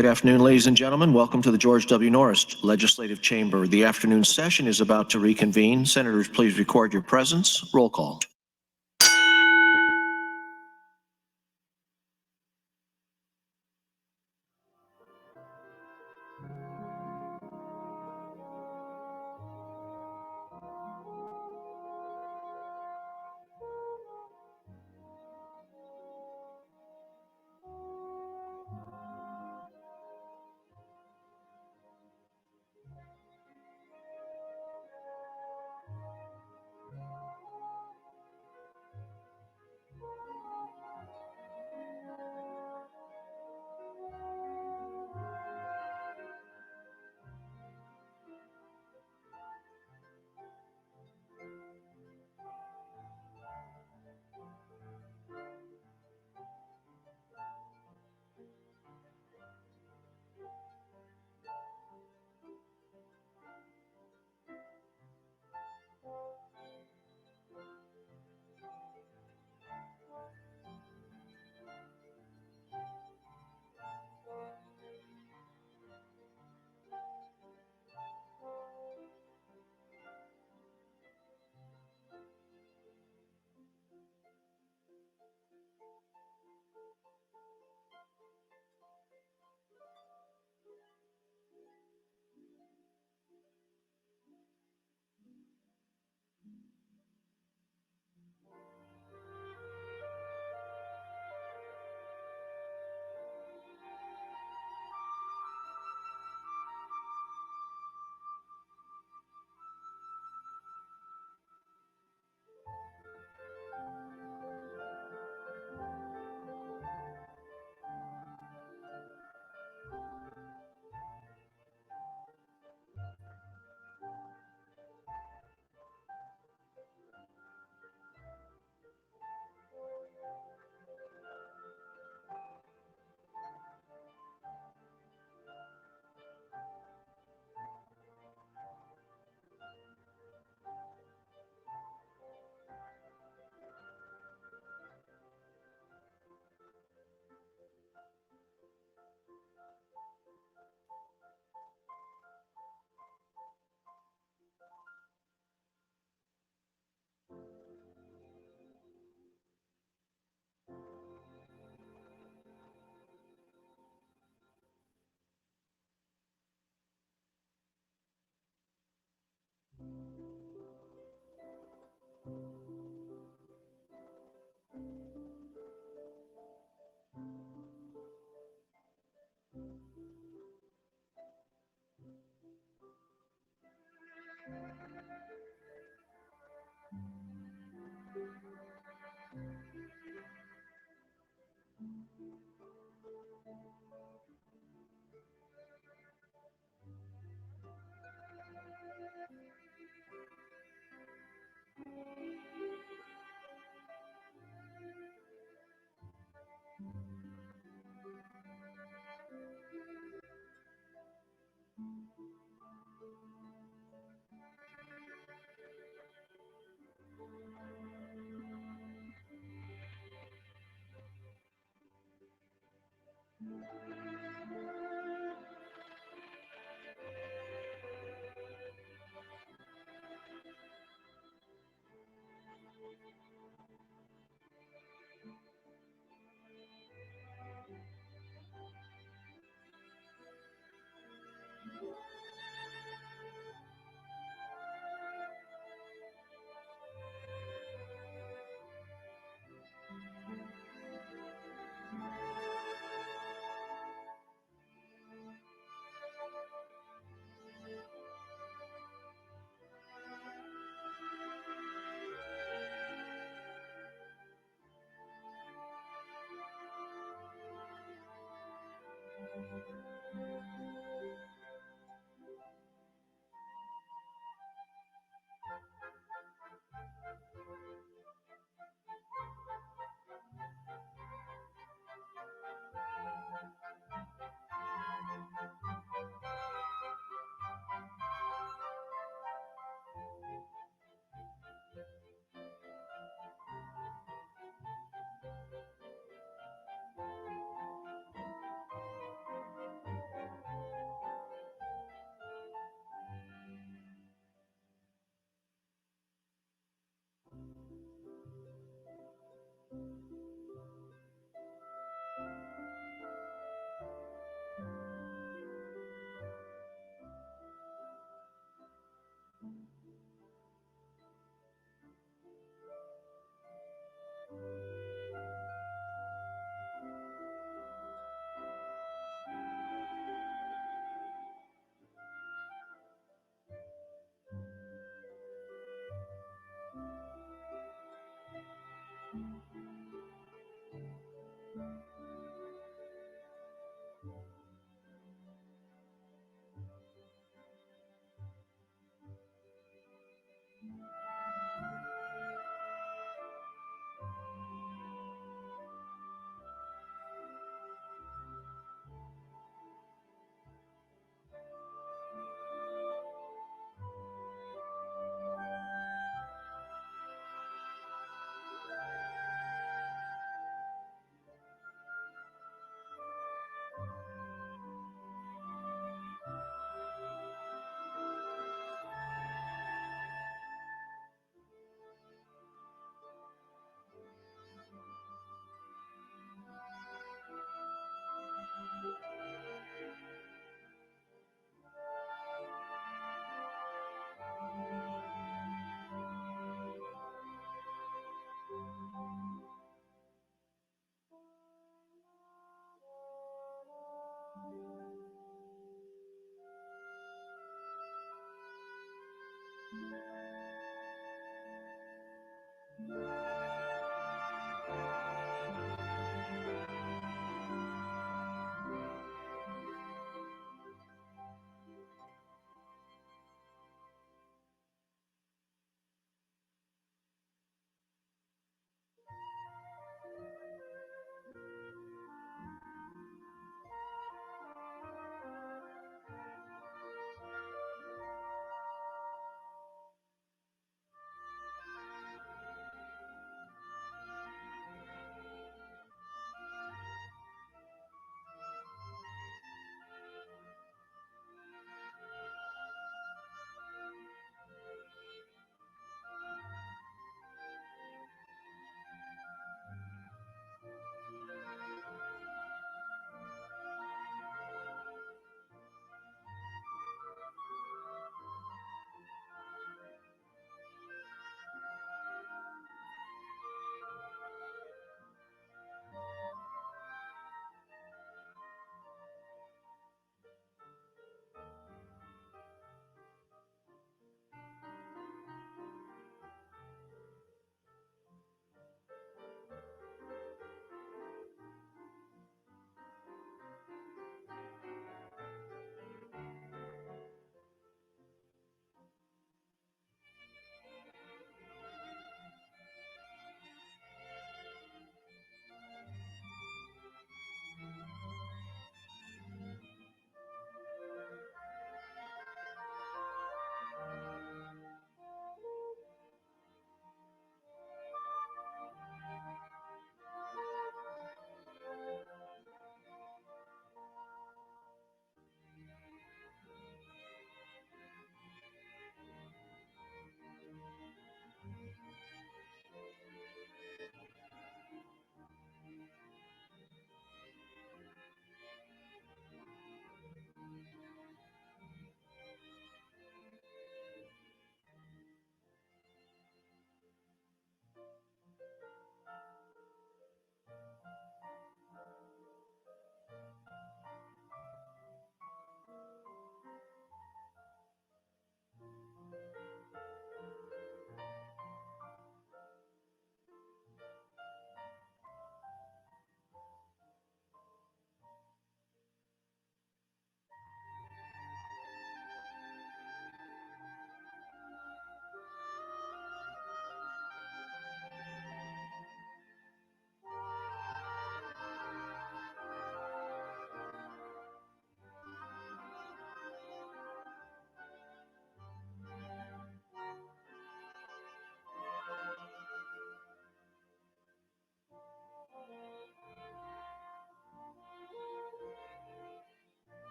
Good afternoon, ladies and gentlemen. Welcome to the George W. Norris Legislative Chamber. The afternoon session is about to reconvene. Senators, please record your presence. Roll call.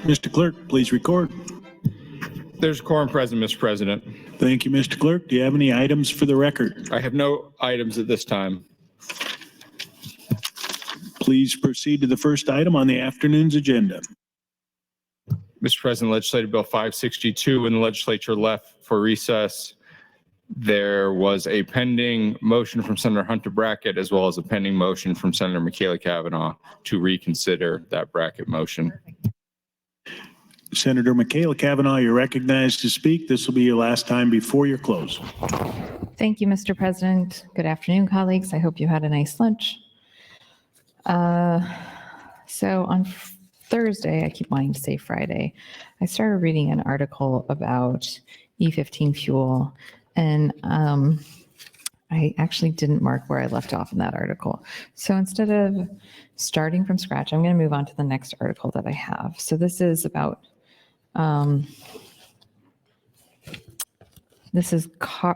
Mr. Clerk, please record. There's a quorum present, Mr. President. Thank you, Mr. Clerk. Do you have any items for the record? I have no items at this time. Please proceed to the first item on the afternoon's agenda. Mr. President, Legislative Bill 562, when the legislature left for recess, there was a pending motion from Senator Hunter Brackett as well as a pending motion from Senator Michaela Cavanaugh to reconsider that Brackett motion. Senator Michaela Cavanaugh, you're recognized to speak. This will be your last time before your close. Thank you, Mr. President. Good afternoon, colleagues. I hope you had a nice lunch. So on Thursday, I keep wanting to say Friday, I started reading an article about E15 fuel, and I actually didn't mark where I left off in that article. So instead of starting from scratch, I'm going to move on to the next article that I have. So this is about this is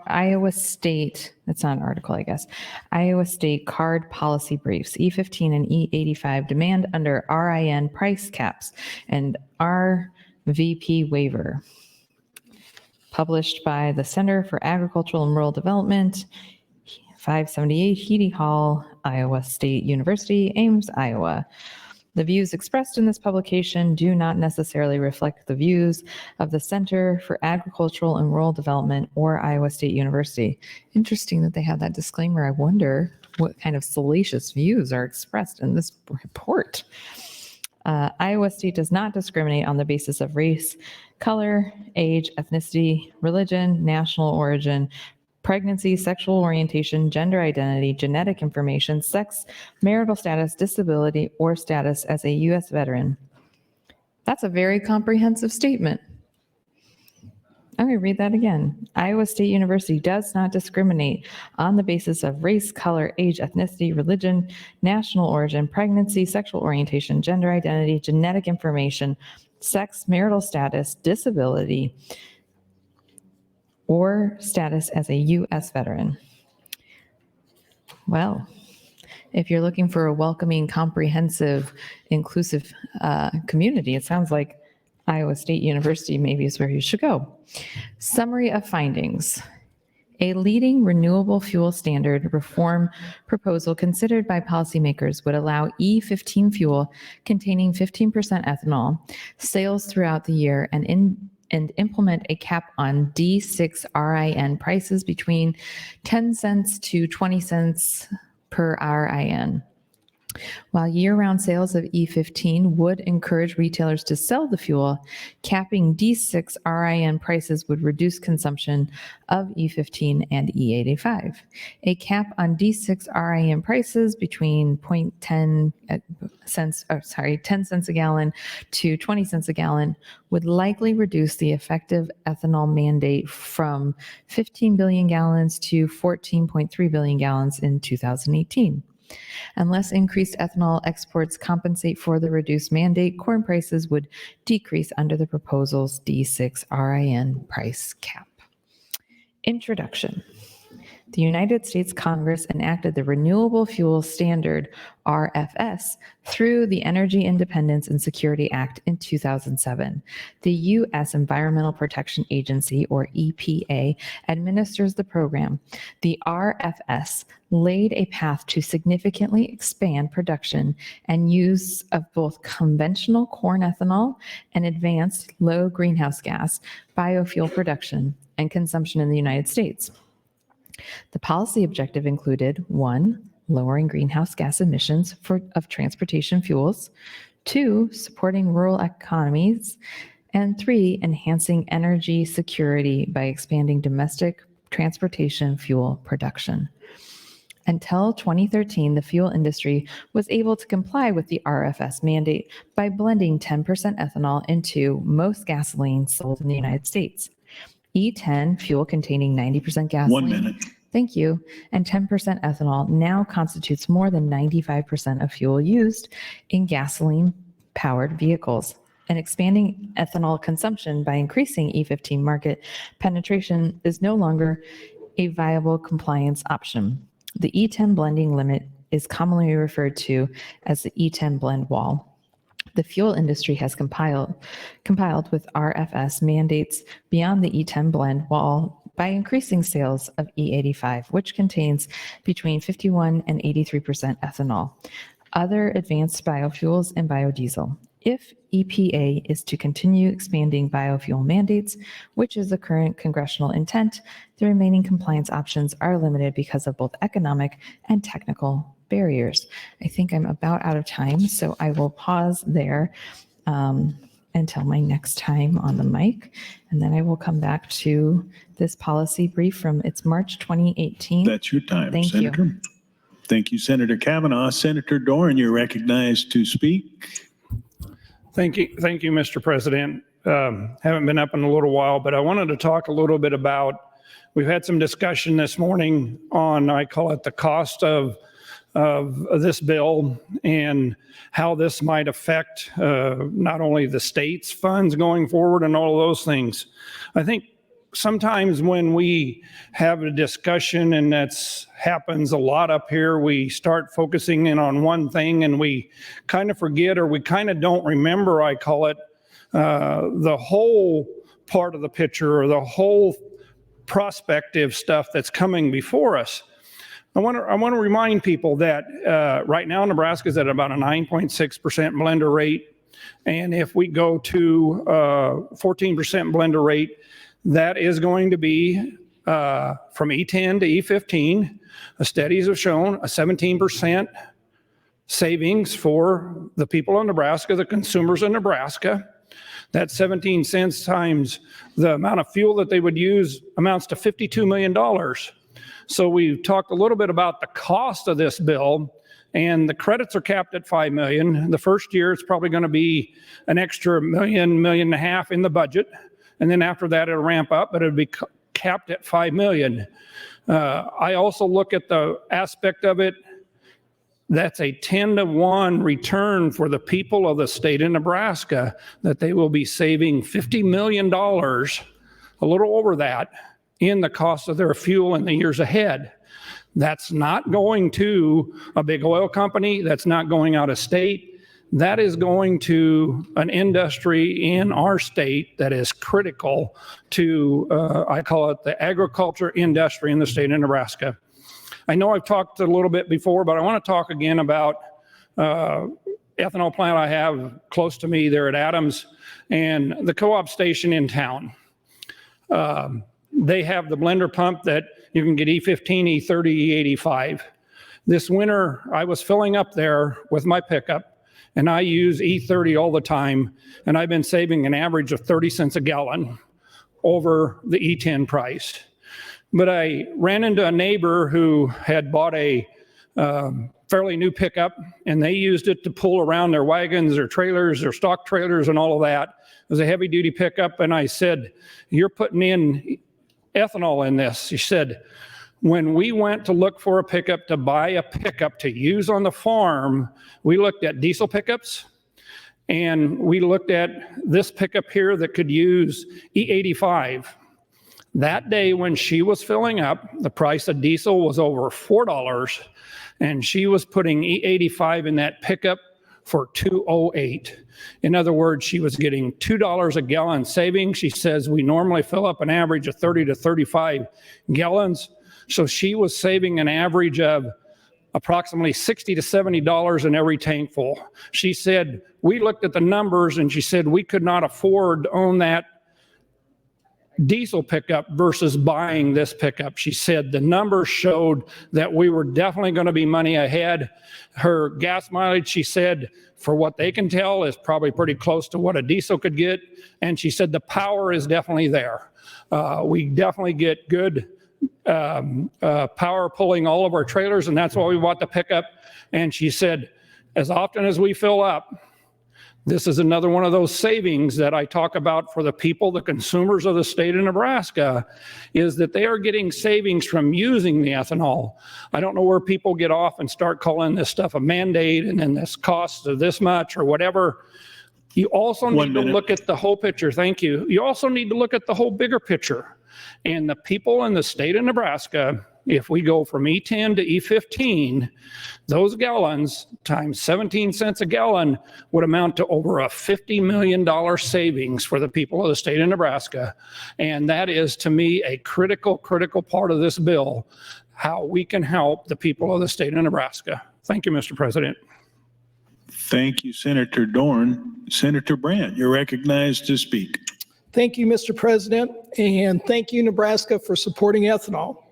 Iowa State, it's not an article, I guess. Iowa State card policy briefs, E15 and E85 demand under RIN price caps and RVP waiver. Published by the Center for Agricultural and Rural Development, 578 Heady Hall, Iowa State University, Ames, Iowa. The views expressed in this publication do not necessarily reflect the views of the Center for Agricultural and Rural Development or Iowa State University. Interesting that they have that disclaimer. I wonder what kind of salacious views are expressed in this report. Iowa State does not discriminate on the basis of race, color, age, ethnicity, religion, national origin, pregnancy, sexual orientation, gender identity, genetic information, sex, marital status, disability, or status as a U.S. veteran. That's a very comprehensive statement. I'm going to read that again. Iowa State University does not discriminate on the basis of race, color, age, ethnicity, religion, national origin, pregnancy, sexual orientation, gender identity, genetic information, sex, marital status, disability, or status as a U.S. veteran. Well, if you're looking for a welcoming, comprehensive, inclusive community, it sounds like Iowa State University maybe is where you should go. Summary of findings. A leading renewable fuel standard reform proposal considered by policymakers would allow E15 fuel containing 15% ethanol sales throughout the year and implement a cap on D6 RIN prices between 10 cents to 20 cents per RIN. While year-round sales of E15 would encourage retailers to sell the fuel, capping D6 RIN prices would reduce consumption of E15 and E85. A cap on D6 RIN prices between 10 cents a gallon to 20 cents a gallon would likely reduce the effective ethanol mandate from 15 billion gallons to 14.3 billion gallons in 2018. Unless increased ethanol exports compensate for the reduced mandate, corn prices would decrease under the proposal's D6 RIN price cap. Introduction. The United States Congress enacted the Renewable Fuel Standard, RFS, through the Energy Independence and Security Act in 2007. The U.S. Environmental Protection Agency, or EPA, administers the program. The RFS laid a path to significantly expand production and use of both conventional corn ethanol and advanced low greenhouse gas biofuel production and consumption in the United States. The policy objective included 1, lowering greenhouse gas emissions of transportation fuels, 2, supporting rural economies, and 3, enhancing energy security by expanding domestic transportation fuel production. Until 2013, the fuel industry was able to comply with the RFS mandate by blending 10% ethanol into most gasoline sold in the United States. E10, fuel containing 90% gasoline. 1 minute. Thank you. And 10% ethanol now constitutes more than 95% of fuel used in gasoline-powered vehicles. And expanding ethanol consumption by increasing E15 market penetration is no longer a viable compliance option. The E10 blending limit is commonly referred to as the E10 blend wall. The fuel industry has compiled with RFS mandates beyond the E10 blend wall by increasing sales of E85, which contains between 51 and 83% ethanol, other advanced biofuels, and biodiesel. If EPA is to continue expanding biofuel mandates, which is the current congressional intent, the remaining compliance options are limited because of both economic and technical barriers. I think I'm about out of time, so I will pause there until my next time on the mic, and then I will come back to this policy brief from its March 2018. That's your time, Thank you. Senator. Thank you, Senator Kavanaugh. Senator Doran, you're recognized to speak. Thank you, Mr. President. Haven't been up in a little while, but I wanted to talk a little bit about, we've had some discussion this morning on, I call it the cost of this bill and how this might affect not only the state's funds going forward and all of those things. I think sometimes when we have a discussion, and that's happens a lot up here, we start focusing in on one thing and we kind of forget, or we kind of don't remember, I call it, the whole part of the picture, or the whole prospective stuff that's coming before us. I want to remind people that right now Nebraska is at about a 9.6% blender rate, and if we go to 14% blender rate, that is going to be from E10 to E15. Studies have shown a 17% savings for the people of Nebraska, the consumers in Nebraska. That 17 cents times the amount of fuel that they would use amounts to $52 million. So we've talked a little bit about the cost of this bill, and the credits are capped at $5 million. The first year it's probably going to be an extra $1.5 million in the budget. And then after that, it'll ramp up, but it'll be capped at $5 million. I also look at the aspect of it, that's a 10-to-1 return for the people of the state of Nebraska, that they will be saving $50 million, a little over that, in the cost of their fuel in the years ahead. That's not going to a big oil company. That's not going out of state. That is going to an industry in our state that is critical to, I call it the agriculture industry in the state of Nebraska. I know I've talked a little bit before, but I want to talk again about ethanol plant I have close to me there at Adams and the co-op station in town. They have the blender pump that you can get E15, E30, E85. This winter, I was filling up there with my pickup, and I use E30 all the time, and I've been saving an average of 30 cents a gallon over the E10 price. But I ran into a neighbor who had bought a fairly new pickup, and they used it to pull around their wagons, their trailers, their stock trailers, and all of that. It was a heavy-duty pickup, and I said, "You're putting in ethanol in this." She said, "When we went to look for a pickup to buy a pickup to use on the farm, we looked at diesel pickups, and we looked at this pickup here that could use E85. That day when she was filling up, the price of diesel was over $4, and she was putting E85 in that pickup for $2.08. In other words, she was getting $2 a gallon savings. She says we normally fill up an average of 30 to 35 gallons. So she was saving an average of approximately $60 to $70 in every tank full. She said, we looked at the numbers, and she said we could not afford to own that diesel pickup versus buying this pickup. She said the numbers showed that we were definitely going to be money ahead. Her gas mileage, she said, for what they can tell, is probably pretty close to what a diesel could get. And she said the power is definitely there. We definitely get good power pulling all of our trailers, and that's why we bought the pickup. And she said, as often as we fill up, this is another one of those savings that I talk about for the people, the consumers of the state of Nebraska, is that they are getting savings from using the ethanol. I don't know where people get off and start calling this stuff a mandate and then this costs of this much or whatever. You also need to look at the whole picture. Thank you. You also need to look at the whole bigger picture. And the people in the state of Nebraska, if we go from E10 to E15, those gallons times 17 cents a gallon would amount to over a $50 million savings for the people of the state of Nebraska. And that is, to me, a critical part of this bill, how we can help the people of the state of Nebraska. Thank you, Mr. President. Thank you, Senator Dorn. Senator Brandt, you're recognized to speak. Thank you, Mr. President, and thank you, Nebraska, for supporting ethanol.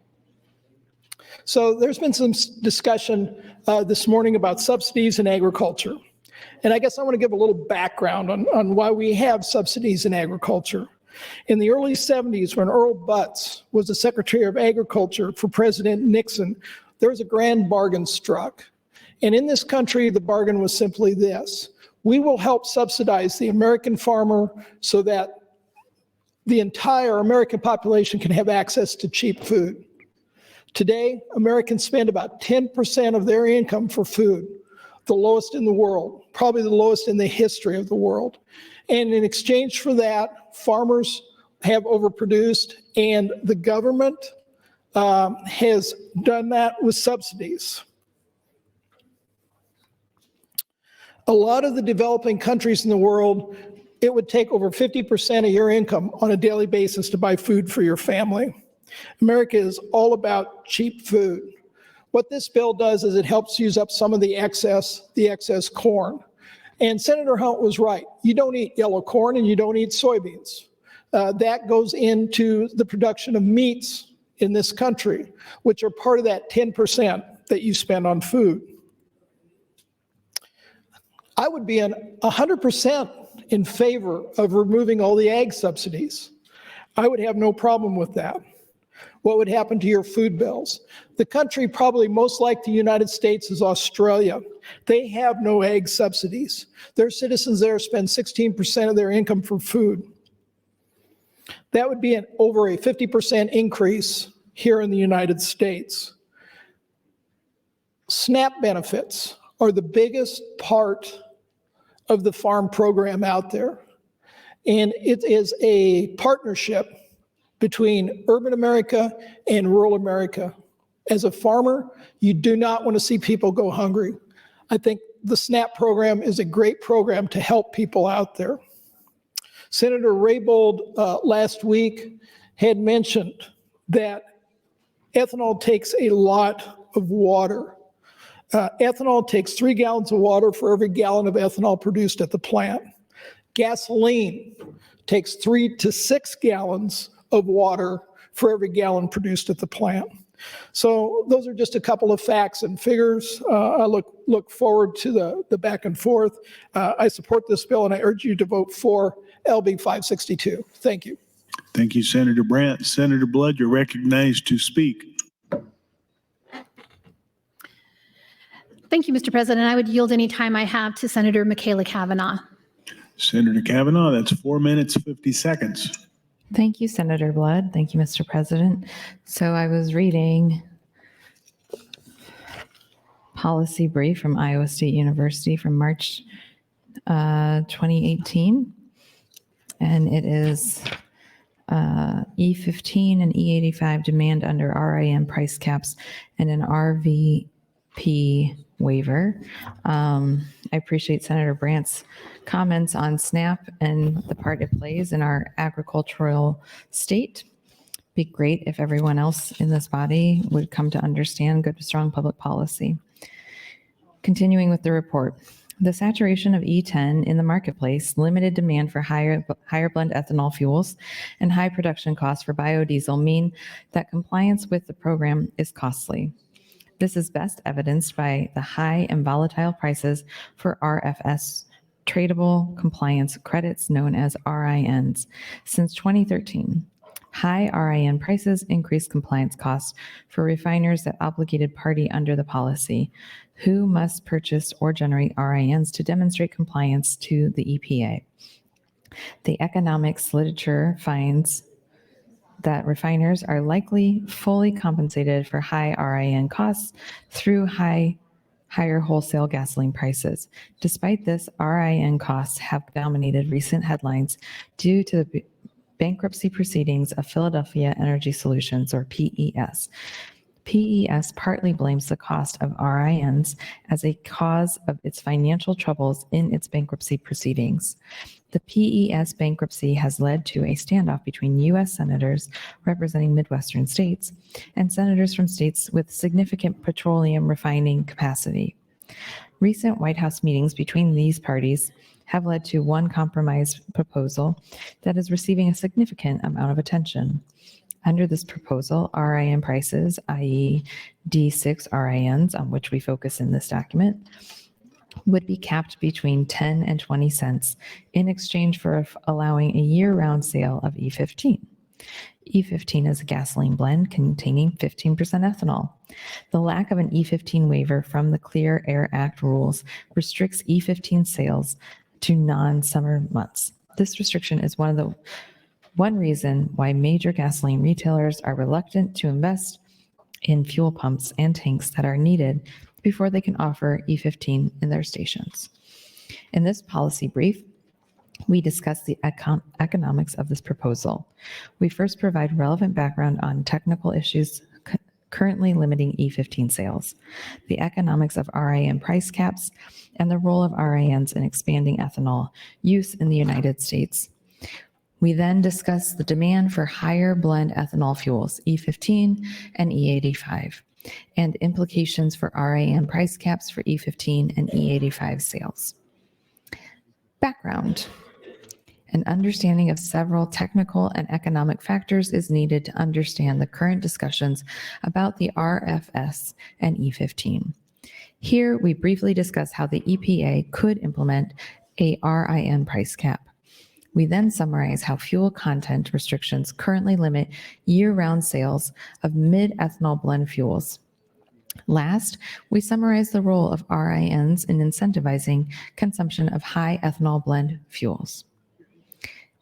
So there's been some discussion this morning about subsidies in agriculture. And I guess I want to give a little background on why we have subsidies in agriculture. In the early 70s, when Earl Butz was the Secretary of Agriculture for President Nixon, there was a grand bargain struck. And in this country, the bargain was simply this: we will help subsidize the American farmer so that the entire American population can have access to cheap food. Today, Americans spend about 10% of their income for food, the lowest in the world, probably the lowest in the history of the world. And in exchange for that, farmers have overproduced, and the government has done that with subsidies. A lot of the developing countries in the world, it would take over 50% of your income on a daily basis to buy food for your family. America is all about cheap food. What this bill does is it helps use up some of the excess corn. And Senator Hunt was right. You don't eat yellow corn and you don't eat soybeans. That goes into the production of meats in this country, which are part of that 10% that you spend on food. I would be 100% in favor of removing all the ag subsidies. I would have no problem with that. What would happen to your food bills? The country probably most like the United States is Australia. They have no ag subsidies. Their citizens there spend 16% of their income for food. That would be over a 50% increase here in the United States. SNAP benefits are the biggest part of the farm program out there. And it is a partnership between urban America and rural America. As a farmer, you do not want to see people go hungry. I think the SNAP program is a great program to help people out there. Senator Raybould last week had mentioned that ethanol takes a lot of water. Ethanol takes 3 gallons of water for every gallon of ethanol produced at the plant. Gasoline takes 3 to 6 gallons of water for every gallon produced at the plant. So those are just a couple of facts and figures. I look forward to the back and forth. I support this bill, and I urge you to vote for LB 562. Thank you. Thank you, Senator Brandt. Senator Blood, you're recognized to speak. Thank you, Mr. President. I would yield any time I have to Senator Michaela Cavanaugh. Senator Kavanaugh, that's 4 minutes, 50 seconds. Thank you, Senator Blood. Thank you, Mr. President. So I was reading policy brief from Iowa State University from March 2018, and it is E15 and E85 demand under RIN price caps and an RVP waiver. I appreciate Senator Brandt's comments on SNAP and the part it plays in our agricultural state. Be great if everyone else in this body would come to understand good, strong public policy. Continuing with the report. The saturation of E10 in the marketplace, limited demand for higher blend ethanol fuels, and high production costs for biodiesel mean that compliance with the program is costly. This is best evidenced by the high and volatile prices for RFS tradable compliance credits known as RINs. Since 2013, high RIN prices increase compliance costs for refiners that obligated party under the policy, who must purchase or generate RINs to demonstrate compliance to the EPA. The economics literature finds that refiners are likely fully compensated for high RIN costs through higher wholesale gasoline prices. Despite this, RIN costs have dominated recent headlines due to the bankruptcy proceedings of Philadelphia Energy Solutions, or PES. PES partly blames the cost of RINs as a cause of its financial troubles in its bankruptcy proceedings. The PES bankruptcy has led to a standoff between U.S. senators representing Midwestern states and senators from states with significant petroleum refining capacity. Recent White House meetings between these parties have led to one compromise proposal that is receiving a significant amount of attention. Under this proposal, RIN prices, i.e. D6 RINs, on which we focus in this document, would be capped between 10 and 20 cents in exchange for allowing a year-round sale of E15. E15 is a gasoline blend containing 15% ethanol. The lack of an E15 waiver from the Clear Air Act rules restricts E15 sales to non-summer months. This restriction is one reason why major gasoline retailers are reluctant to invest in fuel pumps and tanks that are needed before they can offer E15 in their stations. In this policy brief, we discuss the economics of this proposal. We first provide relevant background on technical issues currently limiting E15 sales, the economics of RIN price caps, and the role of RINs in expanding ethanol use in the United States. We then discuss the demand for higher blend ethanol fuels, E15 and E85, and implications for RIN price caps for E15 and E85 sales. Background. An understanding of several technical and economic factors is needed to understand the current discussions about the RFS and E15. Here, we briefly discuss how the EPA could implement a RIN price cap. We then summarize how fuel content restrictions currently limit year-round sales of mid-ethanol blend fuels. Last, we summarize the role of RINs in incentivizing consumption of high ethanol blend fuels.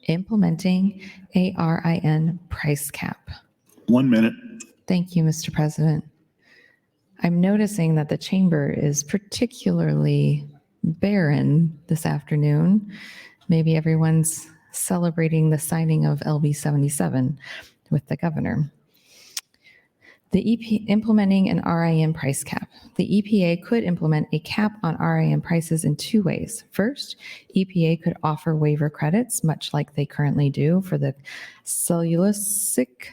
Implementing a RIN price cap. 1 minute. Thank you, Mr. President. I'm noticing that the chamber is particularly barren this afternoon. Maybe everyone's celebrating the signing of LB 77 with the governor. Implementing an RIN price cap. The EPA could implement a cap on RIN prices in two ways. First, EPA could offer waiver credits, much like they currently do for the cellulosic,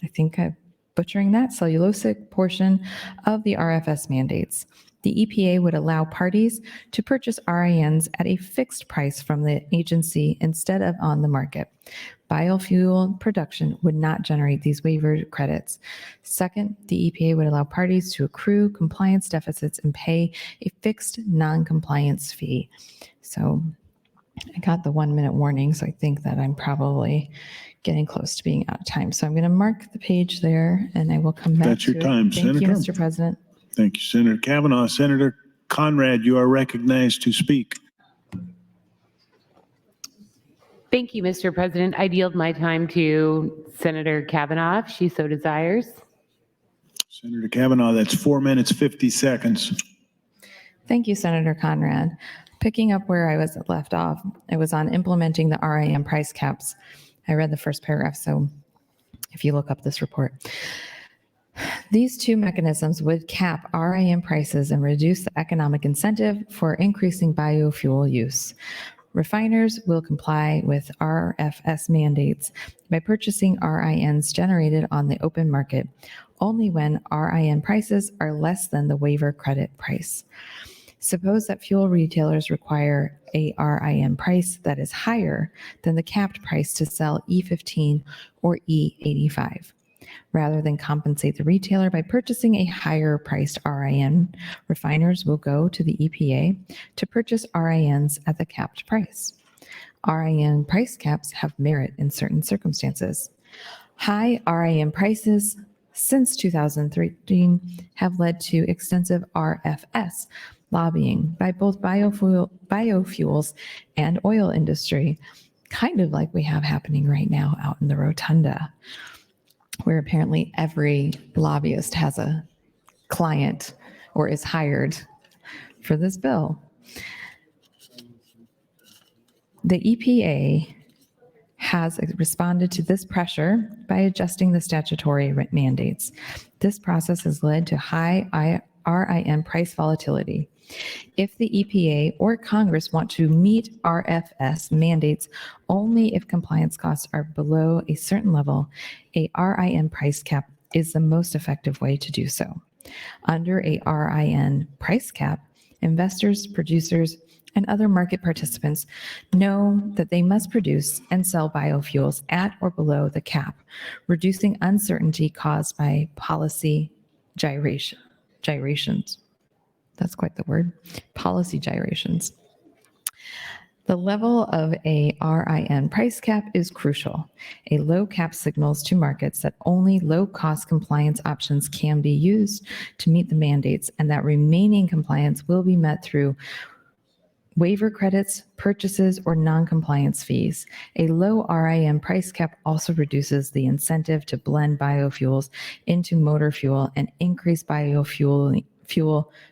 I think I'm butchering that, cellulosic portion of the RFS mandates. The EPA would allow parties to purchase RINs at a fixed price from the agency instead of on the market. Biofuel production would not generate these waiver credits. Second, the EPA would allow parties to accrue compliance deficits and pay a fixed non-compliance fee. So I got the 1-minute warning, so I think that I'm probably getting close to being out of time. So I'm going to mark the page there, and I will come back That's to your it. time, Thank you, Senator. Mr. President. Thank you, Senator Kavanaugh. Senator Conrad, you are recognized to speak. Thank you, Mr. President. I yield my time to Senator Kavanaugh, if she so desires. Senator Kavanaugh, that's 4 minutes, 50 seconds. Thank you, Senator Conrad. Picking up where I was left off, it was on implementing the RIM price caps. I read the first paragraph, so if you look up this report. These two mechanisms would cap RIM prices and reduce the economic incentive for increasing biofuel use. Refiners will comply with RFS mandates by purchasing RINs generated on the open market only when RIN prices are less than the waiver credit price. Suppose that fuel retailers require a RIN price that is higher than the capped price to sell E15 or E85. Rather than compensate the retailer by purchasing a higher priced RIN, refiners will go to the EPA to purchase RINs at the capped price. RIN price caps have merit in certain circumstances. High RIN prices since 2013 have led to extensive RFS lobbying by both biofuels and oil industry, kind of like we have happening right now out in the rotunda, where apparently every lobbyist has a client or is hired for this bill. The EPA has responded to this pressure by adjusting the statutory mandates. This process has led to high RIN price volatility. If the EPA or Congress want to meet RFS mandates only if compliance costs are below a certain level, a RIN price cap is the most effective way to do so. Under a RIN price cap, investors, producers, and other market participants know that they must produce and sell biofuels at or below the cap, reducing uncertainty caused by policy gyrations. That's quite the word. Policy gyrations. The level of a RIN price cap is crucial. A low cap signals to markets that only low-cost compliance options can be used to meet the mandates, and that remaining compliance will be met through waiver credits, purchases, or non-compliance fees. A low RIN price cap also reduces the incentive to blend biofuels into motor fuel and increase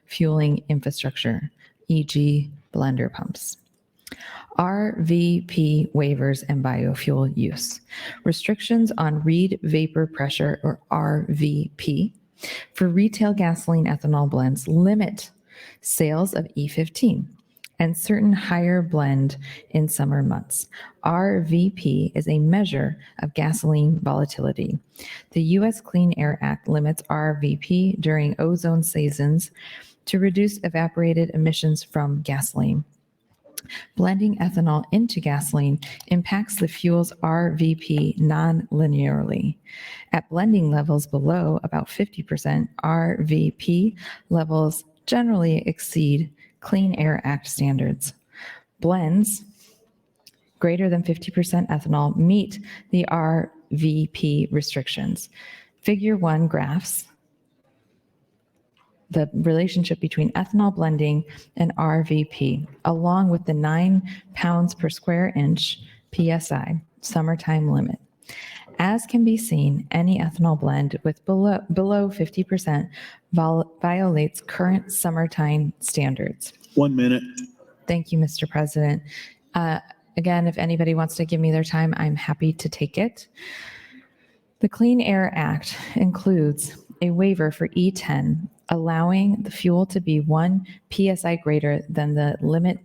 fueling infrastructure, e.g. blender pumps. RVP waivers and biofuel use. Restrictions on reed vapor pressure, or RVP, for retail gasoline ethanol blends limit sales of E15 and certain higher blend in summer months. RVP is a measure of gasoline volatility. The U.S. Clean Air Act limits RVP during ozone seasons to reduce evaporated emissions from gasoline. Blending ethanol into gasoline impacts the fuel's RVP non-linearly. At blending levels below about 50%, RVP levels generally exceed Clean Air Act standards. Blends greater than 50% ethanol meet the RVP restrictions. Figure 1 graphs the relationship between ethanol blending and RVP, along with the 9 pounds per square inch PSI summertime limit. As can be seen, any ethanol blend with below 50% violates current summertime standards. 1 minute. Thank you, Mr. President. Again, if anybody wants to give me their time, I'm happy to take it. The Clean Air Act includes a waiver for E10, allowing the fuel to be 1 PSI greater than the limit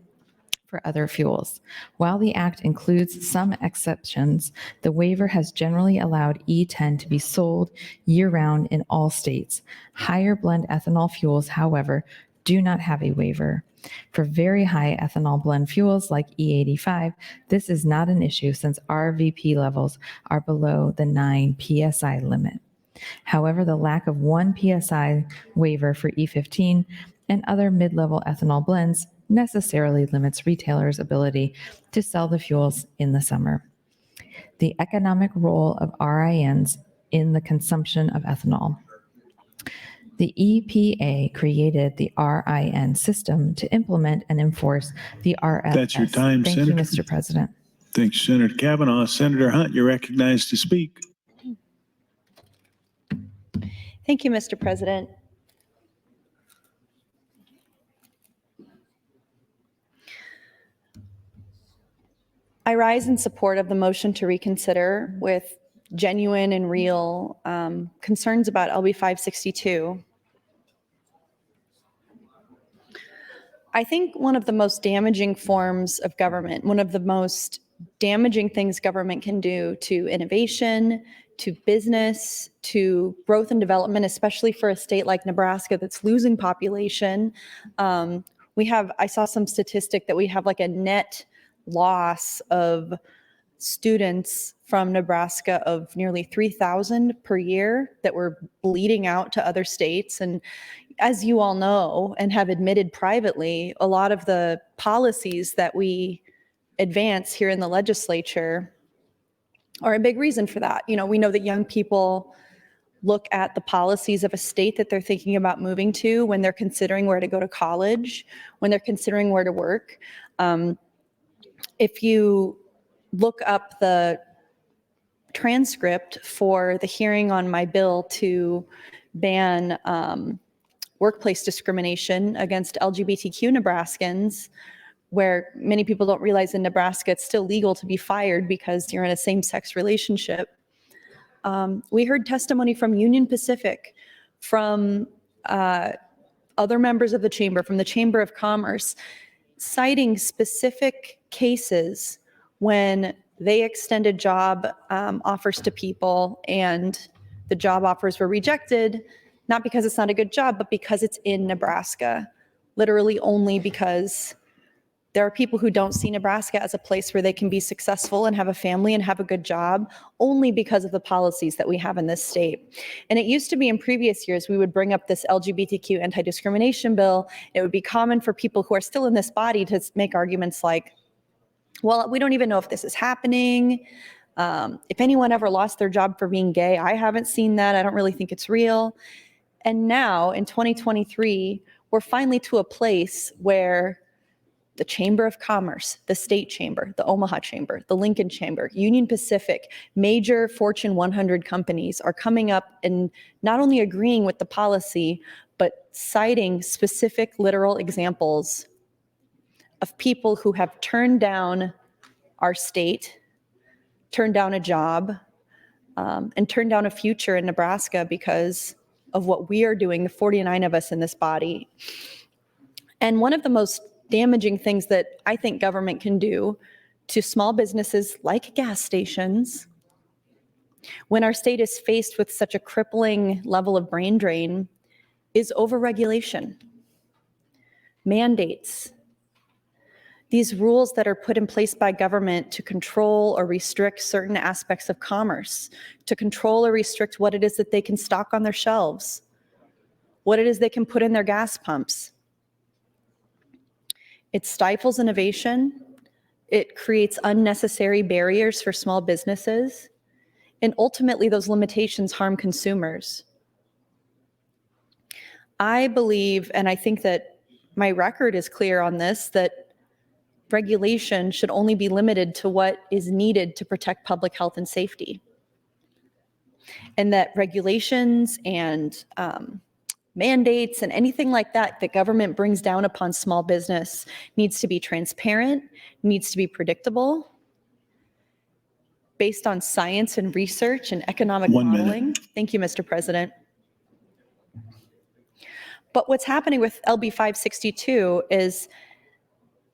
for other fuels. While the Act includes some exceptions, the waiver has generally allowed E10 to be sold year-round in all states. Higher blend ethanol fuels, however, do not have a waiver. For very high ethanol blend fuels like E85, this is not an issue since RVP levels are below the 9 psi limit. However, the lack of 1 psi waiver for E15 and other mid-level ethanol blends necessarily limits retailers' ability to sell the fuels in the summer. The economic role of RINs in the consumption of ethanol. The EPA created the RIN system to implement and enforce the RFS. That's your time, Thank Senator. you, Mr. President. Thanks, Senator Kavanaugh. Senator Hunt, you're recognized to speak. Thank you, Mr. President. I rise in support of the motion to reconsider with genuine and real concerns about LB 562. I think one of the most damaging forms of government, one of the most damaging things government can do to innovation, to business, to growth and development, especially for a state like Nebraska that's losing population. I saw some statistic that we have like a net loss of students from Nebraska of nearly 3,000 per year that were bleeding out to other states. And as you all know and have admitted privately, a lot of the policies that we advance here in the legislature are a big reason for that. You know, we know that young people look at the policies of a state that they're thinking about moving to when they're considering where to go to college, when they're considering where to work. If you look up the transcript for the hearing on my bill to ban workplace discrimination against LGBTQ Nebraskans, where many people don't realize in Nebraska it's still legal to be fired because you're in a same-sex relationship. We heard testimony from Union Pacific, from other members of the chamber, from the Chamber of Commerce, citing specific cases when they extended job offers to people and the job offers were rejected, not because it's not a good job, but because it's in Nebraska, literally only because there are people who don't see Nebraska as a place where they can be successful and have a family and have a good job, only because of the policies that we have in this state. And it used to be in previous years, we would bring up this LGBTQ anti-discrimination bill. It would be common for people who are still in this body to make arguments like, well, we don't even know if this is happening. If anyone ever lost their job for being gay, I haven't seen that. I don't really think it's real. And now in 2023, we're finally to a place where the Chamber of Commerce, the State Chamber, the Omaha Chamber, the Lincoln Chamber, Union Pacific, major Fortune 100 companies are coming up and not only agreeing with the policy, but citing specific literal examples of people who have turned down our state, turned down a job, and turned down a future in Nebraska because of what we are doing, the 49 of us in this body. And one of the most damaging things that I think government can do to small businesses like gas stations, when our state is faced with such a crippling level of brain drain, is overregulation, mandates, these rules that are put in place by government to control or restrict certain aspects of commerce, to control or restrict what it is that they can stock on their shelves, what it is they can put in their gas pumps. It stifles innovation. It creates unnecessary barriers for small businesses. And ultimately, those limitations harm consumers. I believe, and I think that my record is clear on this, that regulation should only be limited to what is needed to protect public health and safety. And that regulations and mandates and anything like that that government brings down upon small business needs to be transparent, needs to be predictable, based on science and research and economic modeling. Thank you, Mr. President. But what's happening with LB 562 is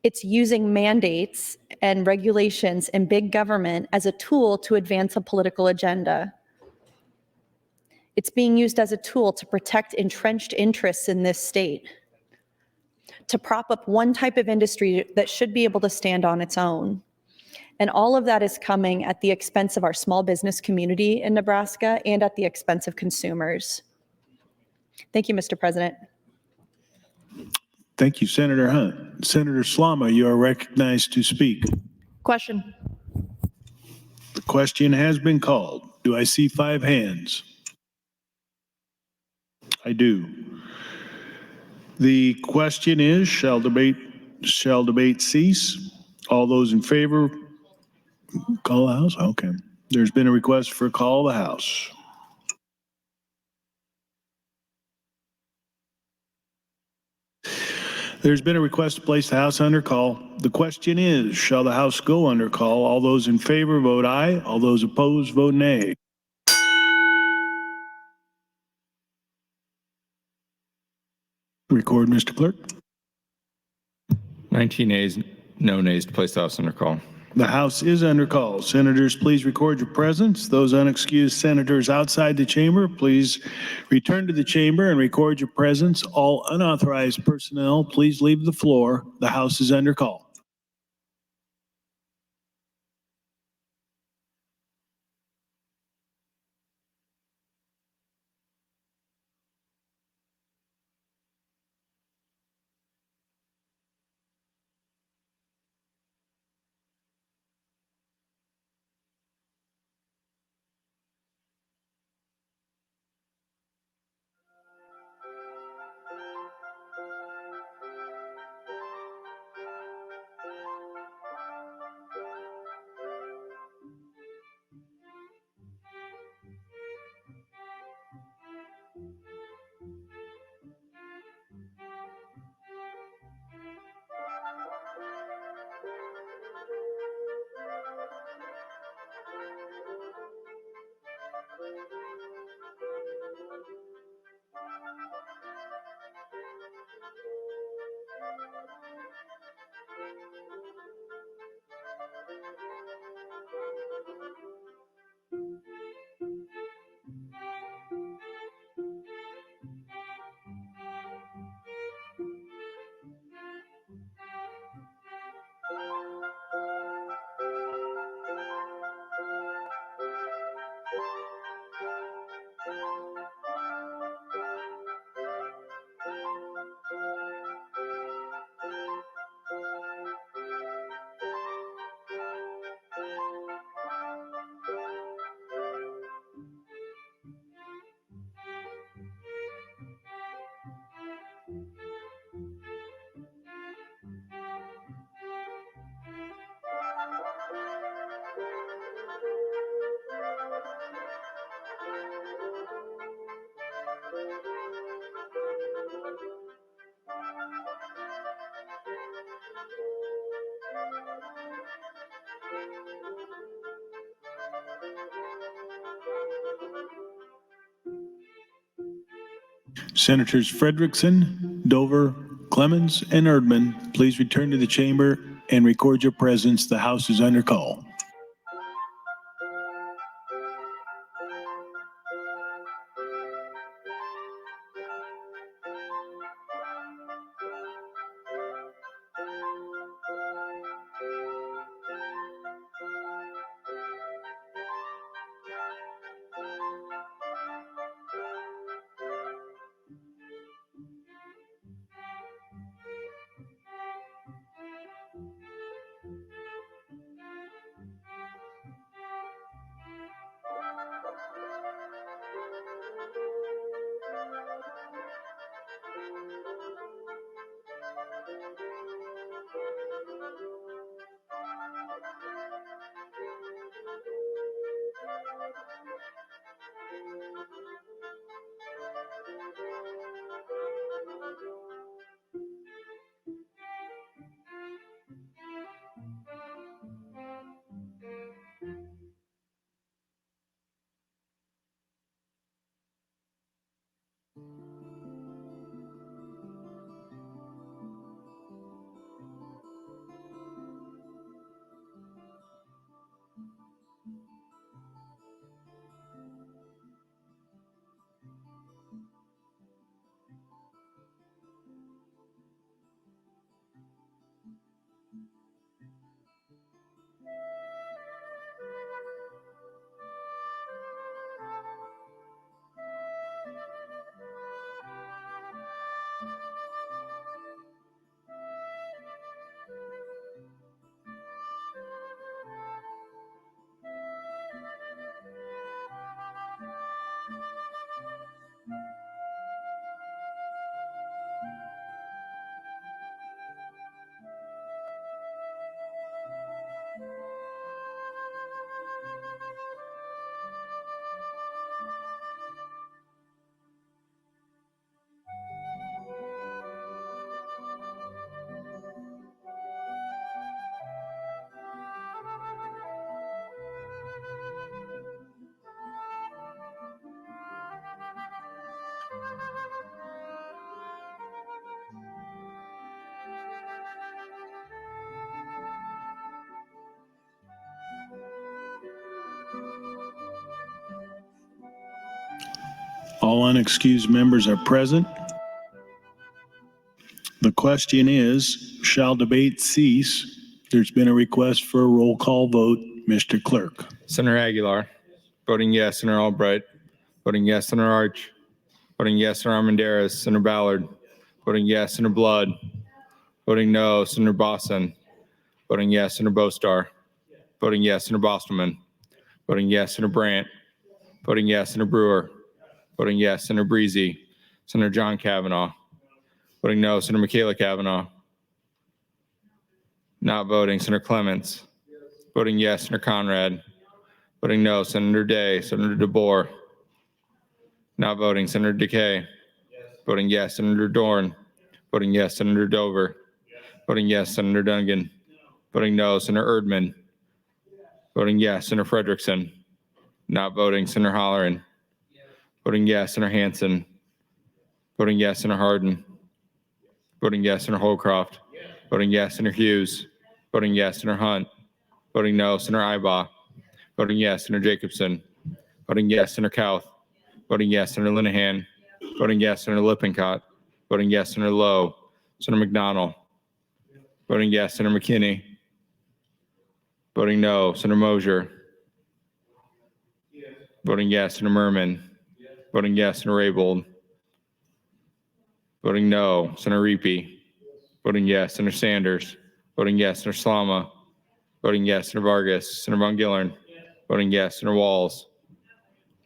it's using mandates and regulations and big government as a tool to advance a political agenda. It's being used as a tool to protect entrenched interests in this state. to prop up one type of industry that should be able to stand on its own. And all of that is coming at the expense of our small business community in Nebraska and at the expense of consumers. Thank you, Mr. President. Thank you, Senator Hunt. Senator Slama, you are recognized to speak. Question. The question has been called. Do I see 5 hands? I do. The question is, shall debate cease? All those in favor, call the House? Okay. There's been a request for a call of the House. There's been a request to place the House under call. The question is, shall the House go under call? All those in favor vote aye. All those opposed vote nay. Record, Mr. Clerk. 19 nays, no nays to place the House under call. The House is under call. Senators, please record your presence. Those unexcused senators outside the chamber, please return to the chamber and record your presence. All unauthorized personnel, please leave the floor. The House is under call. Senators Frederickson, Dover, Clemens, and Erdman, please return to the chamber and record your presence. The House is under call. All unexcused members are present. The question is, shall debate cease? There's been a request for a roll call vote. Mr. Clerk. Senator Aguilar, voting yes. Senator Albright, voting yes. Senator Arch, voting yes. Senator Armendariz, Senator Ballard, voting yes. Senator Blood, voting no. Senator Bosson, voting yes. Senator Bostar, voting yes. Senator Bostelman, voting yes. Senator Brandt, voting yes. Senator Brewer, voting yes. Senator Breezy, Senator John Kavanaugh, voting no. Senator Michaela Kavanaugh, not voting. Senator Clements, voting yes. Senator Conrad, voting no. Senator Day, Senator DeBoer, not voting. Senator DeKay, voting yes. Senator Dorn, voting yes. Senator Dover, voting yes. Senator Dungan, voting no. Senator Erdman, voting yes. Senator Frederickson, not voting. Senator Holleran, voting yes. Senator Hansen, voting yes. Senator Hardin, voting yes. Senator Holcroft, voting yes. Senator Hughes, voting yes. Senator Hunt, voting no. Senator Ibaugh, voting yes. Senator Jacobson, voting yes. Senator Kauth, voting yes. Senator Linehan, voting yes. Senator Lippincott, voting yes. Senator Lowe, Senator McDonald, voting yes. Senator McKinney, voting no. Senator Mosier, voting yes. Senator Merman, voting yes. Senator Raybold, voting no. Senator Reapy, voting yes. Senator Sanders, voting yes. Senator Slama, voting yes. Senator Vargas, Senator Von Gillern, voting yes. Senator Walls,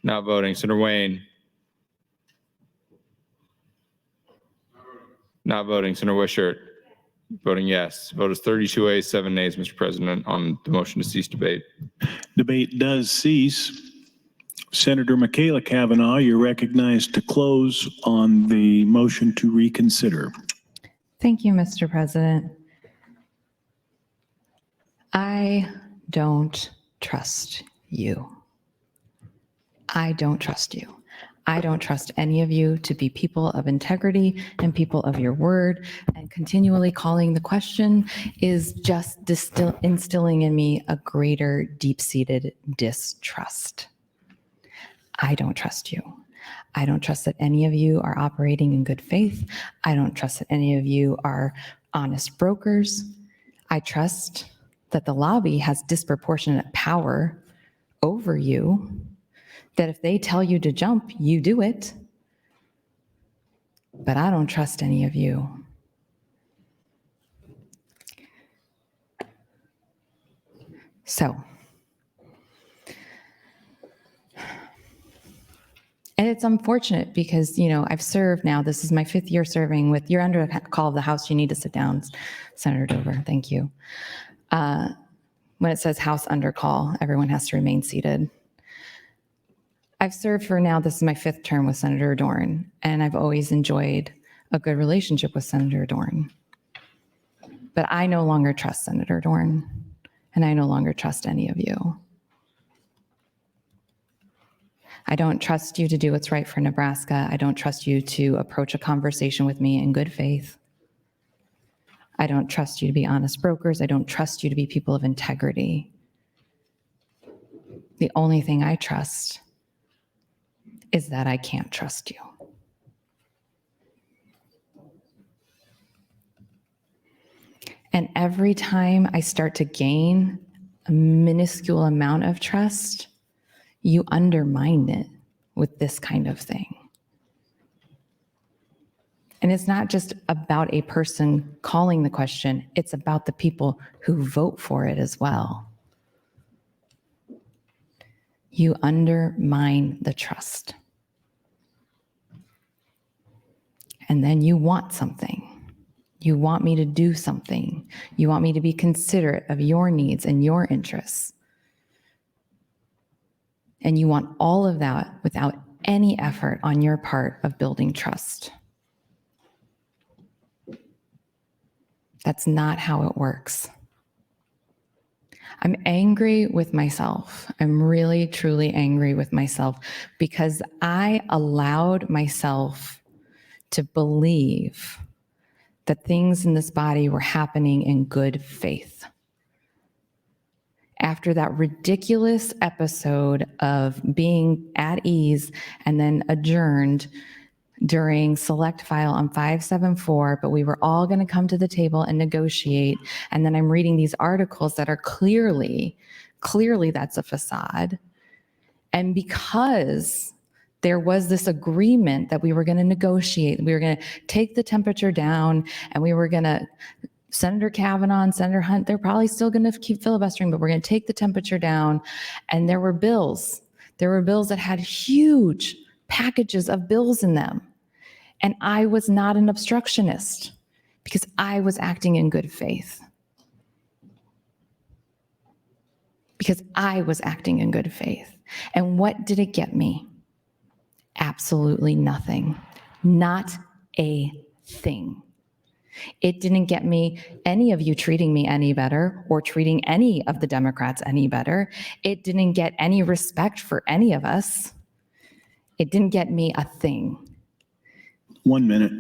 not voting. Senator Wayne, not voting. Senator Wishart, voting yes. Vote is 32 ayes, 7 nays, Mr. President, on the motion to cease debate. Debate does cease. Senator Michaela Kavanaugh, you're recognized to close on the motion to reconsider. Thank you, Mr. President. I don't trust you. I don't trust you. I don't trust any of you to be people of integrity and people of your word, and continually calling the question is just instilling in me a greater deep-seated distrust. I don't trust you. I don't trust that any of you are operating in good faith. I don't trust that any of you are honest brokers. I trust that the lobby has disproportionate power over you, that if they tell you to jump, you do it. But I don't trust any of you. So, and it's unfortunate because, you know, I've served now, this is my 5th year serving with, you're under a call of the House, you need to sit down, Senator Dover, thank you. When it says House under call, everyone has to remain seated. I've served for now, this is my 5th term with Senator Dorn, and I've always enjoyed a good relationship with Senator Dorn. But I no longer trust Senator Dorn, and I no longer trust any of you. I don't trust you to do what's right for Nebraska. I don't trust you to approach a conversation with me in good faith. I don't trust you to be honest brokers. I don't trust you to be people of integrity. The only thing I trust is that I can't trust you. And every time I start to gain a minuscule amount of trust, you undermine it with this kind of thing. And it's not just about a person calling the question, it's about the people who vote for it as well. You undermine the trust. And then you want something. You want me to do something. You want me to be considerate of your needs and your interests. And you want all of that without any effort on your part of building trust. That's not how it works. I'm angry with myself. I'm really, truly angry with myself because I allowed myself to believe that things in this body were happening in good faith. after that ridiculous episode of being at ease and then adjourned during select file on 574, but we were all going to come to the table and negotiate. And then I'm reading these articles that are clearly that's a facade. And because there was this agreement that we were going to negotiate, we were going to take the temperature down, and we were going to, Senator Kavanaugh and Senator Hunt, they're probably still going to keep filibustering, but we're going to take the temperature down. And there were bills that had huge packages of bills in them. And I was not an obstructionist because I was acting in good faith. And what did it get me? Absolutely nothing. Not a thing. It didn't get me any of you treating me any better or treating any of the Democrats any better. It didn't get any respect for any of us. It didn't get me a thing. 1 minute.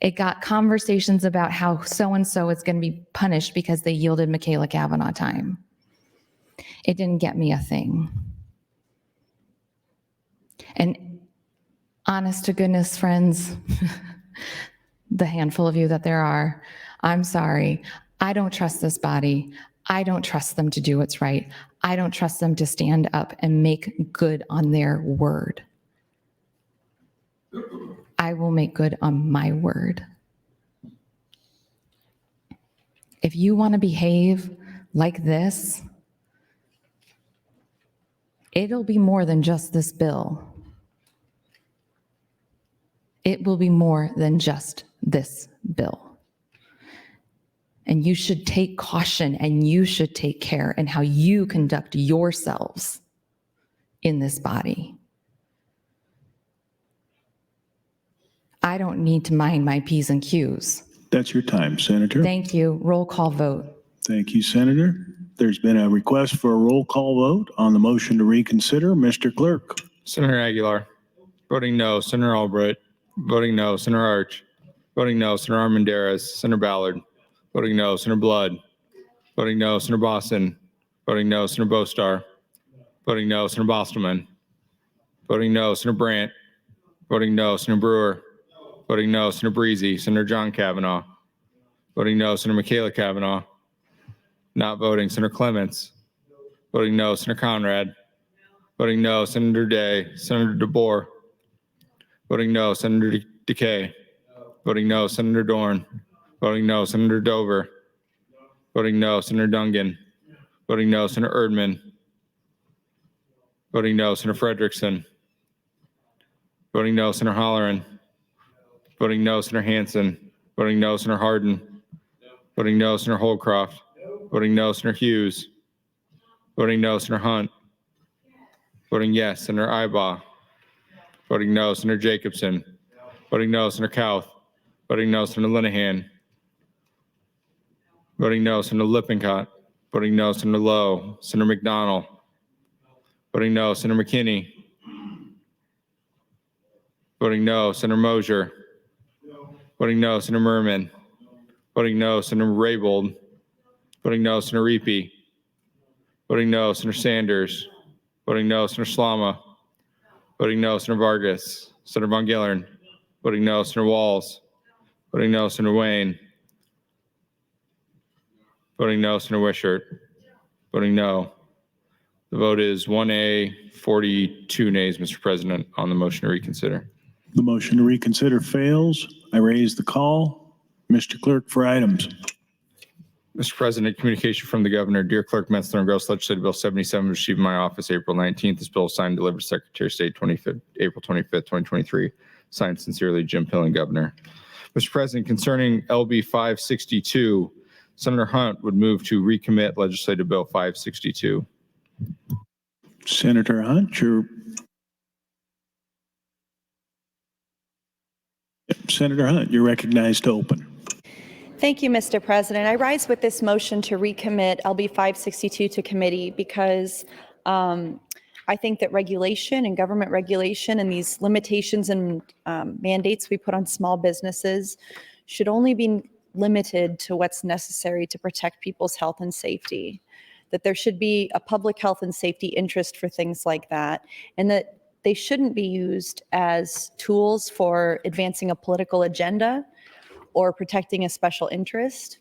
It got conversations about how so-and-so is going to be punished because they yielded Michaela Kavanaugh time. It didn't get me a thing. And honest to goodness, friends, the handful of you that there are, I'm sorry. I don't trust this body. I don't trust them to do what's right. I don't trust them to stand up and make good on their word. I will make good on my word. If you want to behave like this, it'll be more than just this bill. It will be more than just this bill. And you should take caution and you should take care in how you conduct yourselves in this body. I don't need to mind my P's and Q's. That's your time, Senator. Thank you. Roll call vote. Thank you, Senator. There's been a request for a roll call vote on the motion to reconsider. Mr. Clerk. Senator Aguilar. Voting no. Senator Albright. Voting no. Senator Arch. Voting no. Senator Armendariz. Senator Ballard. Voting no. Senator Blood. Voting no. Senator Boston. Voting no. Senator Bostar. Voting no. Senator Bostelman. Voting no. Senator Brandt. Voting no. Senator Brewer. Voting no. Senator Breezy. Senator John Kavanaugh. Voting no. Senator Michaela Kavanaugh. Not voting. Senator Clements. Voting no. Senator Conrad. Voting no. Senator Day. Senator DeBoer. Voting no. Senator DeKay. Voting no. Senator Dorn. Voting no. Senator Dover. Voting no. Senator Dungan. Voting no. Senator Erdman. Voting no. Senator Frederickson. Voting no. Senator Holleran. Voting no. Senator Hansen. Voting no. Senator Hardin. Voting no. Senator Holcroft. Voting no. Senator Hughes. Voting no. Senator Hunt. Voting yes. Senator Ibaugh. Voting no. Senator Jacobson. Voting no. Senator Kauth. Voting no. Senator Linehan. Voting no. Senator Lippincott. Voting no. Senator Lowe. Senator McDonald. Voting no. Senator McKinney. Voting no. Senator Mosier. Voting no. Senator Merman. Voting no. Senator Raybold. Voting no. Senator Reapy. Voting no. Senator Sanders. Voting no. Senator Slama. Voting no. Senator Vargas. Senator Von Gillern. Voting no. Senator Walls. Voting no. Senator Wayne. Voting no. Senator Wishart. Voting no. The vote is 1A, 42 nays, Mr. President, on the motion to reconsider. The motion to reconsider fails. I raise the call. Mr. Clerk for items. Mr. President, communication from the governor. Dear Clerk Metzler and Gross, Legislative Bill 77 was received in my office April 19th. This bill is signed and delivered to Secretary of State April 25th, 2023. Signed sincerely, Jim Pillen, Governor. Mr. President, concerning LB 562, Senator Hunt would move to recommit Legislative Bill 562. Senator Hunt, Senator Hunt, you're recognized to open. Thank you, Mr. President. I rise with this motion to recommit LB 562 to committee because I think that regulation and government regulation and these limitations and mandates we put on small businesses should only be limited to what's necessary to protect people's health and safety. that there should be a public health and safety interest for things like that, and that they shouldn't be used as tools for advancing a political agenda or protecting a special interest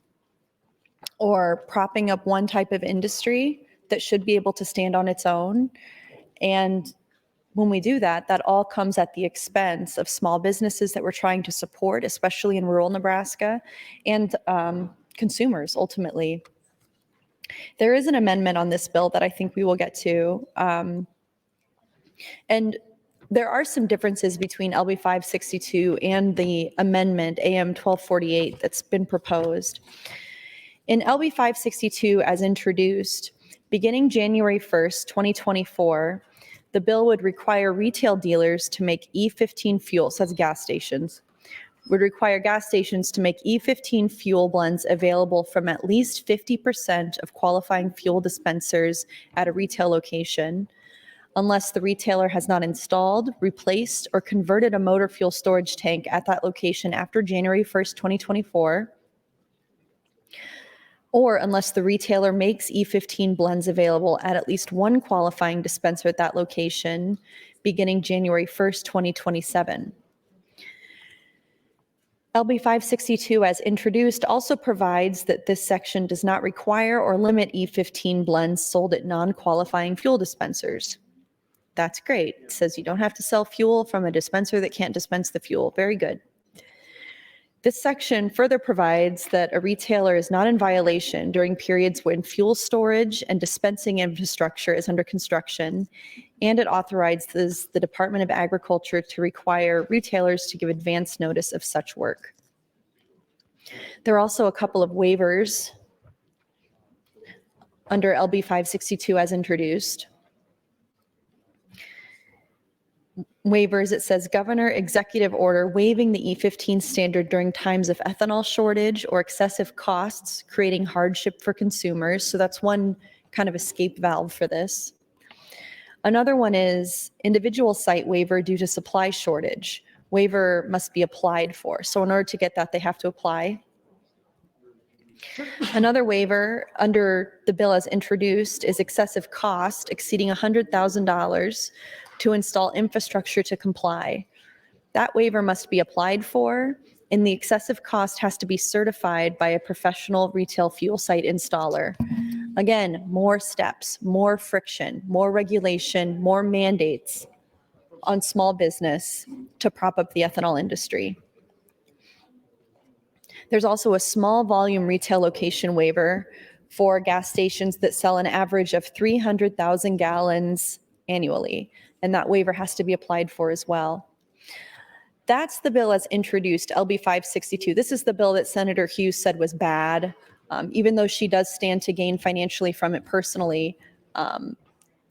or propping up one type of industry that should be able to stand on its own. And when we do that, that all comes at the expense of small businesses that we're trying to support, especially in rural Nebraska, and consumers ultimately. There is an amendment on this bill that I think we will get to. And there are some differences between LB 562 and the amendment AM 1248 that's been proposed. In LB 562 as introduced, beginning January 1st, 2024, the bill would require retail dealers to make E15 fuel, so that's gas stations, would require gas stations to make E15 fuel blends available from at least 50% of qualifying fuel dispensers at a retail location, unless the retailer has not installed, replaced, or converted a motor fuel storage tank at that location after January 1st, 2024, or unless the retailer makes E15 blends available at least one qualifying dispenser at that location beginning January 1st, 2027. LB 562 as introduced also provides that this section does not require or limit E15 blends sold at non-qualifying fuel dispensers. That's great. It says you don't have to sell fuel from a dispenser that can't dispense the fuel. Very good. This section further provides that a retailer is not in violation during periods when fuel storage and dispensing infrastructure is under construction, and it authorizes the Department of Agriculture to require retailers to give advance notice of such work. There are also a couple of waivers under LB 562 as introduced. Waivers, it says governor executive order waiving the E15 standard during times of ethanol shortage or excessive costs, creating hardship for consumers. So that's one kind of escape valve for this. Another one is individual site waiver due to supply shortage. Waiver must be applied for. So in order to get that, they have to apply. Another waiver under the bill as introduced is excessive cost exceeding $100,000 to install infrastructure to comply. That waiver must be applied for, and the excessive cost has to be certified by a professional retail fuel site installer. Again, more steps, more friction, more regulation, more mandates on small business to prop up the ethanol industry. There's also a small volume retail location waiver for gas stations that sell an average of 300,000 gallons annually, and that waiver has to be applied for as well. That's the bill as introduced, LB 562. This is the bill that Senator Hughes said was bad, even though she does stand to gain financially from it personally.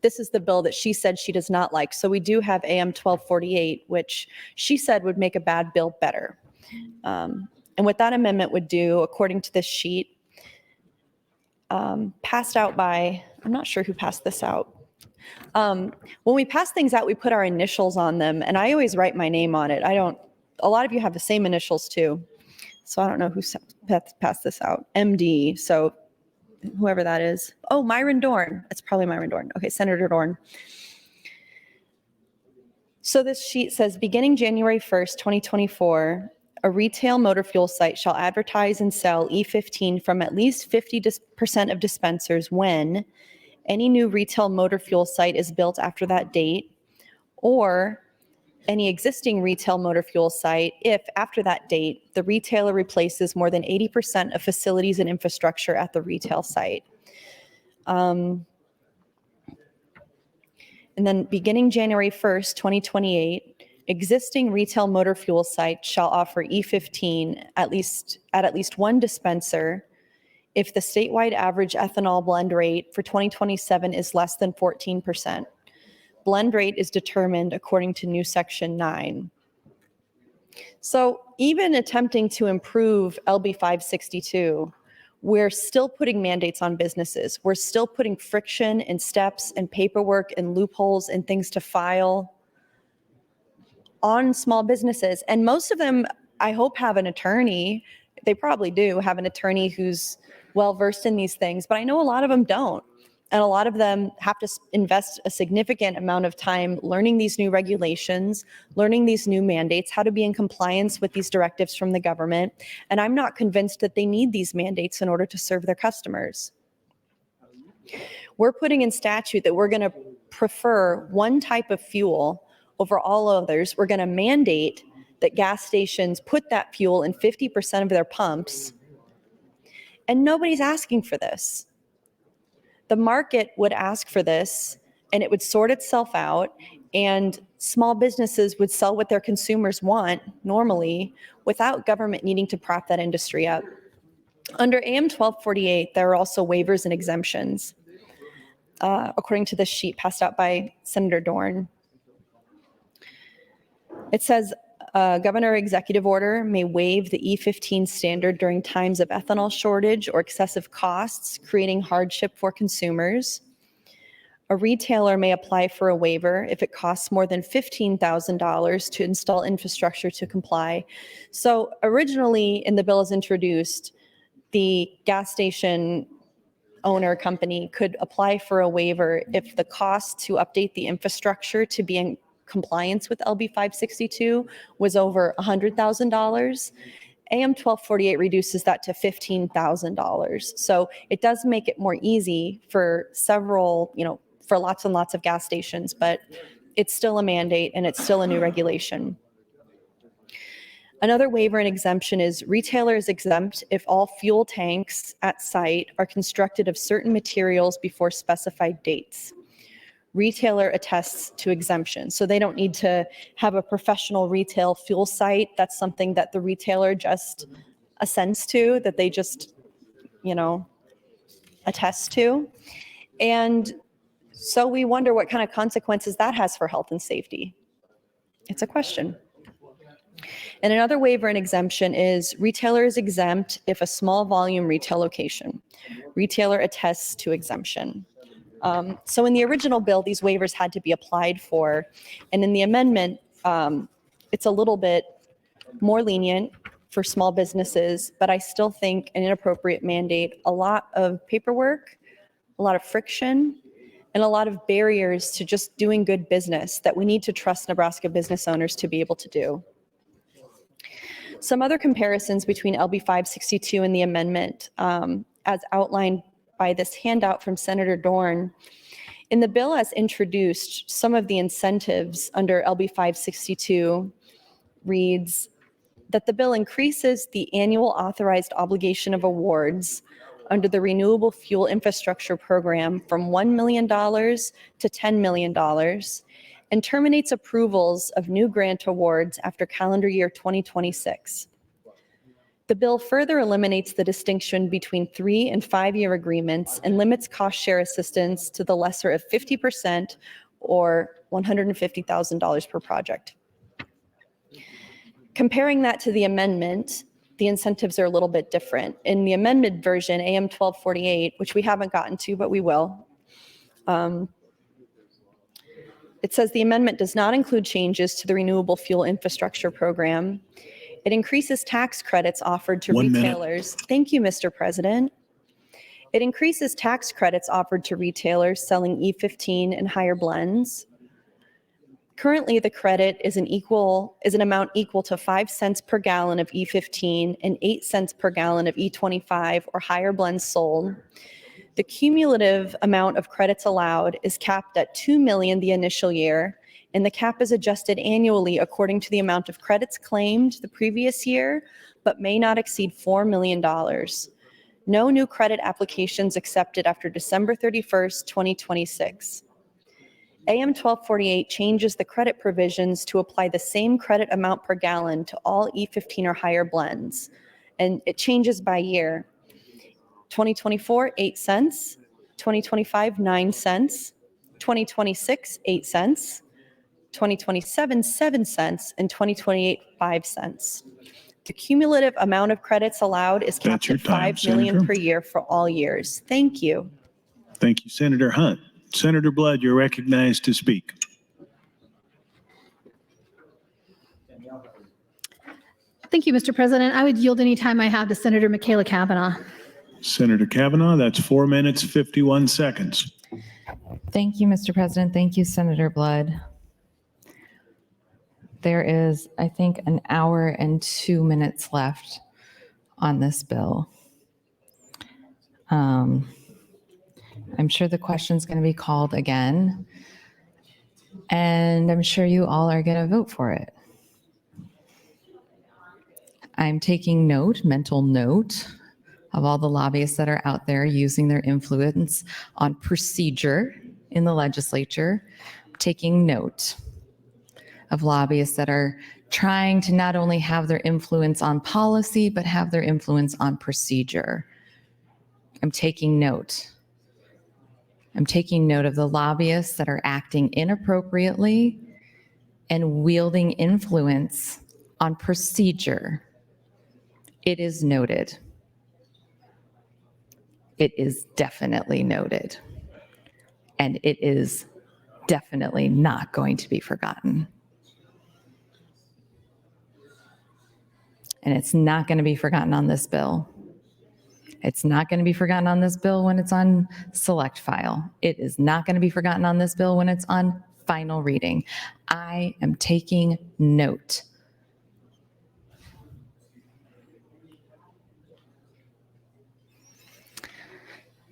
This is the bill that she said she does not like. So we do have AM 1248, which she said would make a bad bill better. And what that amendment would do, according to this sheet, passed out by, I'm not sure who passed this out. When we pass things out, we put our initials on them, and I always write my name on it. A lot of you have the same initials too. So I don't know who passed this out. MD, so whoever that is. Oh, Myron Dorn. It's probably Myron Dorn. Okay, Senator Dorn. So this sheet says, beginning January 1st, 2024, a retail motor fuel site shall advertise and sell E15 from at least 50% of dispensers when any new retail motor fuel site is built after that date, or any existing retail motor fuel site if, after that date, the retailer replaces more than 80% of facilities and infrastructure at the retail site. And then beginning January 1st, 2028, existing retail motor fuel sites shall offer E15 at least one dispenser if the statewide average ethanol blend rate for 2027 is less than 14%. Blend rate is determined according to new section 9. So even attempting to improve LB 562, we're still putting mandates on businesses. We're still putting friction and steps and paperwork and loopholes and things to file on small businesses. And most of them, I hope, have an attorney. They probably do have an attorney who's well-versed in these things, but I know a lot of them don't. And a lot of them have to invest a significant amount of time learning these new regulations, learning these new mandates, how to be in compliance with these directives from the government. And I'm not convinced that they need these mandates in order to serve their customers. We're putting in statute that we're going to prefer one type of fuel over all others. We're going to mandate that gas stations put that fuel in 50% of their pumps. And nobody's asking for this. The market would ask for this, and it would sort itself out, and small businesses would sell what their consumers want normally without government needing to prop that industry up. Under AM 1248, there are also waivers and exemptions, according to this sheet passed out by Senator Dorn. It says, Governor executive order may waive the E15 standard during times of ethanol shortage or excessive costs, creating hardship for consumers. A retailer may apply for a waiver if it costs more than $15,000 to install infrastructure to comply. So originally in the bill as introduced, the gas station owner company could apply for a waiver if the cost to update the infrastructure to be in compliance with LB 562 was over $100,000. AM 1248 reduces that to $15,000. So it does make it more easy for several, for lots and lots of gas stations, but it's still a mandate and it's still a new regulation. Another waiver and exemption is retailer is exempt if all fuel tanks at site are constructed of certain materials before specified dates. Retailer attests to exemption. So they don't need to have a professional retail fuel site. That's something that the retailer just assents to, that they just, attest to. And so we wonder what kind of consequences that has for health and safety. It's a question. And another waiver and exemption is retailer is exempt if a small volume retail location. Retailer attests to exemption. So in the original bill, these waivers had to be applied for. And in the amendment, it's a little bit more lenient for small businesses, but I still think an inappropriate mandate, a lot of paperwork, a lot of friction, and a lot of barriers to just doing good business that we need to trust Nebraska business owners to be able to do. Some other comparisons between LB 562 and the amendment, as outlined by this handout from Senator Dorn. In the bill as introduced, some of the incentives under LB 562 reads that the bill increases the annual authorized obligation of awards under the Renewable Fuel Infrastructure Program from $1 million to $10 million and terminates approvals of new grant awards after calendar year 2026. The bill further eliminates the distinction between 3- and 5-year agreements and limits cost share assistance to the lesser of 50% or $150,000 per project. Comparing that to the amendment, the incentives are a little bit different. In the amended version, AM 1248, which we haven't gotten to, but we will, it says the amendment does not include changes to the Renewable Fuel Infrastructure Program. It increases tax credits offered to retailers. Thank you, Mr. President. It increases tax credits offered to retailers selling E15 and higher blends. Currently, the credit is an amount equal to 5 cents per gallon of E15 and 8 cents per gallon of E25 or higher blends sold. The cumulative amount of credits allowed is capped at $2 million the initial year, and the cap is adjusted annually according to the amount of credits claimed the previous year, but may not exceed $4 million. No new credit applications accepted after December 31st, 2026. AM 1248 changes the credit provisions to apply the same credit amount per gallon to all E15 or higher blends, and it changes by year. 2024, 8 cents, 2025, 9 cents, 2026, 8 cents, 2027, 7 cents, and 2028, 5 cents. The cumulative amount of credits allowed is capped at $5 million per year for all years. Thank you. Thank you, Senator Hunt. Senator Blood, you're recognized to speak. Thank you, Mr. President. I would yield any time I have to Senator Michaela Cavanaugh. Senator Kavanaugh, that's 4 minutes, 51 seconds. Thank you, Mr. President. Thank you, Senator Blood. There is, I think, an hour and 2 minutes left on this bill. I'm sure the question's going to be called again, and I'm sure you all are going to vote for it. I'm taking note, mental note, of all the lobbyists that are out there using their influence on procedure in the legislature. Taking note of lobbyists that are trying to not only have their influence on policy, but have their influence on procedure. I'm taking note. I'm taking note of the lobbyists that are acting inappropriately and wielding influence on procedure. It is noted. It is definitely noted. And it is definitely not going to be forgotten. And it's not going to be forgotten on this bill. It's not going to be forgotten on this bill when it's on select file. It is not going to be forgotten on this bill when it's on final reading. I am taking note.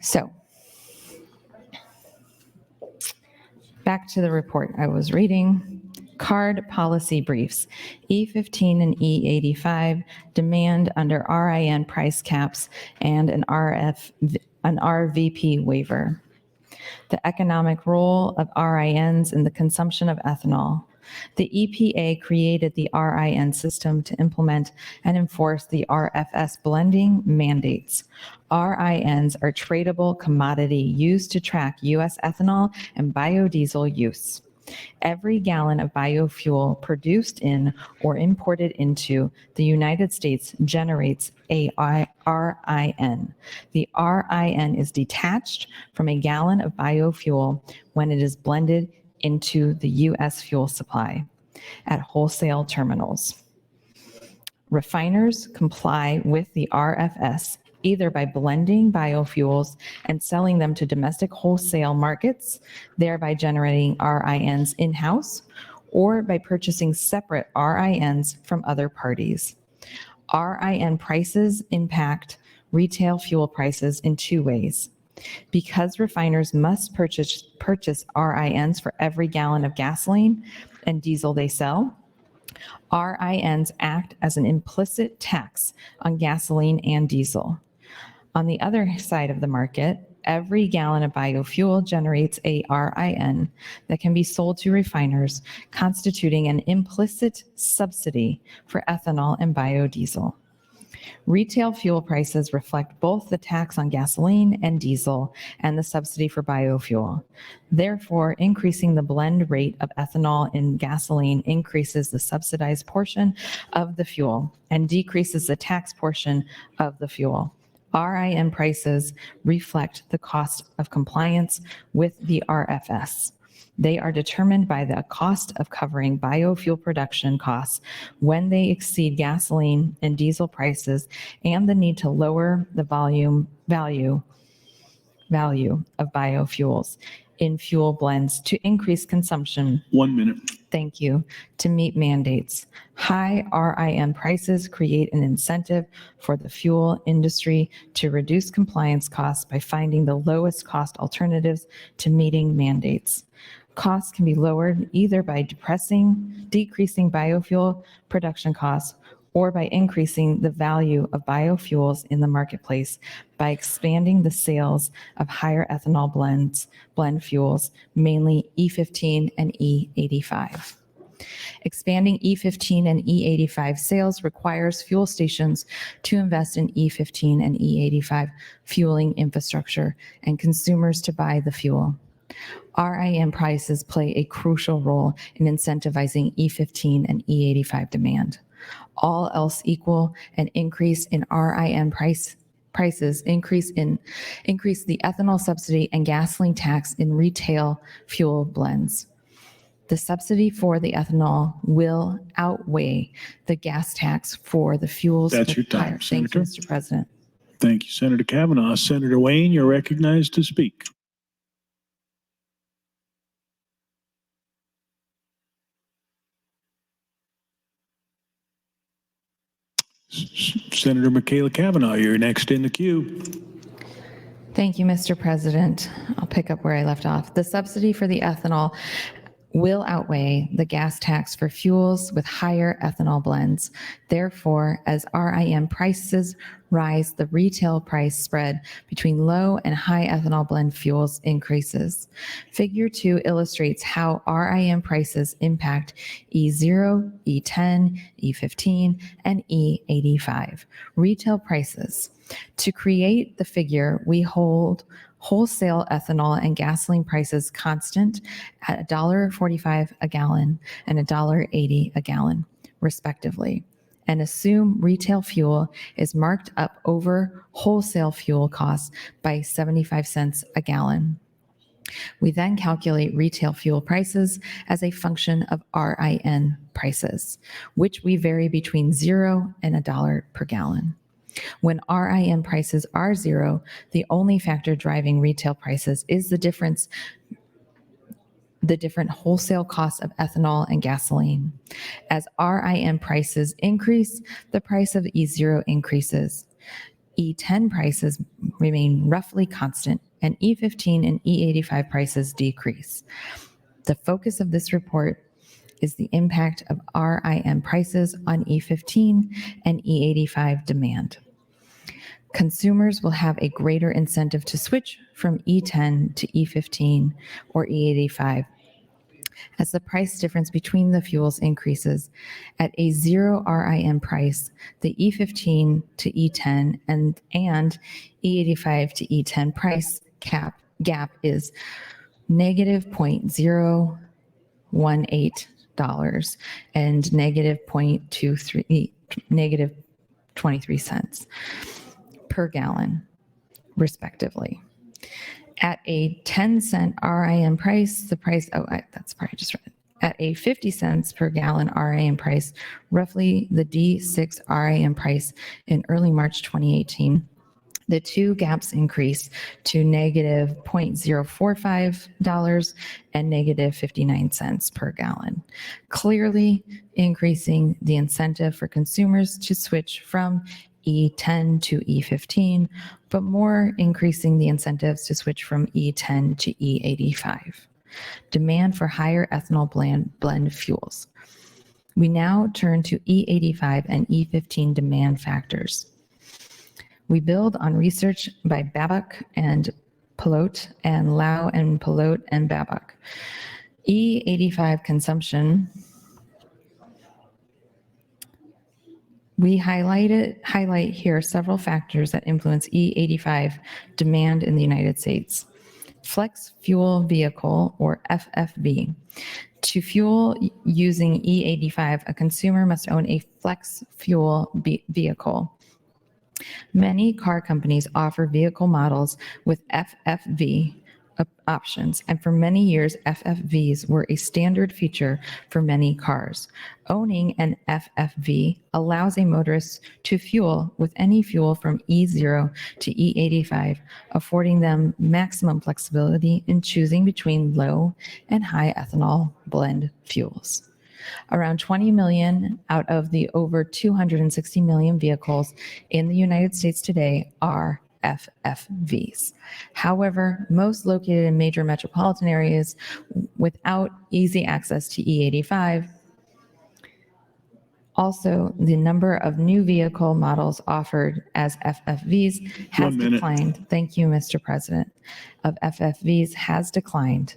So, back to the report I was reading. Card policy briefs, E15 and E85 demand under RIN price caps and an RVP waiver. The economic role of RINs in the consumption of ethanol. The EPA created the RIN system to implement and enforce the RFS blending mandates. RINs are tradable commodity used to track U.S. ethanol and biodiesel use. Every gallon of biofuel produced in or imported into the United States generates a RIN. The RIN is detached from a gallon of biofuel when it is blended into the U.S. fuel supply at wholesale terminals. Refiners comply with the RFS either by blending biofuels and selling them to domestic wholesale markets, thereby generating RINs in-house, or by purchasing separate RINs from other parties. RIN prices impact retail fuel prices in two ways. Because refiners must purchase RINs for every gallon of gasoline and diesel they sell, RINs act as an implicit tax on gasoline and diesel. On the other side of the market, every gallon of biofuel generates a RIN that can be sold to refiners, constituting an implicit subsidy for ethanol and biodiesel. Retail fuel prices reflect both the tax on gasoline and diesel and the subsidy for biofuel. Therefore, increasing the blend rate of ethanol in gasoline increases the subsidized portion of the fuel and decreases the tax portion of the fuel. RIN prices reflect the cost of compliance with the RFS. They are determined by the cost of covering biofuel production costs when they exceed gasoline and diesel prices and the need to lower the value of biofuels in fuel blends to increase consumption. 1 minute. Thank you. To meet mandates. High RIN prices create an incentive for the fuel industry to reduce compliance costs by finding the lowest cost alternatives to meeting mandates. Costs can be lowered either by decreasing biofuel production costs or by increasing the value of biofuels in the marketplace by expanding the sales of higher ethanol blend fuels, mainly E15 and E85. Expanding E15 and E85 sales requires fuel stations to invest in E15 and E85 fueling infrastructure and consumers to buy the fuel. RIN prices play a crucial role in incentivizing E15 and E85 demand. All else equal, an increase in RIN prices increase the ethanol subsidy and gasoline tax in retail fuel blends. The subsidy for the ethanol will outweigh the gas tax for the fuels. That's your time, Thank you, Senator. Mr. President. Thank you, Senator Kavanaugh. Senator Wayne, you're recognized to speak. Senator Michaela Cavanaugh, you're next in the queue. Thank you, Mr. President. I'll pick up where I left off. The subsidy for the ethanol will outweigh the gas tax for fuels with higher ethanol blends. Therefore, as RIN prices rise, the retail price spread between low and high ethanol blend fuels increases. Figure 2 illustrates how RIN prices impact E0, E10, E15, and E85 retail prices. To create the figure, we hold wholesale ethanol and gasoline prices constant at $1.45 a gallon and $1.80 a gallon, respectively, and assume retail fuel is marked up over wholesale fuel costs by 75 cents a gallon. We then calculate retail fuel prices as a function of RIN prices, which we vary between $0 and $1 per gallon. When RIN prices are zero, the only factor driving retail prices is the different wholesale costs of ethanol and gasoline. As RIN prices increase, the price of E0 increases. E10 prices remain roughly constant, and E15 and E85 prices decrease. The focus of this report is the impact of RIN prices on E15 and E85 demand. Consumers will have a greater incentive to switch from E10 to E15 or E85 as the price difference between the fuels increases. At a zero RIN price, the E15 to E10 and E85 to E10 price gap is negative $0.018 and negative 23 cents per gallon, respectively. At a 10-cent RIN price, the price, that's probably just right. At a 50 cents per gallon RIN price, roughly the D6 RIN price in early March 2018, the two gaps increase to negative $0.045 and negative 59 cents per gallon, clearly increasing the incentive for consumers to switch from E10 to E15, but more increasing the incentives to switch from E10 to E85. Demand for higher ethanol blend fuels. We now turn to E85 and E15 demand factors. We build on research by Babak and Pilote and Lau and Pilote and Babak. E85 consumption. We highlight here several factors that influence E85 demand in the United States. Flex fuel vehicle, or FFV. To fuel using E85, a consumer must own a flex fuel vehicle. Many car companies offer vehicle models with FFV options, and for many years, FFVs were a standard feature for many cars. Owning an FFV allows a motorist to fuel with any fuel from E0 to E85, affording them maximum flexibility in choosing between low and high ethanol blend fuels. Around 20 million out of the over 260 million vehicles in the United States today are FFVs. However, most located in major metropolitan areas without easy access to E85. Also, the number of new vehicle models offered as FFVs has declined. Thank you, Mr. President. Of FFVs has declined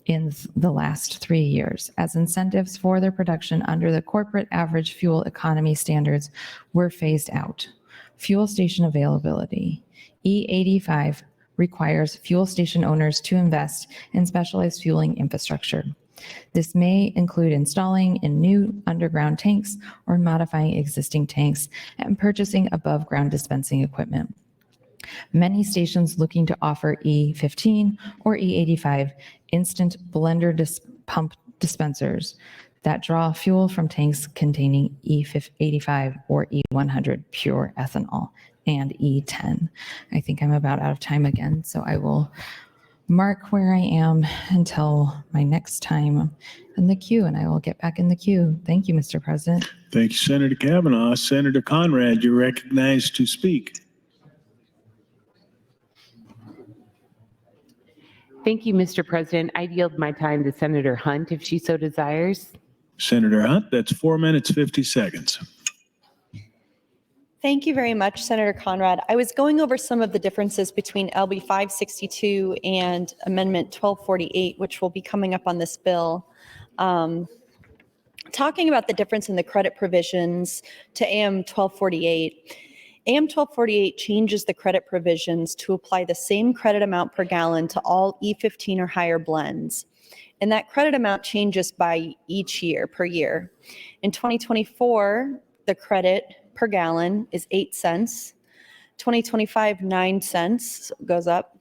in the last 3 years as incentives for their production under the corporate average fuel economy standards were phased out. Fuel station availability. E85 requires fuel station owners to invest in specialized fueling infrastructure. This may include installing in new underground tanks or modifying existing tanks and purchasing above ground dispensing equipment. Many stations looking to offer E15 or E85 instant blender pump dispensers that draw fuel from tanks containing E85 or E100 pure ethanol and E10. I think I'm about out of time again, so I will mark where I am until my next time in the queue, and I will get back in the queue. Thank you, Mr. President. Thank you, Senator Kavanaugh. Senator Conrad, you're recognized to speak. Thank you, Mr. President. I yield my time to Senator Hunt if she so desires. Senator Hunt, that's 4 minutes, 50 seconds. Thank you very much, Senator Conrad. I was going over some of the differences between LB 562 and Amendment 1248, which will be coming up on this bill. Talking about the difference in the credit provisions to AM 1248. AM 1248 changes the credit provisions to apply the same credit amount per gallon to all E15 or higher blends. And that credit amount changes by each year, per year. In 2024, the credit per gallon is 8 cents. 2025, 9 cents, goes up.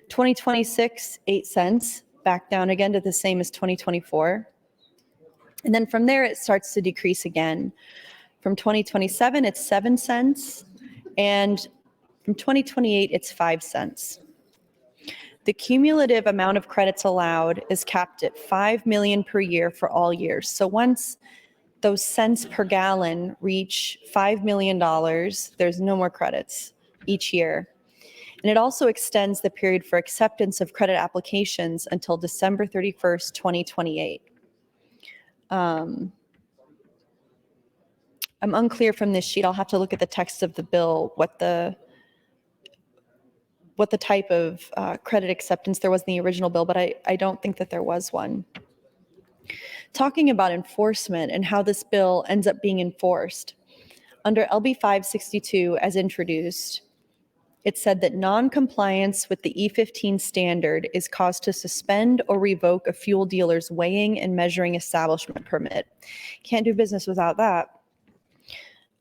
2026, 8 cents, back down again to the same as 2024. And then from there, it starts to decrease again. From 2027, it's 7 cents. And from 2028, it's 5 cents. The cumulative amount of credits allowed is capped at 5 million per year for all years. So once those cents per gallon reach $5 million, there's no more credits each year. And it also extends the period for acceptance of credit applications until December 31st, 2028. I'm unclear from this sheet. I'll have to look at the text of the bill, what the type of credit acceptance there was in the original bill, but I don't think that there was one. Talking about enforcement and how this bill ends up being enforced. Under LB 562 as introduced, it said that non-compliance with the E15 standard is cause to suspend or revoke a fuel dealer's weighing and measuring establishment permit. Can't do business without that.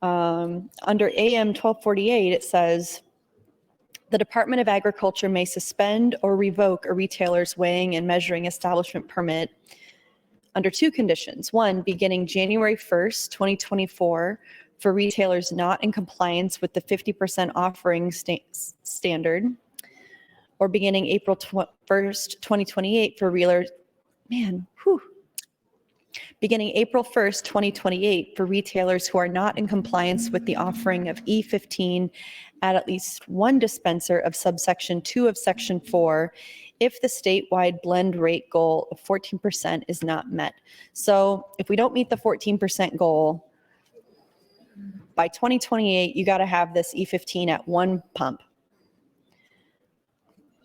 Under AM 1248, it says, the Department of Agriculture may suspend or revoke a retailer's weighing and measuring establishment permit under 2 conditions. 1, beginning January 1st, 2024, for retailers not in compliance with the 50% offering standard, or beginning April 1st, 2028 for beginning April 1st, 2028 for retailers who are not in compliance with the offering of E15 at least one dispenser of subsection 2 of section 4 if the statewide blend rate goal of 14% is not met. So if we don't meet the 14% goal, by 2028, you got to have this E15 at 1 pump.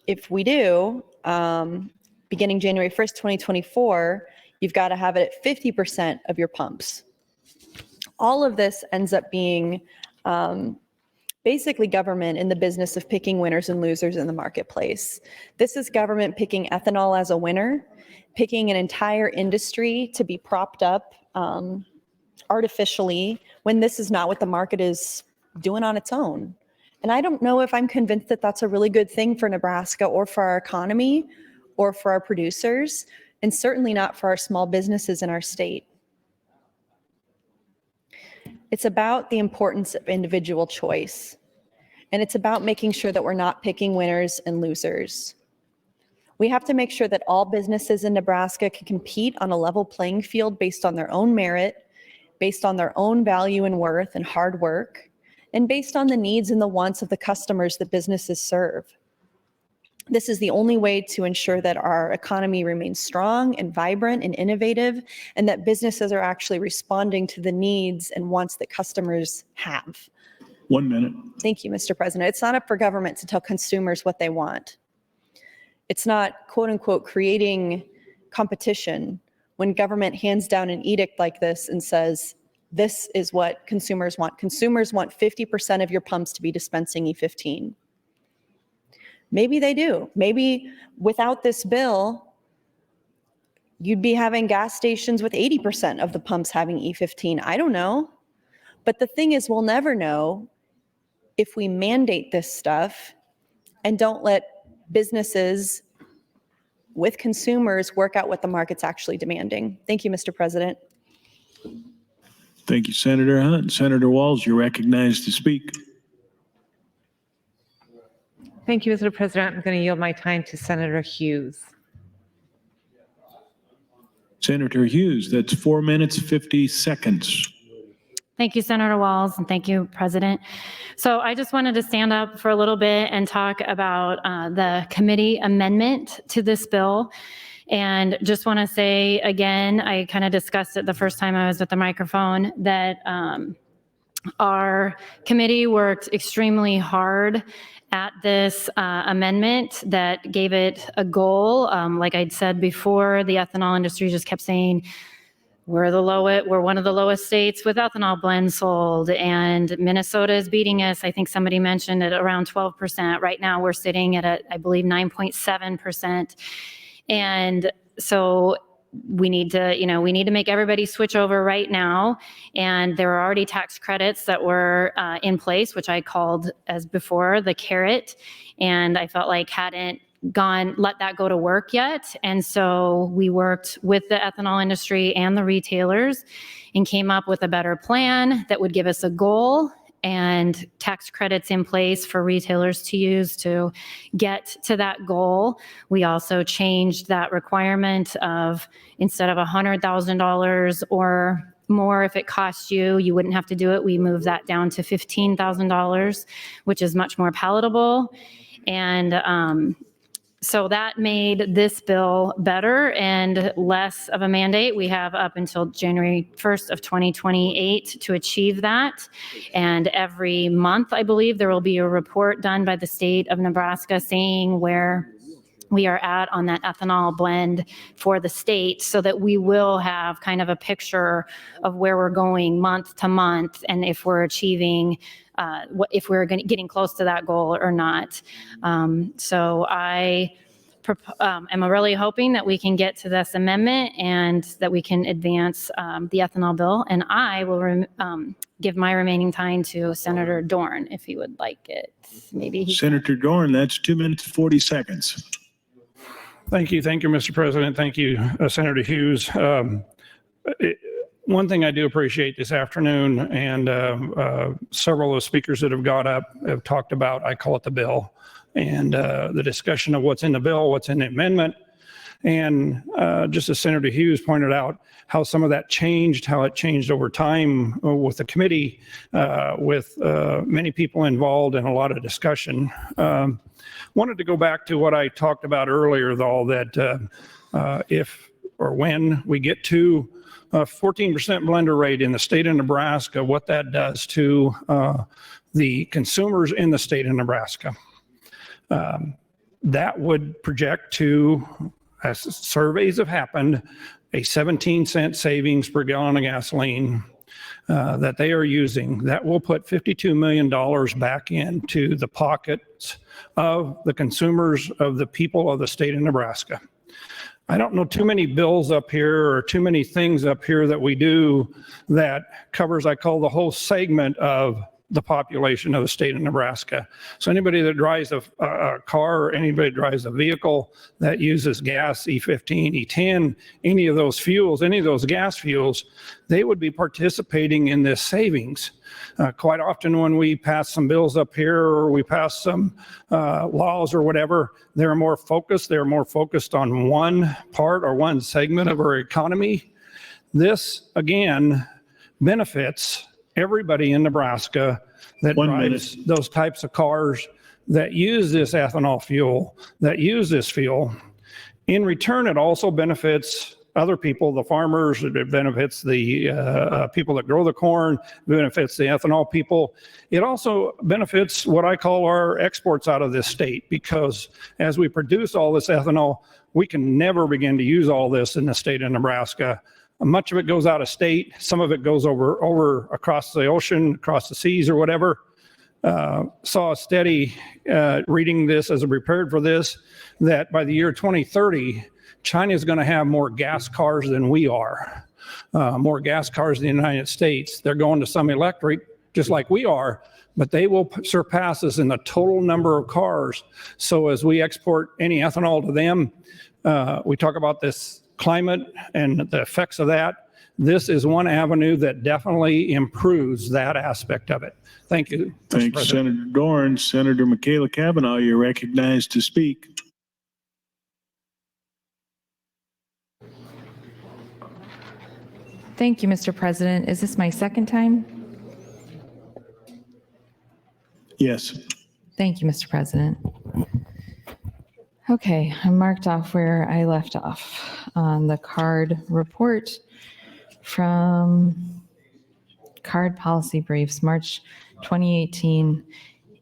If we do, beginning January 1st, 2024, you've got to have it at 50% of your pumps. All of this ends up being basically government in the business of picking winners and losers in the marketplace. This is government picking ethanol as a winner, picking an entire industry to be propped up artificially when this is not what the market is doing on its own. And I don't know if I'm convinced that that's a really good thing for Nebraska or for our economy or for our producers, and certainly not for our small businesses in our state. It's about the importance of individual choice, and it's about making sure that we're not picking winners and losers. We have to make sure that all businesses in Nebraska can compete on a level playing field based on their own merit, based on their own value and worth and hard work, and based on the needs and the wants of the customers that businesses serve. This is the only way to ensure that our economy remains strong and vibrant and innovative, and that businesses are actually responding to the needs and wants that customers have. 1 minute. Thank you, Mr. President. It's not up for government to tell consumers what they want. It's not, quote unquote, creating competition when government hands down an edict like this and says, this is what consumers want. Consumers want 50% of your pumps to be dispensing E15. Maybe they do. Maybe without this bill, you'd be having gas stations with 80% of the pumps having E15. I don't know. But the thing is, we'll never know if we mandate this stuff and don't let businesses with consumers work out what the market's actually demanding. Thank you, Mr. President. Thank you, Senator Hunt. Senator Walls, you're recognized to speak. Thank you, Mr. President. I'm going to yield my time to Senator Hughes. Senator Hughes, that's 4 minutes, 50 seconds. Thank you, Senator Walls, and thank you, President. So I just wanted to stand up for a little bit and talk about the committee amendment to this bill. And just want to say again, I kind of discussed it the first time I was at the microphone, that our committee worked extremely hard at this amendment that gave it a goal. Like I'd said before, the ethanol industry just kept saying, we're one of the lowest states with ethanol blends sold, and Minnesota is beating us. I think somebody mentioned at around 12%. Right now we're sitting at, I believe, 9.7%. And so we need to make everybody switch over right now. And there are already tax credits that were in place, which I called, as before, the carrot. And I felt like hadn't let that go to work yet. And so we worked with the ethanol industry and the retailers and came up with a better plan that would give us a goal and tax credits in place for retailers to use to get to that goal. We also changed that requirement of, instead of $100,000 or more, if it costs you, you wouldn't have to do it. We moved that down to $15,000, which is much more palatable. And so that made this bill better and less of a mandate. We have up until January 1st of 2028 to achieve that. And every month, I believe, there will be a report done by the state of Nebraska saying where we are at on that ethanol blend for the state, so that we will have kind of a picture of where we're going month to month and if we're achieving if we're getting close to that goal or not. So I am really hoping that we can get to this amendment and that we can advance the ethanol bill. And I will give my remaining time to Senator Dorn if he would like it. Maybe Senator Dorn, that's 2 minutes, 40 seconds. Thank you, Mr. President. Thank you, Senator Hughes. One thing I do appreciate this afternoon, and several of the speakers that have got up have talked about, I call it the bill, and the discussion of what's in the bill, what's in the amendment. And just as Senator Hughes pointed out, how some of that changed, how it changed over time with the committee, with many people involved and a lot of discussion. Wanted to go back to what I talked about earlier, though, that if or when we get to a 14% blender rate in the state of Nebraska, what that does to the consumers in the state of Nebraska. That would project to, as surveys have happened, a 17-cent savings per gallon of gasoline that they are using. That will put $52 million back into the pockets of the consumers, of the people of the state of Nebraska. I don't know too many bills up here or too many things up here that we do that covers, I call, the whole segment of the population of the state of Nebraska. So anybody that drives a car or anybody that drives a vehicle that uses gas, E15, E10, any of those fuels, any of those gas fuels, they would be participating in this savings. Quite often when we pass some bills up here or we pass some laws or whatever, they're more focused on one part or one segment of our economy. This, again, benefits everybody in Nebraska that drives those types of cars, that use this ethanol fuel, that use this fuel. In return, it also benefits other people, the farmers, it benefits the people that grow the corn, benefits the ethanol people. It also benefits what I call our exports out of this state, because as we produce all this ethanol, we can never begin to use all this in the state of Nebraska. Much of it goes out of state. Some of it goes over across the ocean, across the seas or whatever. Saw a study reading this as I prepared for this, that by the year 2030, China is going to have more gas cars than we are. More gas cars in the United States. They're going to some electric, just like we are, but they will surpass us in the total number of cars. So as we export any ethanol to them, we talk about this climate and the effects of that. this is one avenue that definitely improves that aspect of it. Thank you, Mr. Thanks, President. Senator Dorn. Senator Michaela Cavanaugh, you're recognized to speak. Thank you, Mr. President. Is this my second time? Yes. Thank you, Mr. President. Okay, I marked off where I left off on the card report from card policy briefs, March 2018,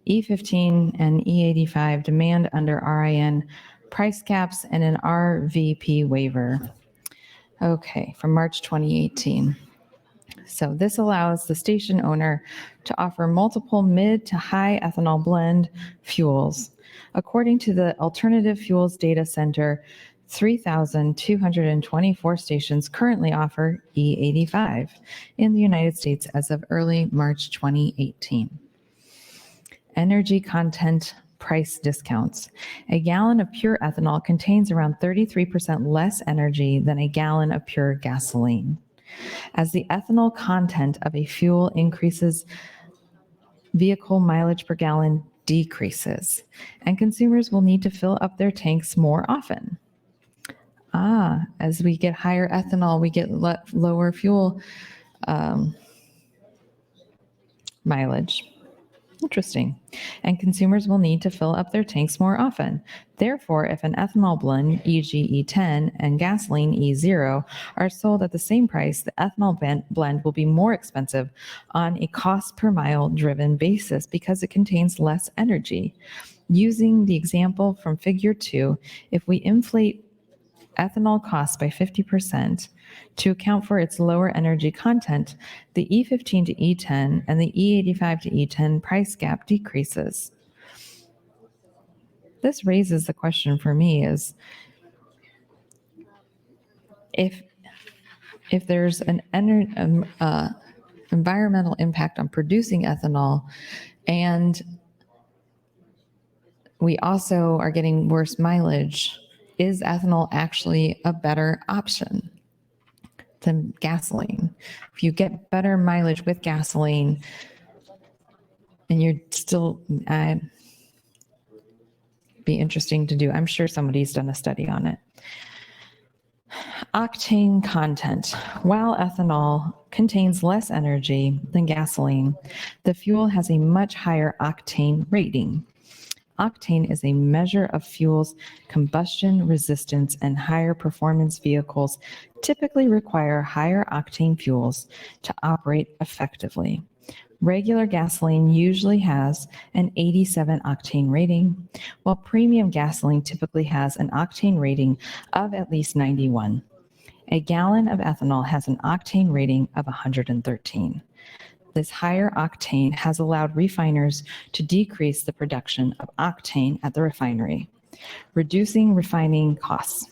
E15 and E85 demand under RIN price caps and an RVP waiver. Okay, from March 2018. So this allows the station owner to offer multiple mid to high ethanol blend fuels. According to the Alternative Fuels Data Center, 3,224 stations currently offer E85 in the United States as of early March 2018. Energy content price discounts. A gallon of pure ethanol contains around 33% less energy than a gallon of pure gasoline. As the ethanol content of a fuel increases, vehicle mileage per gallon decreases, and consumers will need to fill up their tanks more often. As we get higher ethanol, we get lower fuel mileage. Interesting. And consumers will need to fill up their tanks more often. Therefore, if an ethanol blend, e.g. E10, and gasoline E0 are sold at the same price, the ethanol blend will be more expensive on a cost per mile driven basis because it contains less energy. Using the example from Figure 2, if we inflate ethanol costs by 50% to account for its lower energy content, the E15 to E10 and the E85 to E10 price gap decreases. This raises the question for me is, if there's an environmental impact on producing ethanol, and we also are getting worse mileage, is ethanol actually a better option than gasoline? If you get better mileage with gasoline and you're still, be interesting to do. I'm sure somebody's done a study on it. Octane content. While ethanol contains less energy than gasoline, the fuel has a much higher octane rating. Octane is a measure of fuel's combustion resistance, and higher performance vehicles typically require higher octane fuels to operate effectively. Regular gasoline usually has an 87 octane rating, while premium gasoline typically has an octane rating of at least 91. A gallon of ethanol has an octane rating of 113. This higher octane has allowed refiners to decrease the production of octane at the refinery, reducing refining costs.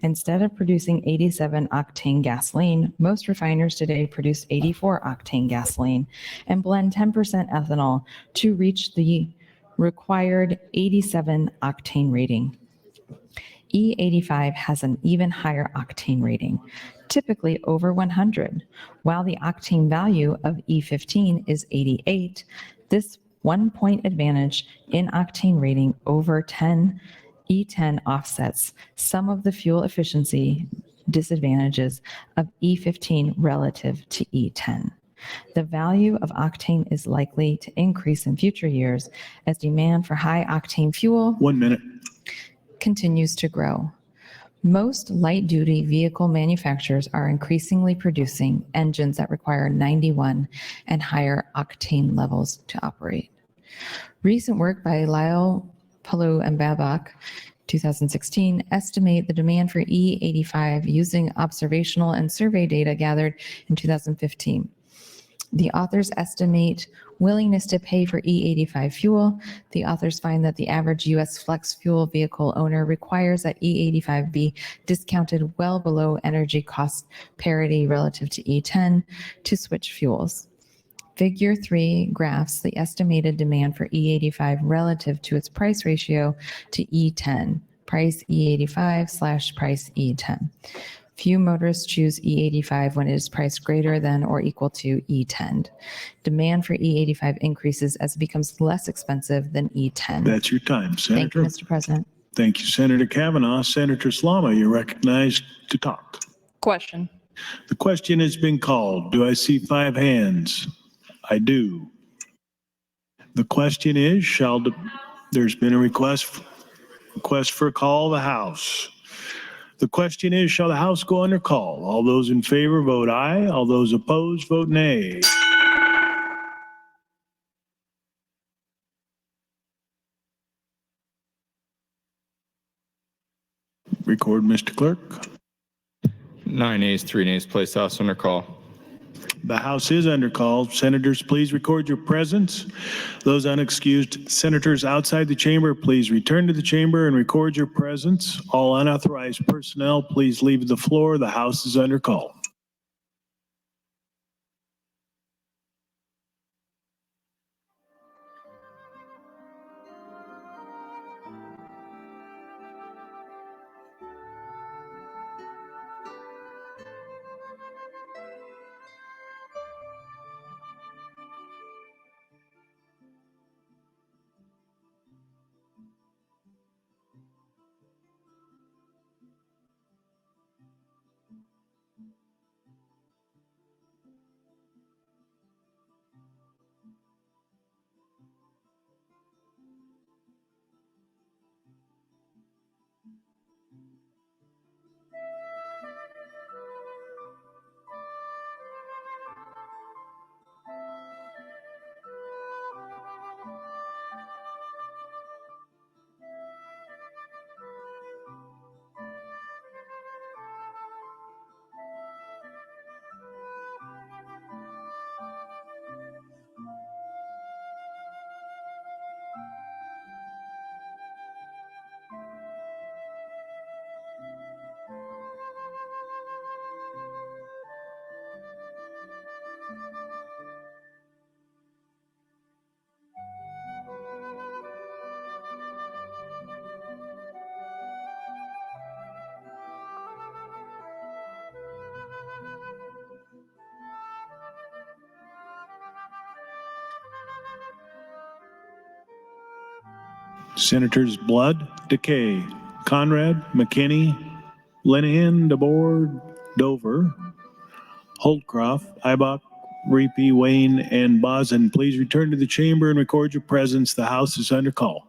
Instead of producing 87 octane gasoline, most refiners today produce 84 octane gasoline and blend 10% ethanol to reach the required 87 octane rating. E85 has an even higher octane rating, typically over 100. While the octane value of E15 is 88, this 1-point advantage in octane rating over E10 offsets some of the fuel efficiency disadvantages of E15 relative to E10. The value of octane is likely to increase in future years as demand for high octane fuel 1 minute. continues to grow. Most light-duty vehicle manufacturers are increasingly producing engines that require 91 and higher octane levels to operate. Recent work by Lyle, Palou, and Babak, 2016, estimate the demand for E85 using observational and survey data gathered in 2015. The authors estimate willingness to pay for E85 fuel. The authors find that the average U.S. flex fuel vehicle owner requires that E85 be discounted well below energy cost parity relative to E10 to switch fuels. Figure 3 graphs the estimated demand for E85 relative to its price ratio to E10, price E85 / price E10. Few motorists choose E85 when it is priced greater than or equal to E10. Demand for E85 increases as it becomes less expensive than E10. That's your time, Thank you, Senator. Mr. President. Thank you, Senator Kavanaugh. Senator Slama, you're recognized to talk. Question. The question has been called. Do I see 5 hands? I do. The question is, there's been a request for call of the House. The question is, shall the House go under call? All those in favor vote aye. All those opposed vote nay. Record, Mr. Clerk. 9 ayes, 3 nays, place the House under call. The House is under call. Senators, please record your presence. Those unexcused senators outside the chamber, please return to the chamber and record your presence. All unauthorized personnel, please leave the floor. The House is under call. Senators Blood, DeKay, Conrad, McKinney, Linehan, DeBoer, Dover, Holdcroft, Ibach, Reapy, Wayne, and Boson, please return to the chamber and record your presence. The House is under call.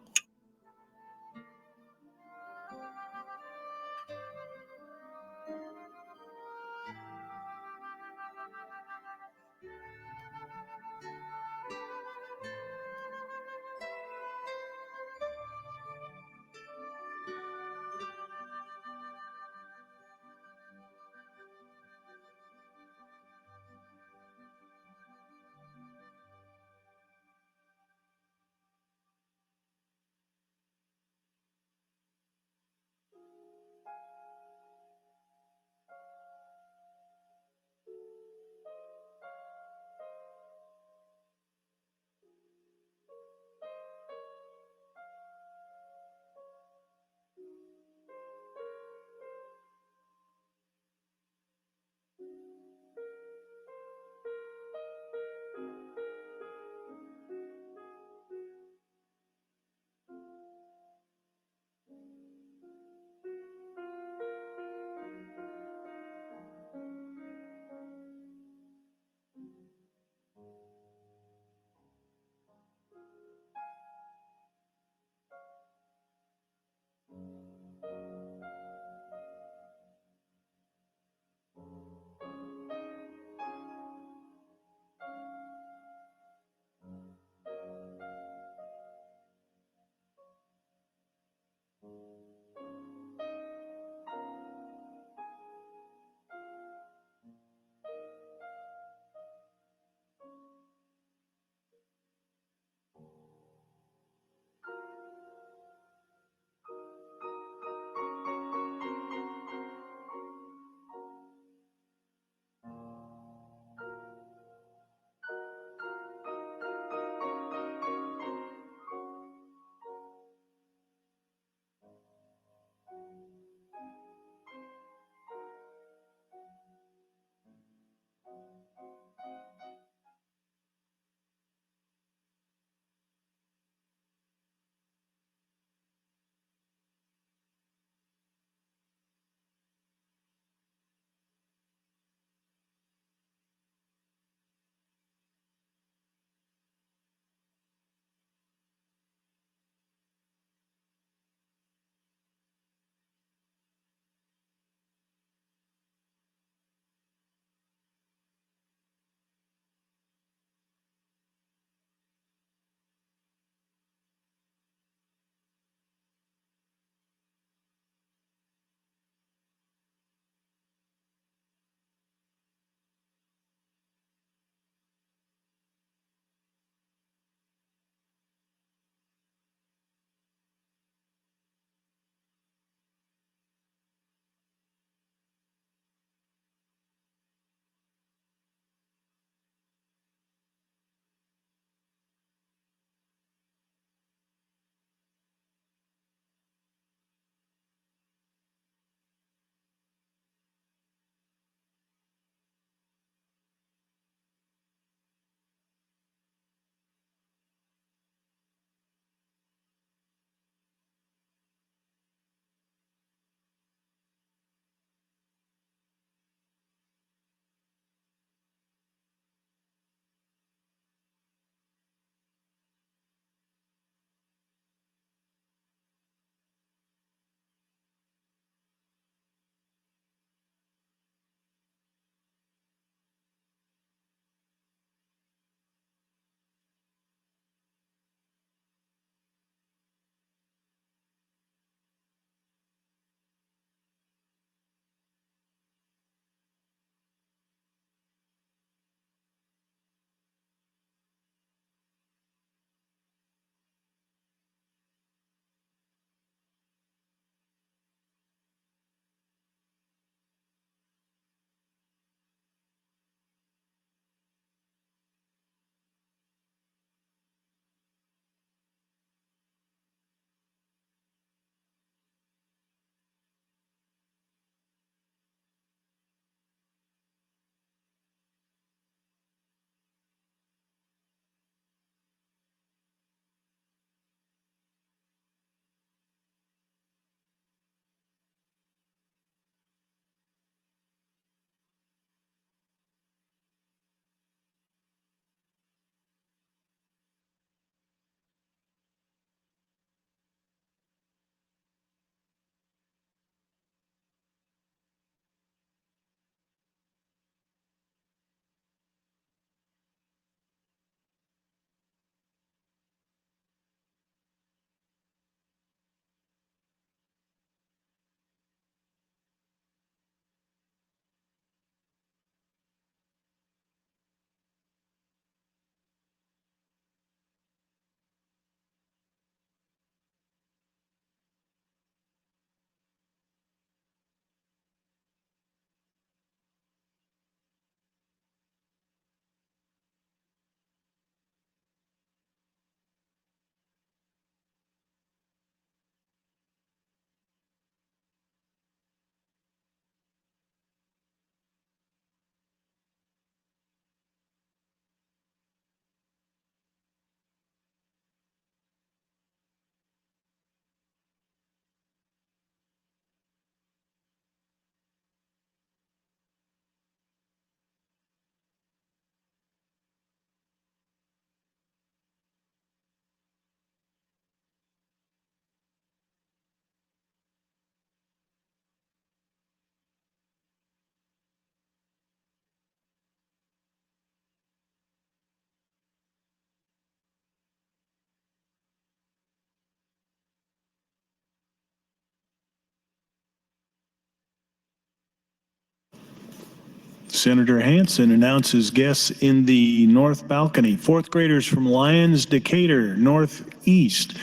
Senator Hansen announces guests in the north balcony. Fourth graders from Lyons, Decatur, Northeast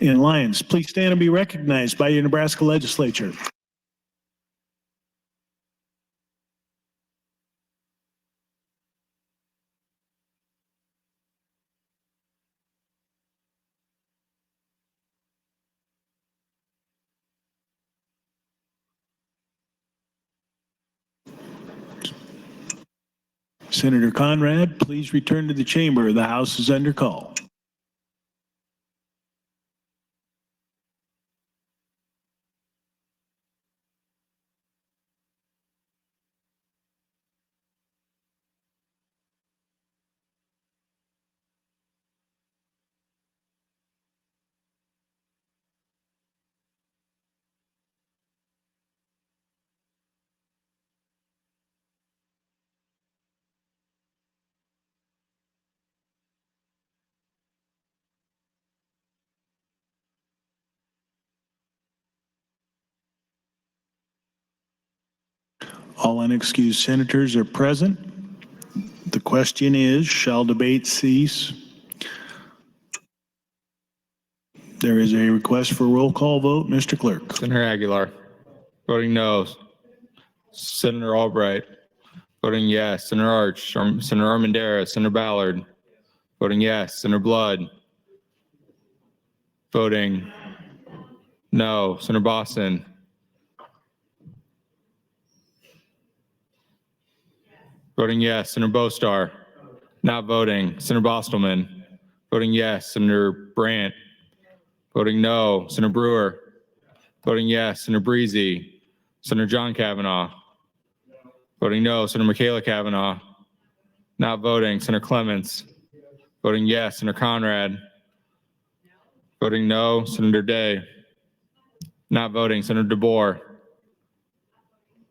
in Lyons. Please stand and be recognized by your Nebraska Legislature. Senator Conrad, please return to the chamber. The House is under call. All unexcused senators are present. The question is, shall debate cease? There is a request for roll call vote. Mr. Clerk. Senator Aguilar. Voting no. Senator Albright. Voting yes. Senator Arch. Senator Armendariz. Senator Ballard. Voting yes. Senator Blood. Voting no. Senator Boston. Voting yes. Senator Bostar. Not voting. Senator Bostelman. Voting yes. Senator Brandt. Voting no. Senator Brewer. Voting yes. Senator Breezy. Senator John Kavanaugh. Voting no. Senator Michaela Kavanaugh. Not voting. Senator Clements. Voting yes. Senator Conrad. Voting no. Senator Day. Not voting. Senator DeBoer.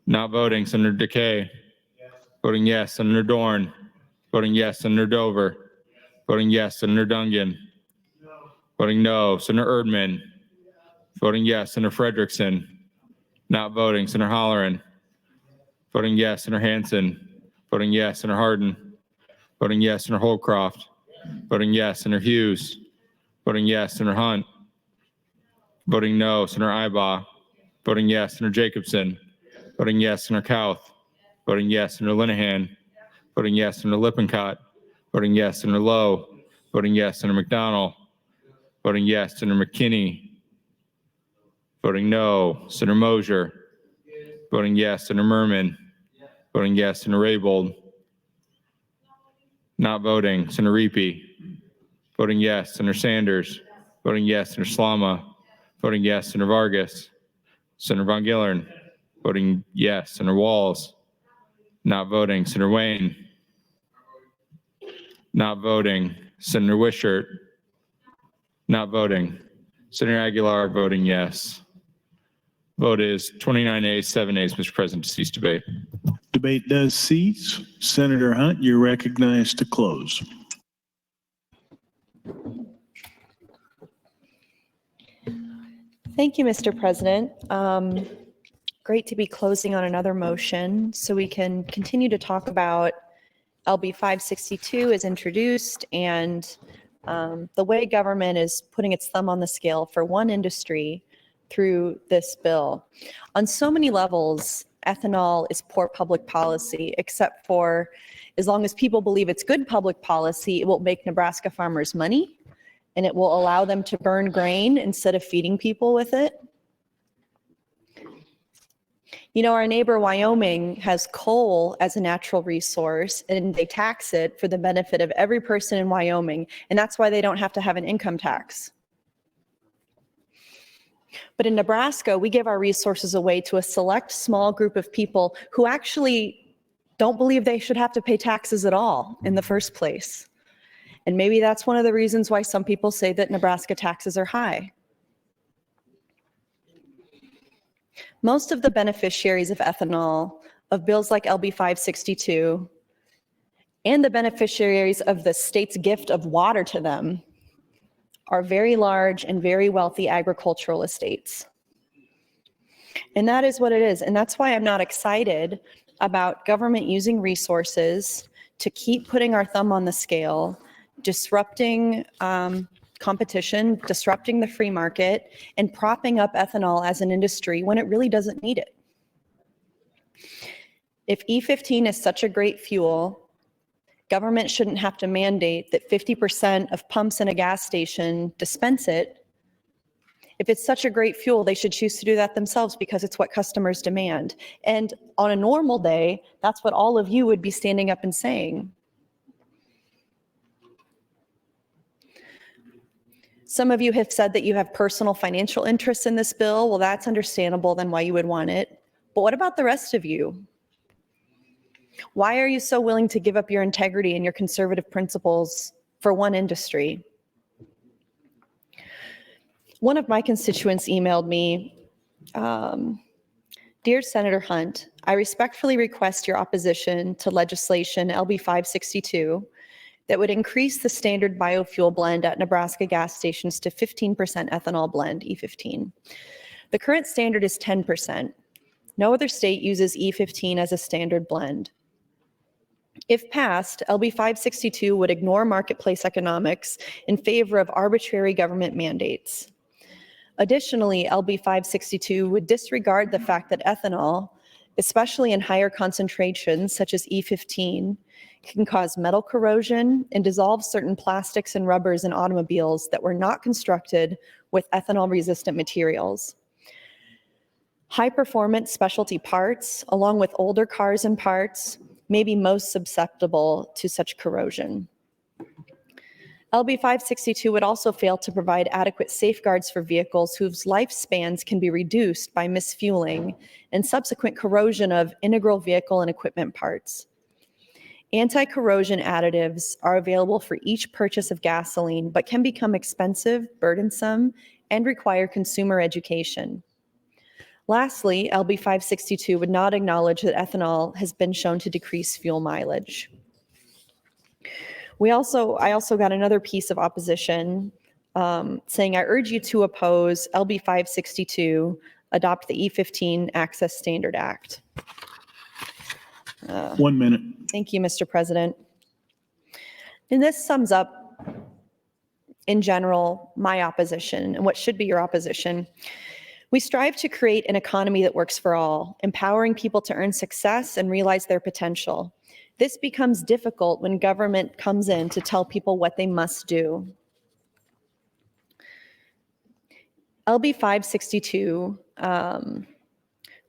Not voting. Senator DeKay. Voting yes. Senator Dorn. Voting yes. Senator Dover. Voting yes. Senator Dungan. Voting no. Senator Erdman. Voting yes. Senator Frederickson. Not voting. Senator Holleran. Voting yes. Senator Hansen. Voting yes. Senator Hardin. Voting yes. Senator Holcroft. Voting yes. Senator Hughes. Voting yes. Senator Hunt. Voting no. Senator Ibaugh. Voting yes. Senator Jacobson. Voting yes. Senator Kauth. Voting yes. Senator Linehan. Voting yes. Senator Lippincott. Voting yes. Senator Lowe. Voting yes. Senator McDonald. Voting yes. Senator McKinney. Voting no. Senator Mosier. Voting yes. Senator Merman. Voting yes. Senator Raybold. Not voting. Senator Reapy. Voting yes. Senator Sanders. Voting yes. Senator Slama. Voting yes. Senator Vargas. Senator Von Gillern. Voting yes. Senator Walls. Not voting. Senator Wayne. Not voting. Senator Wishart. Not voting. Senator Aguilar voting yes. Vote is 29 ayes, 7 ayes, Mr. President, to cease debate. Debate does cease. Senator Hunt, you're recognized to close. Thank you, Mr. President. Great to be closing on another motion so we can continue to talk about LB 562 is introduced and the way government is putting its thumb on the scale for one industry through this bill. On so many levels, ethanol is poor public policy, except for as long as people believe it's good public policy, it will make Nebraska farmers money and it will allow them to burn grain instead of feeding people with it. You know, our neighbor Wyoming has coal as a natural resource and they tax it for the benefit of every person in Wyoming. And that's why they don't have to have an income tax. But in Nebraska, we give our resources away to a select small group of people who actually don't believe they should have to pay taxes at all in the first place. And maybe that's one of the reasons why some people say that Nebraska taxes are high. Most of the beneficiaries of ethanol, of bills like LB 562, and the beneficiaries of the state's gift of water to them are very large and very wealthy agricultural estates. And that is what it is. And that's why I'm not excited about government using resources to keep putting our thumb on the scale, disrupting competition, disrupting the free market, and propping up ethanol as an industry when it really doesn't need it. If E15 is such a great fuel, government shouldn't have to mandate that 50% of pumps in a gas station dispense it. If it's such a great fuel, they should choose to do that themselves because it's what customers demand. And on a normal day, that's what all of you would be standing up and saying. Some of you have said that you have personal financial interests in this bill. Well, that's understandable then why you would want it. But what about the rest of you? Why are you so willing to give up your integrity and your conservative principles for one industry? One of my constituents emailed me, Dear Senator Hunt, I respectfully request your opposition to legislation LB 562 that would increase the standard biofuel blend at Nebraska gas stations to 15% ethanol blend, E15. The current standard is 10%. No other state uses E15 as a standard blend. If passed, LB 562 would ignore marketplace economics in favor of arbitrary government mandates. Additionally, LB 562 would disregard the fact that ethanol, especially in higher concentrations such as E15, can cause metal corrosion and dissolve certain plastics and rubbers in automobiles that were not constructed with ethanol-resistant materials. High-performance specialty parts, along with older cars and parts, may be most susceptible to such corrosion. LB 562 would also fail to provide adequate safeguards for vehicles whose lifespans can be reduced by misfueling and subsequent corrosion of integral vehicle and equipment parts. Anti-corrosion additives are available for each purchase of gasoline, but can become expensive, burdensome, and require consumer education. Lastly, LB 562 would not acknowledge that ethanol has been shown to decrease fuel mileage. I also got another piece of opposition saying, I urge you to oppose LB 562, adopt the E15 Access Standard Act. 1 minute. Thank you, Mr. President. And this sums up, in general, my opposition and what should be your opposition. We strive to create an economy that works for all, empowering people to earn success and realize their potential. This becomes difficult when government comes in to tell people what they must do. LB 562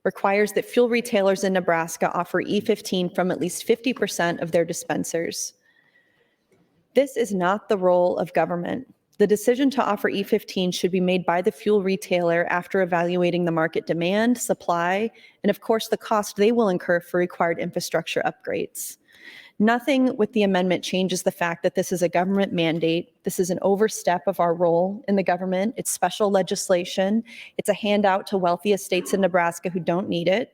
requires that fuel retailers in Nebraska offer E15 from at least 50% of their dispensers. This is not the role of government. The decision to offer E15 should be made by the fuel retailer after evaluating the market demand, supply, and of course the cost they will incur for required infrastructure upgrades. Nothing with the amendment changes the fact that this is a government mandate. This is an overstep of our role in the government. It's special legislation. It's a handout to wealthy estates in Nebraska who don't need it.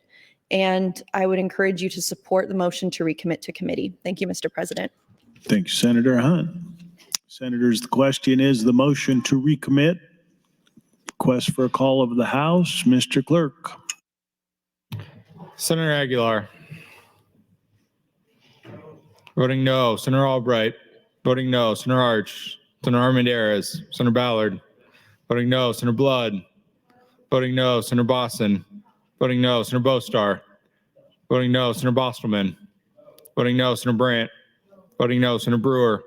And I would encourage you to support the motion to recommit to committee. Thank you, Mr. President. Thank you, Senator Hunt. Senators, the question is the motion to recommit. Request for a call of the House. Mr. Clerk. Senator Aguilar. Voting no. Senator Albright. Voting no. Senator Arch. Senator Armendariz. Senator Ballard. Voting no. Senator Blood. Voting no. Senator Boston. Voting no. Senator Bostar. Voting no. Senator Bostelman. Voting no. Senator Brandt. Voting no. Senator Brewer.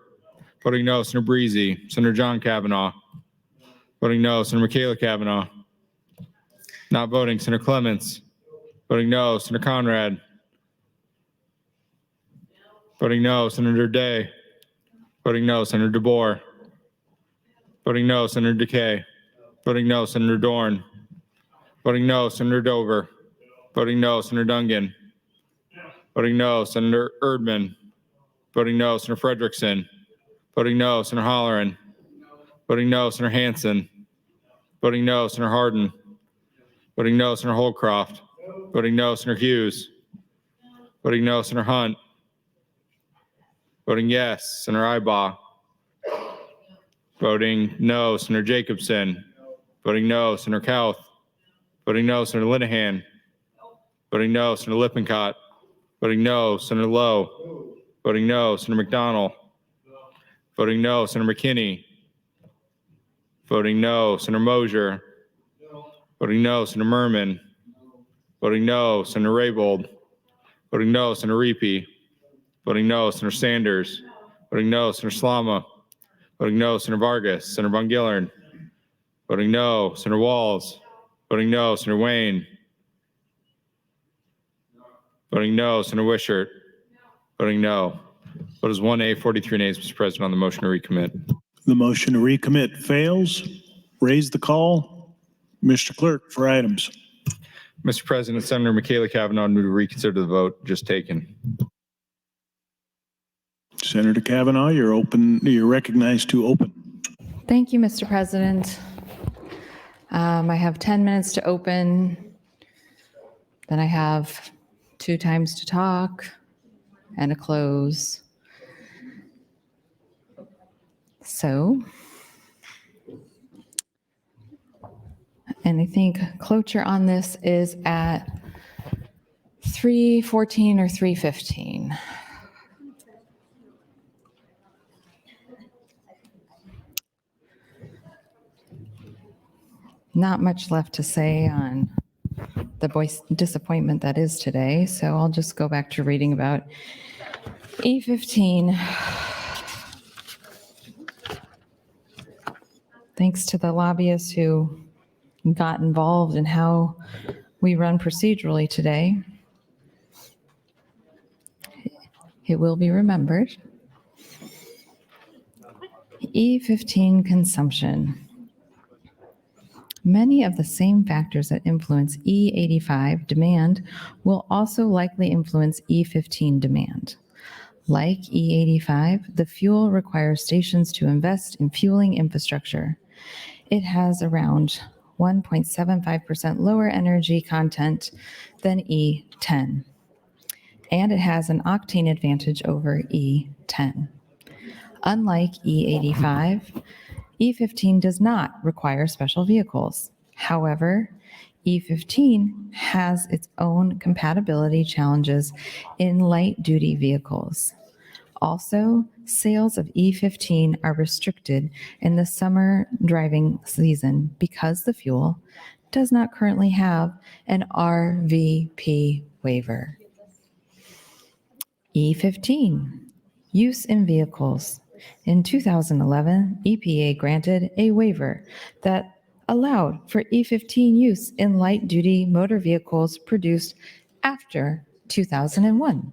Voting no. Senator Breezy. Senator John Kavanaugh. Voting no. Senator Michaela Kavanaugh. Not voting. Senator Clements. Voting no. Senator Conrad. Voting no. Senator Day. Voting no. Senator DeBoer. Voting no. Senator DeKay. Voting no. Senator Dorn. Voting no. Senator Dover. Voting no. Senator Dungan. Voting no. Senator Erdman. Voting no. Senator Frederickson. Voting no. Senator Holleran. Voting no. Senator Hansen. Voting no. Senator Hardin. Voting no. Senator Holcroft. Voting no. Senator Hughes. Voting no. Senator Hunt. Voting yes. Senator Ibaugh. Voting no. Senator Jacobson. Voting no. Senator Kauth. Voting no. Senator Linehan. Voting no. Senator Lippincott. Voting no, Senator Lowe. Voting no, Senator McDonald. Voting no, Senator McKinney. Voting no, Senator Mosier. Voting no, Senator Merman. Voting no, Senator Raybold. Voting no, Senator Reapy. Voting no, Senator Sanders. Voting no, Senator Slama. Voting no, Senator Vargas. Senator Von Gillern. Voting no, Senator Walls. Voting no, Senator Wayne. Voting no, Senator Wishart. Voting no. Vote is 1A, 43 nays, Mr. President, on the motion to recommit. The motion to recommit fails. Raise the call. Mr. Clerk for items. Mr. President, Senator Michaela Cavanaugh moved to reconsider the vote just taken. Senator Cavanaugh, you're open. You're recognized to open. Thank you, Mr. President. I have 10 minutes to open. Then I have 2 times to talk and a close. So, and I think cloture on this is at 3:14 or 3:15. Not much left to say on the disappointment that is today, so I'll just go back to reading about E15. Thanks to the lobbyists who got involved in how we run procedurally today, it will be remembered. E15 consumption. Many of the same factors that influence E85 demand will also likely influence E15 demand. Like E85, the fuel requires stations to invest in fueling infrastructure. It has around 1.75% lower energy content than E10, and it has an octane advantage over E10. Unlike E85, E15 does not require special vehicles. However, E15 has its own compatibility challenges in light-duty vehicles. Also, sales of E15 are restricted in the summer driving season because the fuel does not currently have an RVP waiver. E15, use in vehicles. In 2011, EPA granted a waiver that allowed for E15 use in light-duty motor vehicles produced after 2001.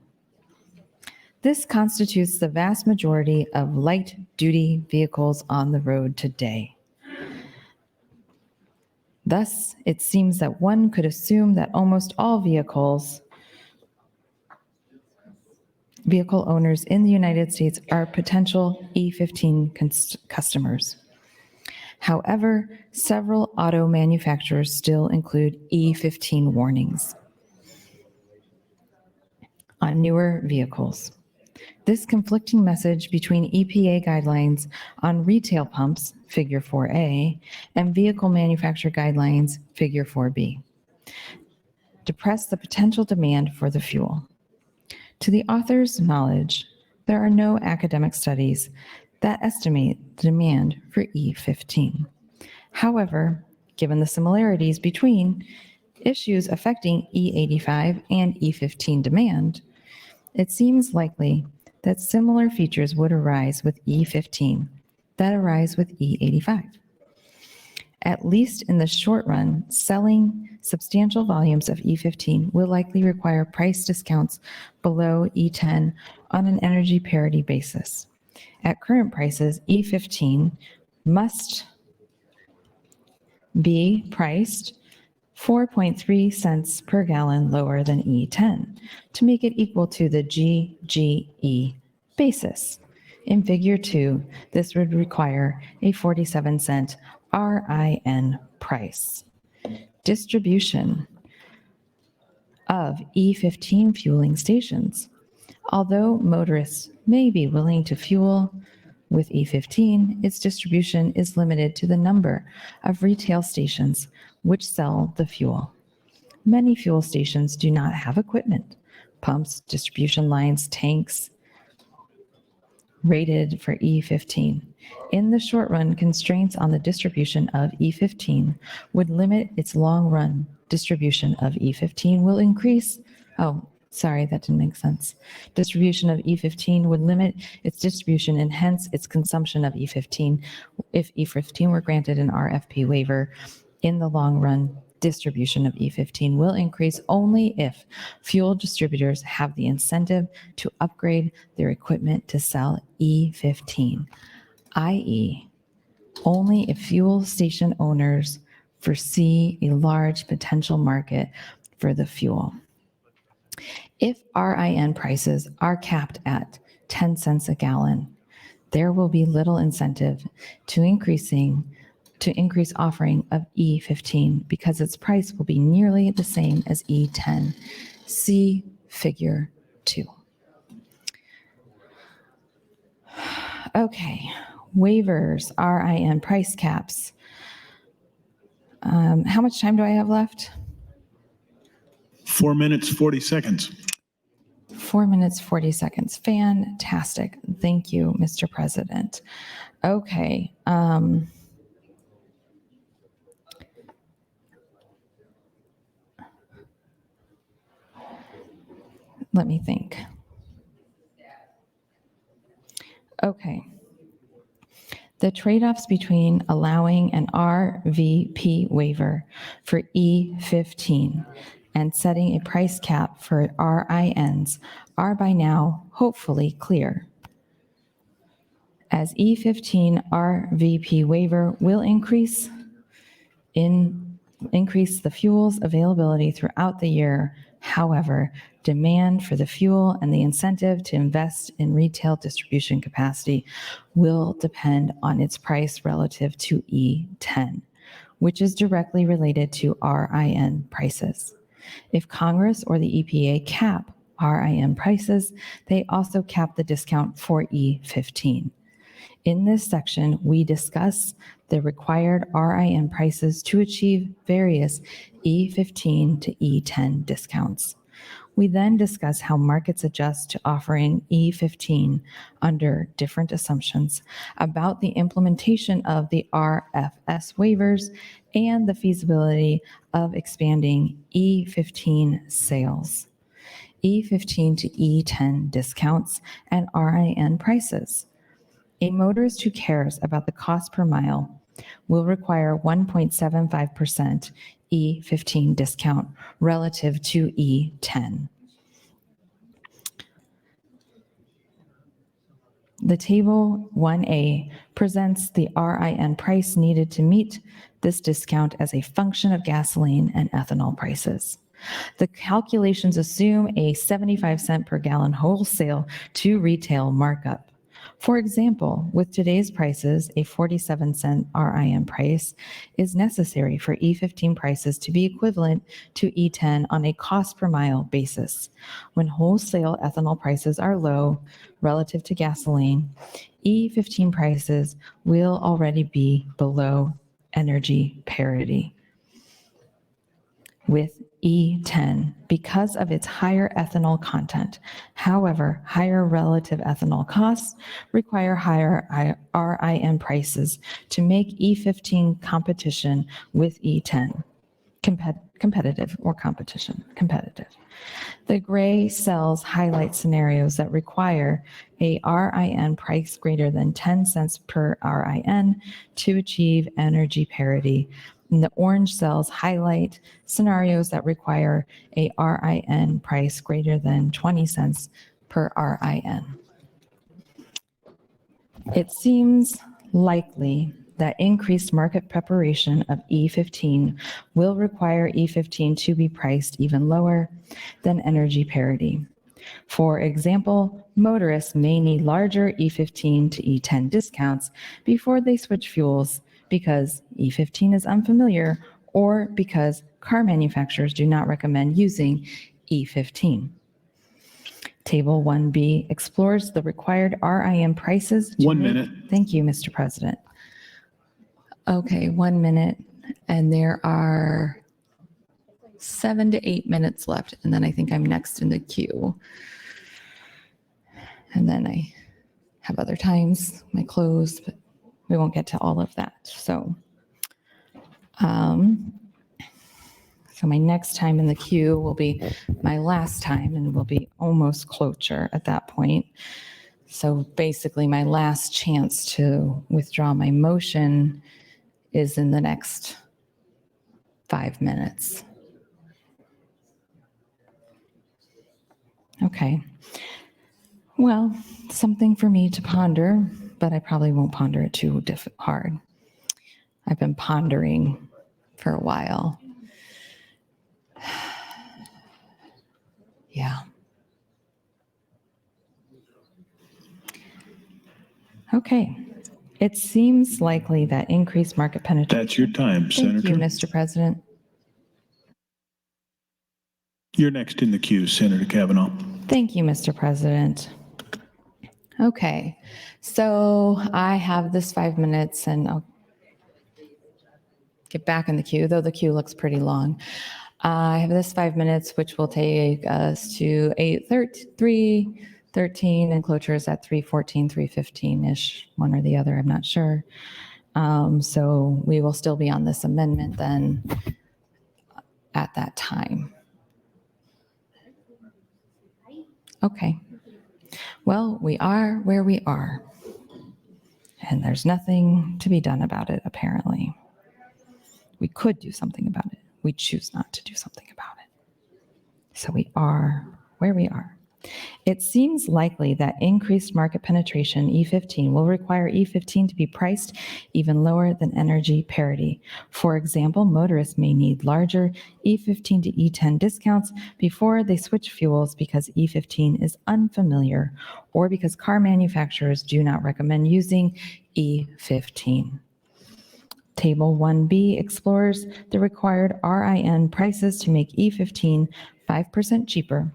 This constitutes the vast majority of light-duty vehicles on the road today. Thus, it seems that one could assume that almost all vehicle owners in the United States are potential E15 customers. However, several auto manufacturers still include E15 warnings on newer vehicles. This conflicting message between EPA guidelines on retail pumps, Figure 4A, and vehicle manufacturer guidelines, Figure 4B, depress the potential demand for the fuel. To the author's knowledge, there are no academic studies that estimate the demand for E15. However, given the similarities between issues affecting E85 and E15 demand, it seems likely that similar features would arise with E15 that arise with E85. At least in the short run, selling substantial volumes of E15 will likely require price discounts below E10 on an energy parity basis. At current prices, E15 must be priced 4.3 cents per gallon lower than E10 to make it equal to the GGE basis. In Figure 2, this would require a 47-cent RIN price. Distribution of E15 fueling stations. Although motorists may be willing to fuel with E15, its distribution is limited to the number of retail stations which sell the fuel. Many fuel stations do not have equipment, pumps, distribution lines, tanks, rated for E15. In the short run, constraints on the distribution of E15 would limit its long run distribution of E15 will increase. Oh, sorry, that didn't make sense. Distribution of E15 would limit its distribution and hence its consumption of E15. If E15 were granted an RFP waiver, in the long run, distribution of E15 will increase only if fuel distributors have the incentive to upgrade their equipment to sell E15, i.e., only if fuel station owners foresee a large potential market for the fuel. If RIN prices are capped at 10 cents a gallon, there will be little incentive to increase offering of E15 because its price will be nearly the same as E10. See Figure 2. Okay, waivers, RIN price caps. How much time do I have left? 4 minutes, 40 seconds. 4 minutes, 40 seconds. Fantastic. Thank you, Mr. President. Okay. Let me think. Okay. The trade-offs between allowing an RVP waiver for E15 and setting a price cap for RINs are by now hopefully clear. As E15 RVP waiver will increase the fuel's availability throughout the year. However, demand for the fuel and the incentive to invest in retail distribution capacity will depend on its price relative to E10, which is directly related to RIN prices. If Congress or the EPA cap RIN prices, they also cap the discount for E15. In this section, we discuss the required RIN prices to achieve various E15 to E10 discounts. We then discuss how markets adjust to offering E15 under different assumptions about the implementation of the RFS waivers and the feasibility of expanding E15 sales, E15 to E10 discounts, and RIN prices. A motorist who cares about the cost per mile will require 1.75% E15 discount relative to E10. The Table 1A presents the RIN price needed to meet this discount as a function of gasoline and ethanol prices. The calculations assume a 75-cent per gallon wholesale to retail markup. For example, with today's prices, a 47-cent RIN price is necessary for E15 prices to be equivalent to E10 on a cost per mile basis. When wholesale ethanol prices are low relative to gasoline, E15 prices will already be below energy parity with E10 because of its higher ethanol content. However, higher relative ethanol costs require higher RIN prices to make E15 competition with E10. Competitive. The gray cells highlight scenarios that require a RIN price greater than 10 cents per RIN to achieve energy parity. And the orange cells highlight scenarios that require a RIN price greater than 20 cents per RIN. It seems likely that increased market preparation of E15 will require E15 to be priced even lower than energy parity. For example, motorists may need larger E15 to E10 discounts before they switch fuels because E15 is unfamiliar or because car manufacturers do not recommend using E15. Table 1B explores the required RIN prices. 1 minute. Thank you, Mr. President. Okay, 1 minute, and there are 7 to 8 minutes left, and then I think I'm next in the queue. And then I have other times, my close, but we won't get to all of that. So my next time in the queue will be my last time, and will be almost cloture at that point. So basically, my last chance to withdraw my motion is in the next 5 minutes. Okay. Well, something for me to ponder, but I probably won't ponder it too hard. I've been pondering for a while. Yeah. Okay. It seems likely that increased market penetration. That's your time, Senator. Thank you, Mr. President. You're next in the queue, Senator Kavanaugh. Thank you, Mr. President. Okay, so I have this 5 minutes, and I'll get back in the queue, though the queue looks pretty long. I have this 5 minutes, which will take us to 8:13, and cloture is at 3:14, 3:15-ish, one or the other, I'm not sure. So we will still be on this amendment then at that time. Okay. Well, we are where we are, and there's nothing to be done about it, apparently. We could do something about it. We choose not to do something about it. So we are where we are. It seems likely that increased market penetration E15 will require E15 to be priced even lower than energy parity. For example, motorists may need larger E15 to E10 discounts before they switch fuels because E15 is unfamiliar, or because car manufacturers do not recommend using E15. Table 1B explores the required RIN prices to make E15 5% cheaper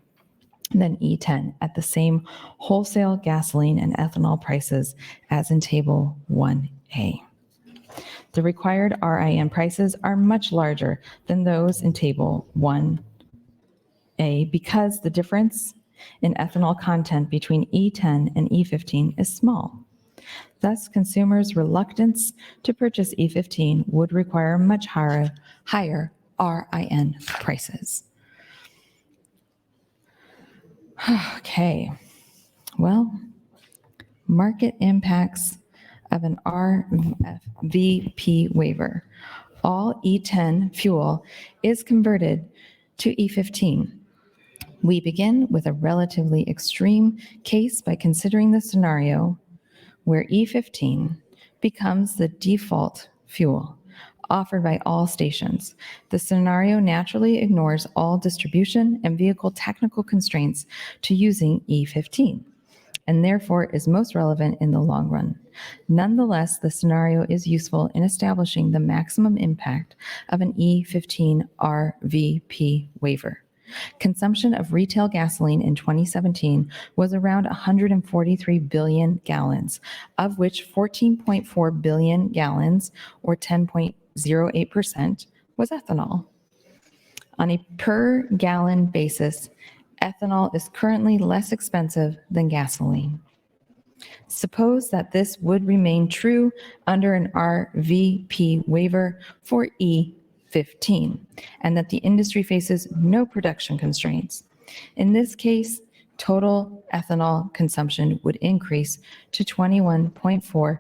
than E10 at the same wholesale gasoline and ethanol prices as in Table 1A. The required RIN prices are much larger than those in Table 1A because the difference in ethanol content between E10 and E15 is small. Thus, consumers' reluctance to purchase E15 would require much higher RIN prices. Okay, well, market impacts of an RVP waiver. All E10 fuel is converted to E15. We begin with a relatively extreme case by considering the scenario where E15 becomes the default fuel offered by all stations. The scenario naturally ignores all distribution and vehicle technical constraints to using E15, and therefore is most relevant in the long run. Nonetheless, the scenario is useful in establishing the maximum impact of an E15 RVP waiver. Consumption of retail gasoline in 2017 was around 143 billion gallons, of which 14.4 billion gallons, or 10.08%, was ethanol. On a per gallon basis, ethanol is currently less expensive than gasoline. Suppose that this would remain true under an RVP waiver for E15, and that the industry faces no production constraints. In this case, total ethanol consumption would increase to 21.4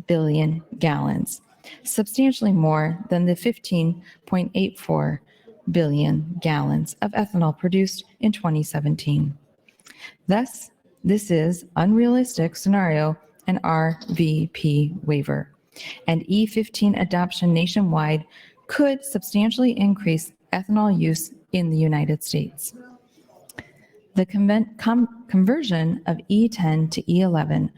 billion gallons, substantially more than the 15.84 billion gallons of ethanol produced in 2017. Thus, this is unrealistic scenario, an RVP waiver, and E15 adoption nationwide could substantially increase ethanol use in the United States. The conversion of E10 to E11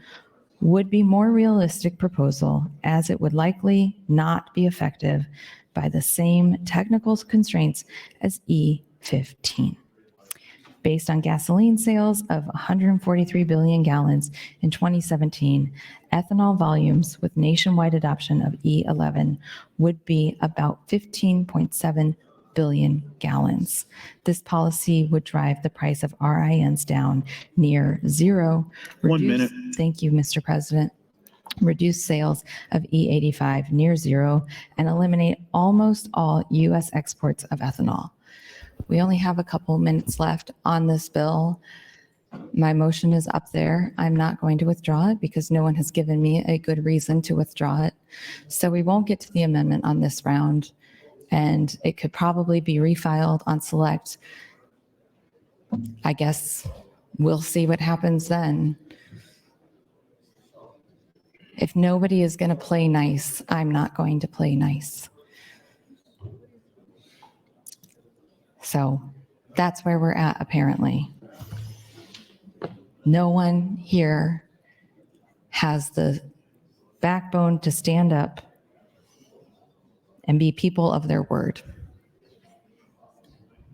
would be more realistic proposal, as it would likely not be effective by the same technical constraints as E15. Based on gasoline sales of 143 billion gallons in 2017, ethanol volumes with nationwide adoption of E11 would be about 15.7 billion gallons. This policy would drive the price of RINs down near zero. 1 minute. Thank you, Mr. President. Reduce sales of E85 near zero and eliminate almost all U.S. exports of ethanol. We only have a couple minutes left on this bill. My motion is up there. I'm not going to withdraw it because no one has given me a good reason to withdraw it. So we won't get to the amendment on this round, and it could probably be refiled on select. I guess we'll see what happens then. If nobody is going to play nice, I'm not going to play nice. So that's where we're at, apparently. No one here has the backbone to stand up and be people of their word.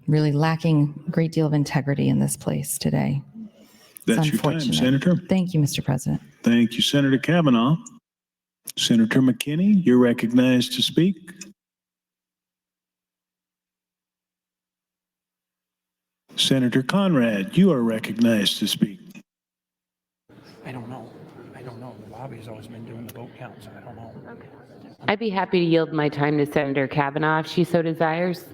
Really lacking a great deal of integrity in this place today. That's your time, Unfortunate. Senator. Thank you, Mr. President. Thank you, Senator Kavanaugh. Senator McKinney, you're recognized to speak. Senator Conrad, you are recognized to speak. I don't know. The lobby's always been doing the vote count, so I don't know. I'd be happy to yield my time to Senator Kavanaugh if she so desires.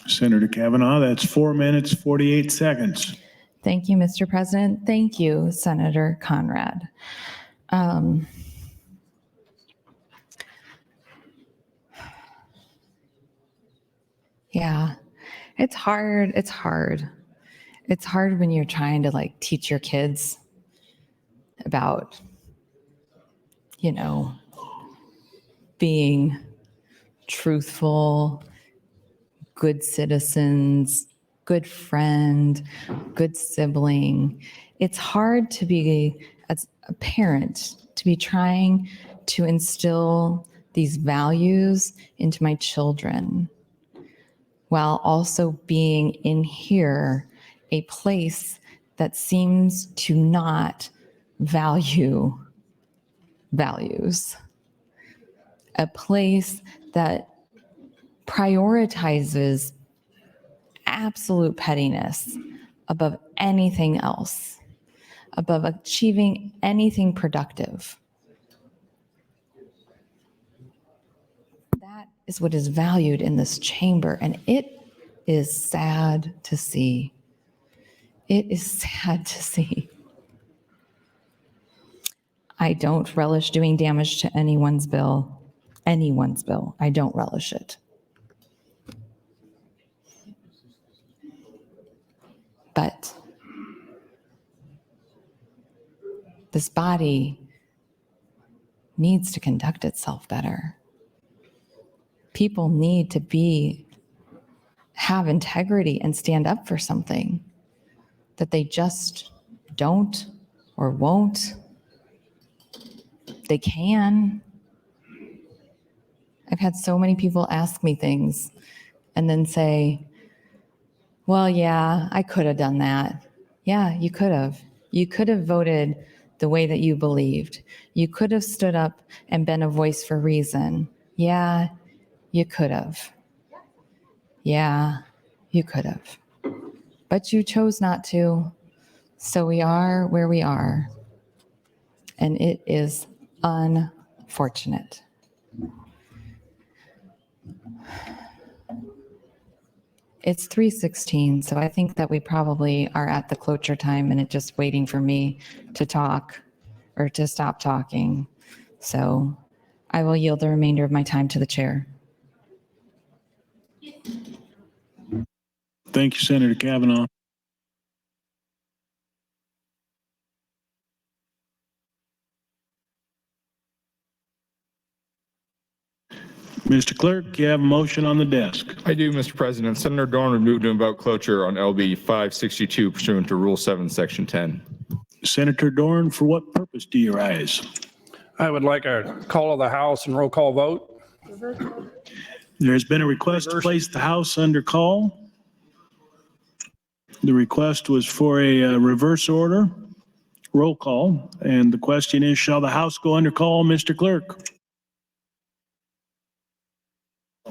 Senator Kavanaugh, that's 4 minutes, 48 seconds. Thank you, Mr. President. Thank you, Senator Conrad. Yeah, it's hard. It's hard. It's hard when you're trying to like teach your kids about, being truthful, good citizens, good friend, good sibling. It's hard to be, as a parent, to be trying to instill these values into my children while also being in here a place that seems to not value values, a place that prioritizes absolute pettiness above anything else, above achieving anything productive. That is what is valued in this chamber, and it is sad to see. It is sad to see. I don't relish doing damage to anyone's bill. I don't relish it. But this body needs to conduct itself better. People need to have integrity and stand up for something that they just don't or won't. They can. I've had so many people ask me things and then say, well, yeah, I could have done that. Yeah, you could have. You could have voted the way that you believed. You could have stood up and been a voice for reason. Yeah, you could have. Yeah, you could have. But you chose not to. So we are where we are. And it is unfortunate. It's 3:16, so I think that we probably are at the cloture time and it's just waiting for me to talk or to stop talking. So I will yield the remainder of my time to the chair. Thank you, Senator Kavanaugh. Mr. Clerk, you have a motion on the desk. I do, Mr. President. Senator Dorn would move to invoke cloture on LB 562 pursuant to Rule 7, Section 10. Senator Dorn, for what purpose do you rise? I would like a call of the House and roll call vote. There has been a request to place the House under call. The request was for a reverse order, roll call, and the question is, shall the House go under call, Mr. Clerk?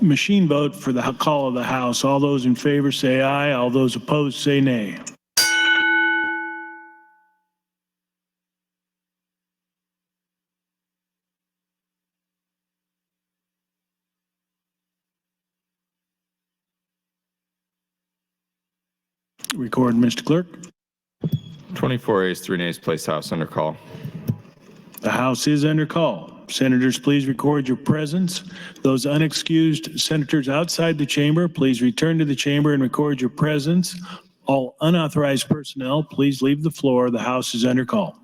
machine vote for the call of the House. All those in favor say aye. All those opposed say nay. Record, Mr. Clerk. 24 ayes, 3 nays, place House under call. The House is under call. Senators, please record your presence. Those unexcused senators outside the chamber, please return to the chamber and record your presence. All unauthorized personnel, please leave the floor. The House is under call.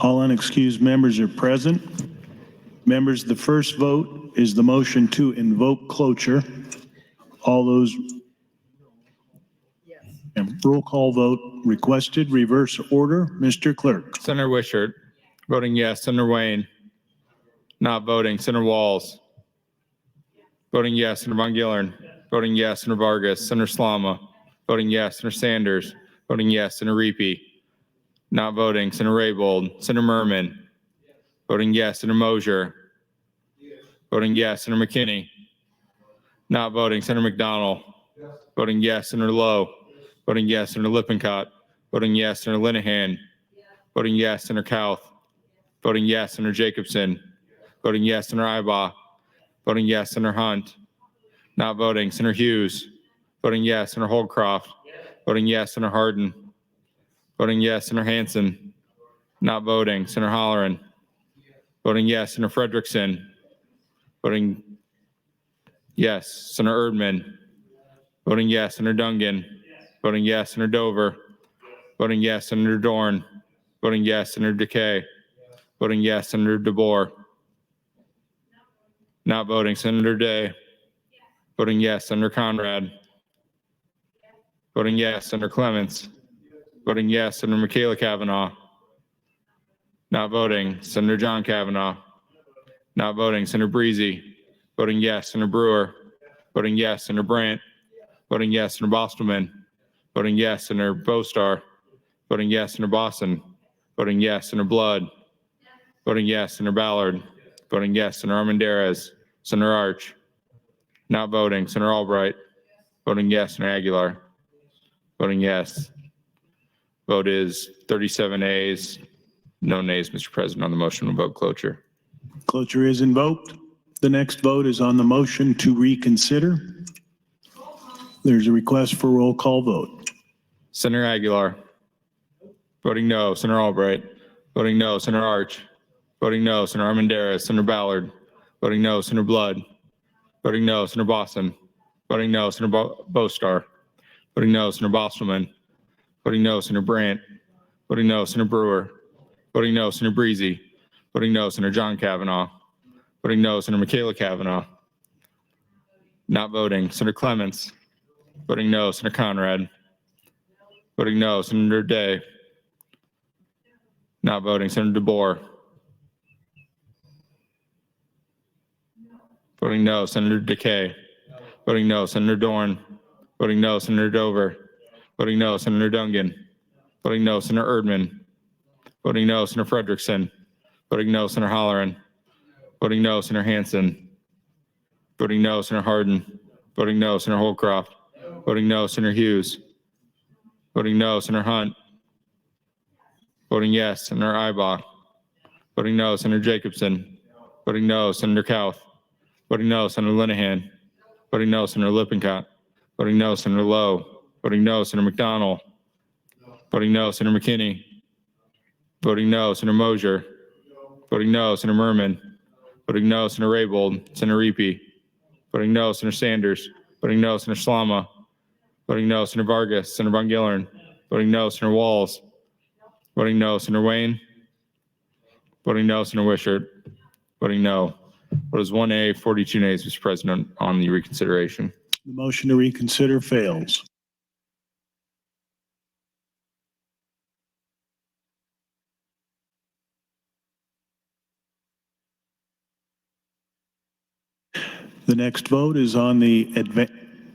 All unexcused members are present. Members, the first vote is the motion to invoke cloture. All those, and roll call vote requested, reverse order. Mr. Clerk. Senator Wishart, voting yes. Senator Wayne, not voting. Senator Walls, voting yes. Senator Von Gillern, voting yes. Senator Vargas, Senator Slama, voting yes. Senator Sanders, voting yes. Senator Reapy, not voting. Senator Raybold, Senator Merman, voting yes. Senator Mosier, voting yes. Senator McKinney, not voting. Senator McDonald, voting yes. Senator Lowe, voting yes. Senator Lippincott, voting yes. Senator Linehan, voting yes. Senator Kauth, voting yes. Senator Jacobson, voting yes. Senator Ibach, voting yes. Senator Hunt, not voting. Senator Hughes, voting yes. Senator Holdcroft, voting yes. Senator Hardin, voting yes. Senator Hansen, not voting. Senator Holleran, voting yes. Senator Frederickson, voting yes. Senator Erdman, voting yes. Senator Dungan, voting yes. Senator Dover, voting yes. Senator Dorn, voting yes. Senator Decay, voting yes. Senator DeBoer, not voting. Senator Day, voting yes. Senator Conrad, voting yes. Senator Clements, voting yes. Senator Michaela Kavanaugh, not voting. Senator John Kavanaugh, not voting. Senator Breezy, voting yes. Senator Brewer, voting yes. Senator Brandt, voting yes. Senator Bostelman, voting yes. Senator Bostar, voting yes. Senator Boston, voting yes. Senator Blood, voting yes. Senator Ballard, voting yes. Senator Armendariz, Senator Arch, not voting. Senator Albright, voting yes. Senator Aguilar, voting yes. Vote is 37 ayes, no nays, Mr. President, on the motion to vote cloture. Cloture is invoked. The next vote is on the motion to reconsider. There's a request for roll call vote. Senator Aguilar, voting no. Senator Albright, voting no. Senator Arch, voting no. Senator Armendariz, Senator Ballard, voting no. Senator Blood, voting no. Senator Boston, voting no. Senator Bostar, voting no. Senator Bostelman, voting no. Senator Brandt, voting no. Senator Brewer, voting no. Senator Breezy, voting no. Senator John Kavanaugh, voting no. Senator Michaela Kavanaugh, not voting. Senator Clements, voting no. Senator Conrad, voting no. Senator Day, not voting. Senator DeBoer, voting no. Senator Decay, voting no. Senator Dorn, voting no. Senator Dover, voting no. Senator Dungan, voting no. Senator Erdman, voting no. Senator Frederickson, voting no. Senator Holleran, voting no. Senator Hansen, voting no. Senator Hardin, voting no. Senator Holdcroft, voting no. Senator Hughes, voting no. Senator Hunt, voting yes. Senator Ibach, voting no. Senator Jacobson, voting no. Senator Kauth, voting no. Senator Linehan, voting no. Senator Lippincott, voting no. Senator Lowe, voting no. Senator McDonald, voting no. Senator McKinney, voting no. Senator Mosier, voting no. Senator Merman, voting no. Senator Raybold, Senator Reapy, voting no. Senator Sanders, voting no. Senator Slama, voting no. Senator Vargas, Senator Von Gillern, voting no. Senator Walls, voting no. Senator Wayne, voting no. Senator Wishart, voting no. Vote is 1A, 42 nays, Mr. President, on the reconsideration. The motion to reconsider fails. The next vote is on the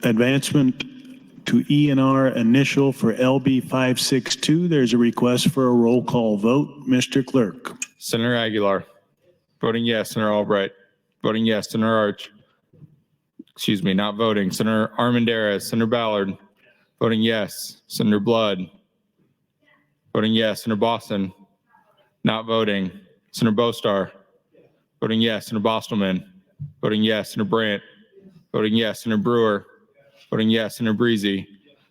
advancement to E&R initial for LB 562. There's a request for a roll call vote. Mr. Clerk. Senator Aguilar, voting yes. Senator Albright, voting yes. Senator Arch, excuse me, not voting. Senator Armendariz, Senator Ballard, voting yes. Senator Blood, voting yes. Senator Boston, not voting. Senator Bostar, voting yes. Senator Bostelman, voting yes. Senator Brandt, voting yes. Senator Brewer, voting yes. Senator Breezy,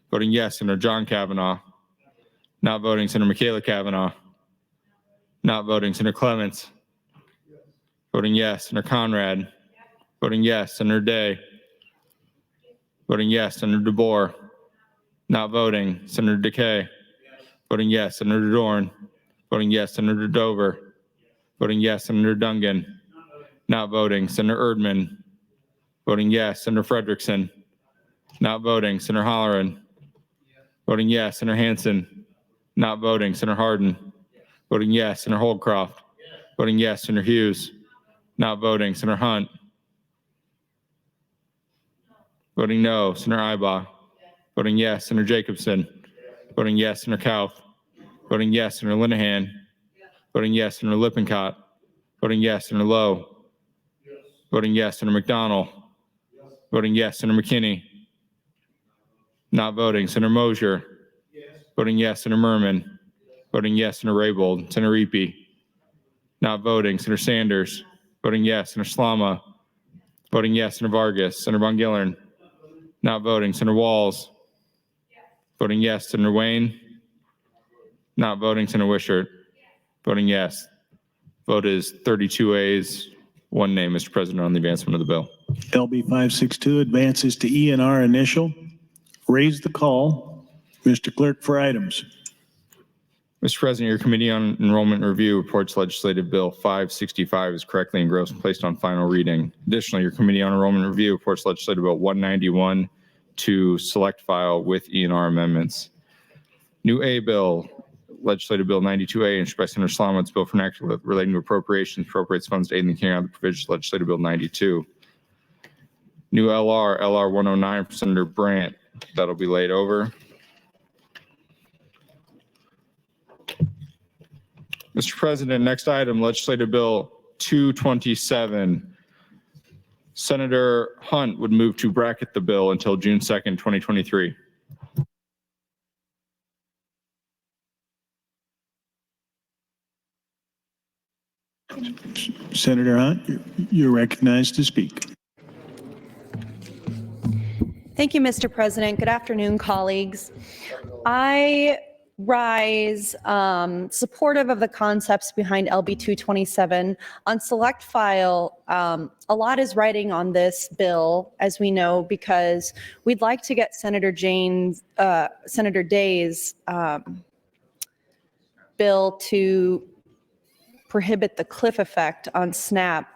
voting yes. Senator John Kavanaugh, not voting. Senator Michaela Kavanaugh, not voting. Senator Clements, voting yes. Senator Conrad, voting yes. Senator Day, voting yes. Senator DeBoer, not voting. Senator Decay, voting yes. Senator Dorn, Voting yes, Senator Dover. Voting yes, Senator Dungan. Not voting, Senator Erdman. Voting yes, Senator Frederickson. Not voting, Senator Halloran. Voting yes, Senator Hansen. Not voting, Senator Hardin. Voting yes, Senator Holdcroft. Voting yes, Senator Hughes. Not voting, Senator Hunt. Voting no, Senator Ibach. Voting yes, Senator Jacobson. Voting yes, Senator Kauth. Voting yes, Senator Linehan. Voting yes, Senator Lippincott. Voting yes, Senator Lowe. Voting yes, Senator McDonald. Voting yes, Senator McKinney. Not voting, Senator Mosier. Voting yes, Senator Merman. Voting yes, Senator Raybold. Senator Reapy. Not voting, Senator Sanders. Voting yes, Senator Slama. Voting yes, Senator Vargas. Senator Von Gillern. Not voting, Senator Walls. Voting yes, Senator Wayne. Not voting, Senator Wishart. Voting yes. Vote is 32 ayes, 1 nay, Mr. President, on the advancement of the bill. LB 562 advances to E&R initial. Raise the call. Mr. Clerk for items. Mr. President, your Committee on Enrollment and Review reports Legislative Bill 565 is correctly engrossed and placed on final reading. Additionally, your Committee on Enrollment and Review reports Legislative Bill 191 to select file with E&R amendments. New A bill, Legislative Bill 92A, introduced by Senator Slama. It's bill for an act relating to appropriations, appropriates funds to aid in the carrying out of the provisions of Legislative Bill 92. New LR 109 for Senator Brandt. That'll be laid over. Mr. President, next item, Legislative Bill 227. Senator Hunt would move to bracket the bill until June 2nd, 2023. Senator Hunt, you're recognized to speak. Thank you, Mr. President. Good afternoon, colleagues. I rise supportive of the concepts behind LB 227. On select file, a lot is riding on this bill, as we know, because we'd like to get Senator Day's bill to prohibit the cliff effect on SNAP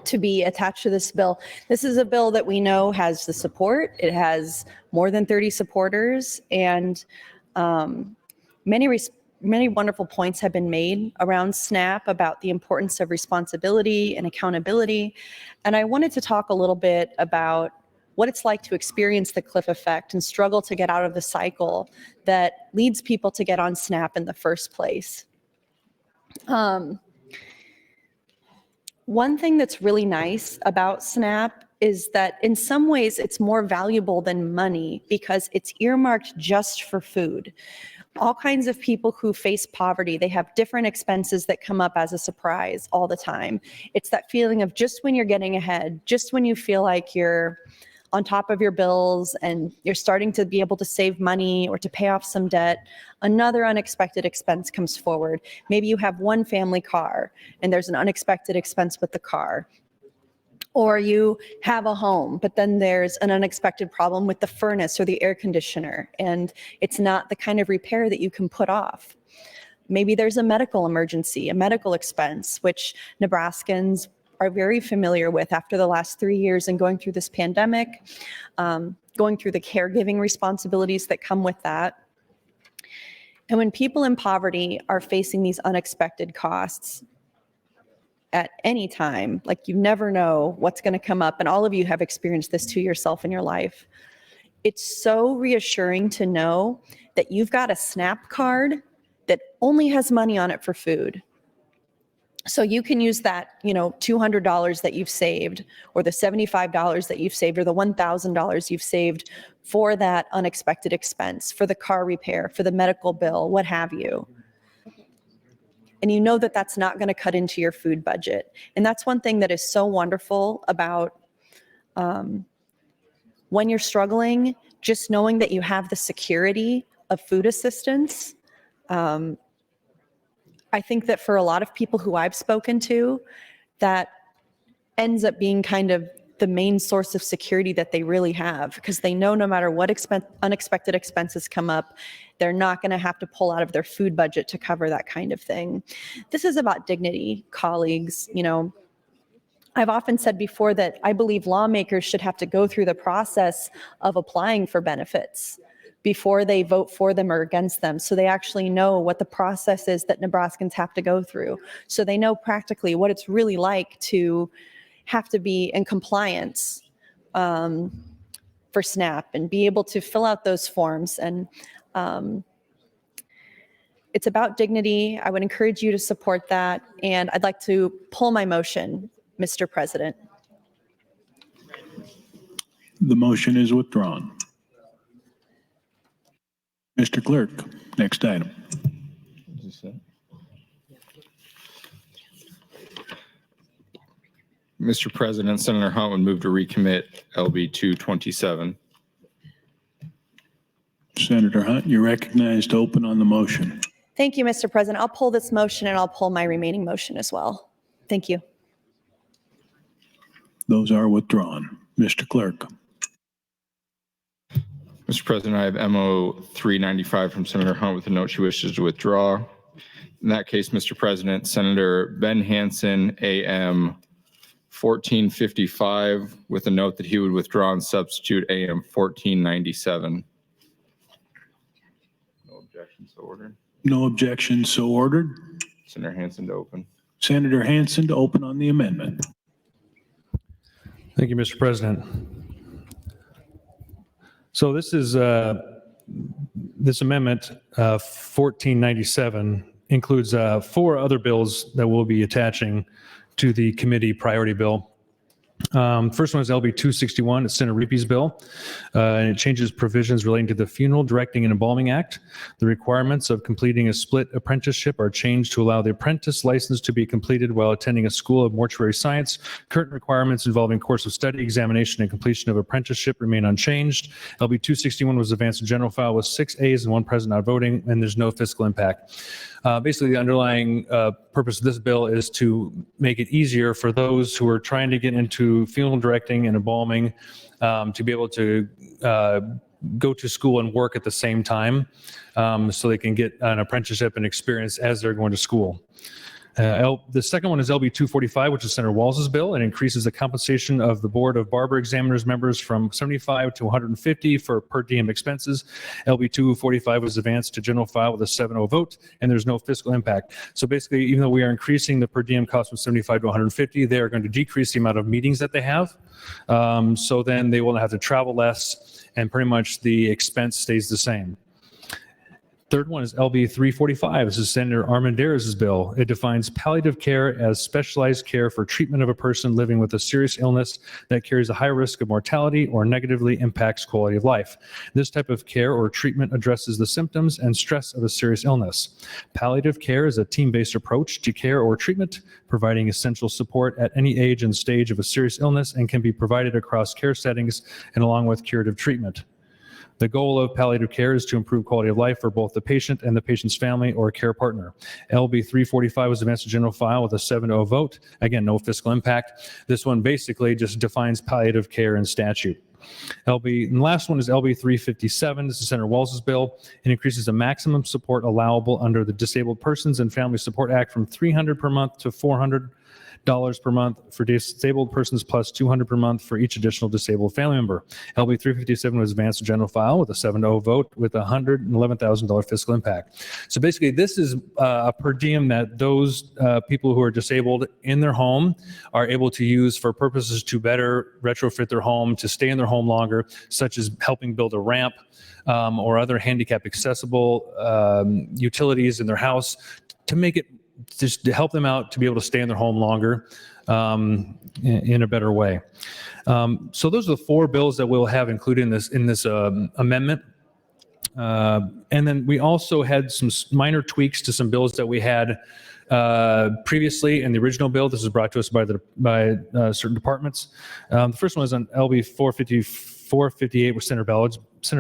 to be attached to this bill. This is a bill that we know has the support. It has more than 30 supporters, and many wonderful points have been made around SNAP about the importance of responsibility and accountability. And I wanted to talk a little bit about what it's like to experience the cliff effect and struggle to get out of the cycle that leads people to get on SNAP in the first place. One thing that's really nice about SNAP is that in some ways it's more valuable than money because it's earmarked just for food. All kinds of people who face poverty, they have different expenses that come up as a surprise all the time. It's that feeling of just when you're getting ahead, just when you feel like you're on top of your bills and you're starting to be able to save money or to pay off some debt, another unexpected expense comes forward. Maybe you have one family car and there's an unexpected expense with the car. Or you have a home, but then there's an unexpected problem with the furnace or the air conditioner, and it's not the kind of repair that you can put off. Maybe there's a medical emergency, a medical expense, which Nebraskans are very familiar with after the last 3 years and going through this pandemic, going through the caregiving responsibilities that come with that. And when people in poverty are facing these unexpected costs at any time, like you never know what's going to come up, and all of you have experienced this to yourself in your life, it's so reassuring to know that you've got a SNAP card that only has money on it for food. So you can use that, $200 that you've saved, or the $75 that you've saved, or the $1,000 you've saved for that unexpected expense, for the car repair, for the medical bill, what have you. And you know that that's not going to cut into your food budget. And that's one thing that is so wonderful about when you're struggling, just knowing that you have the security of food assistance. I think that for a lot of people who I've spoken to, that ends up being kind of the main source of security that they really have, because they know no matter what unexpected expenses come up, they're not going to have to pull out of their food budget to cover that kind of thing. This is about dignity, colleagues. You know, I've often said before that I believe lawmakers should have to go through the process of applying for benefits before they vote for them or against them, so they actually know what the process is that Nebraskans have to go through. So they know practically what it's really like to have to be in compliance for SNAP and be able to fill out those forms. And it's about dignity. I would encourage you to support that. And I'd like to pull my motion, Mr. President. The motion is withdrawn. Mr. Clerk, next item. Mr. President, Senator Hunt would move to recommit LB 227. Senator Hunt, you're recognized to open on the motion. Thank you, Mr. President. I'll pull this motion and I'll pull my remaining motion as well. Thank you. Those are withdrawn. Mr. Clerk. Mr. President, I have MO 395 from Senator Hunt with a note she wishes to withdraw. In that case, Mr. President, Senator Ben Hansen, AM 1455, with a note that he would withdraw and substitute AM 1497. No objections, so ordered. No objections, so ordered. Senator Hansen to open. Senator Hansen to open on the amendment. Thank you, Mr. President. So this is this amendment 1497 includes 4 other bills that we'll be attaching to the committee priority bill. First one is LB 261, it's Senator Reepe's bill, and it changes provisions relating to the Funeral Directing and Embalming Act. The requirements of completing a split apprenticeship are changed to allow the apprentice license to be completed while attending a school of mortuary science. Current requirements involving course of study, examination, and completion of apprenticeship remain unchanged. LB 261 was advanced to general file with 6 A's and 1 present not voting, and there's no fiscal impact. Basically, the underlying purpose of this bill is to make it easier for those who are trying to get into funeral directing and embalming to be able to go to school and work at the same time, so they can get an apprenticeship and experience as they're going to school. The second one is LB 245, which is Senator Walz's bill. It increases the compensation of the Board of Barber Examiners members from 75 to 150 for per diem expenses. LB 245 was advanced to general file with a 7-0 vote, and there's no fiscal impact. So basically, even though we are increasing the per diem cost from 75 to 150, they are going to decrease the amount of meetings that they have. So then they will have to travel less, and pretty much the expense stays the same. Third one is LB 345. This is Senator Armendariz' bill. It defines palliative care as specialized care for treatment of a person living with a serious illness that carries a high risk of mortality or negatively impacts quality of life. This type of care or treatment addresses the symptoms and stress of a serious illness. Palliative care is a team-based approach to care or treatment, providing essential support at any age and stage of a serious illness, and can be provided across care settings and along with curative treatment. The goal of palliative care is to improve quality of life for both the patient and the patient's family or care partner. LB 345 was advanced to general file with a 7-0 vote. Again, no fiscal impact. This one basically just defines palliative care in statute. And the last one is LB 357. This is Senator Walz's bill. It increases the maximum support allowable under the Disabled Persons and Family Support Act from $300 per month to $400 per month for disabled persons plus $200 per month for each additional disabled family member. LB 357 was advanced to general file with a 7-0 vote with a $111,000 fiscal impact. So basically, this is a per diem that those people who are disabled in their home are able to use for purposes to better retrofit their home, to stay in their home longer, such as helping build a ramp or other handicap accessible utilities in their house to make it just to help them out to be able to stay in their home longer in a better way. So those are the 4 bills that we'll have included in this amendment. And then we also had some minor tweaks to some bills that we had previously in the original bill. This was brought to us by certain departments. The first one is on LB 454. 458 was Senator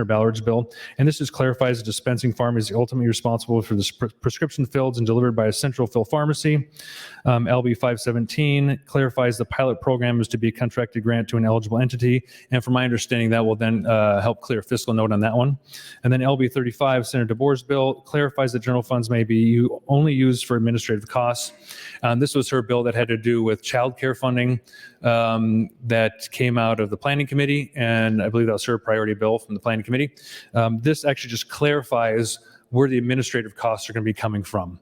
Ballard's bill, and this just clarifies the dispensing pharmacy is ultimately responsible for the prescription filled and delivered by a central fill pharmacy. LB 517 clarifies the pilot program is to be a contracted grant to an eligible entity, and from my understanding, that will then help clear fiscal note on that one. And then LB 35, Senator DeBoer's bill, clarifies that general funds may be only used for administrative costs. This was her bill that had to do with childcare funding that came out of the Planning Committee, and I believe that was her priority bill from the Planning Committee. This actually just clarifies where the administrative costs are going to be coming from.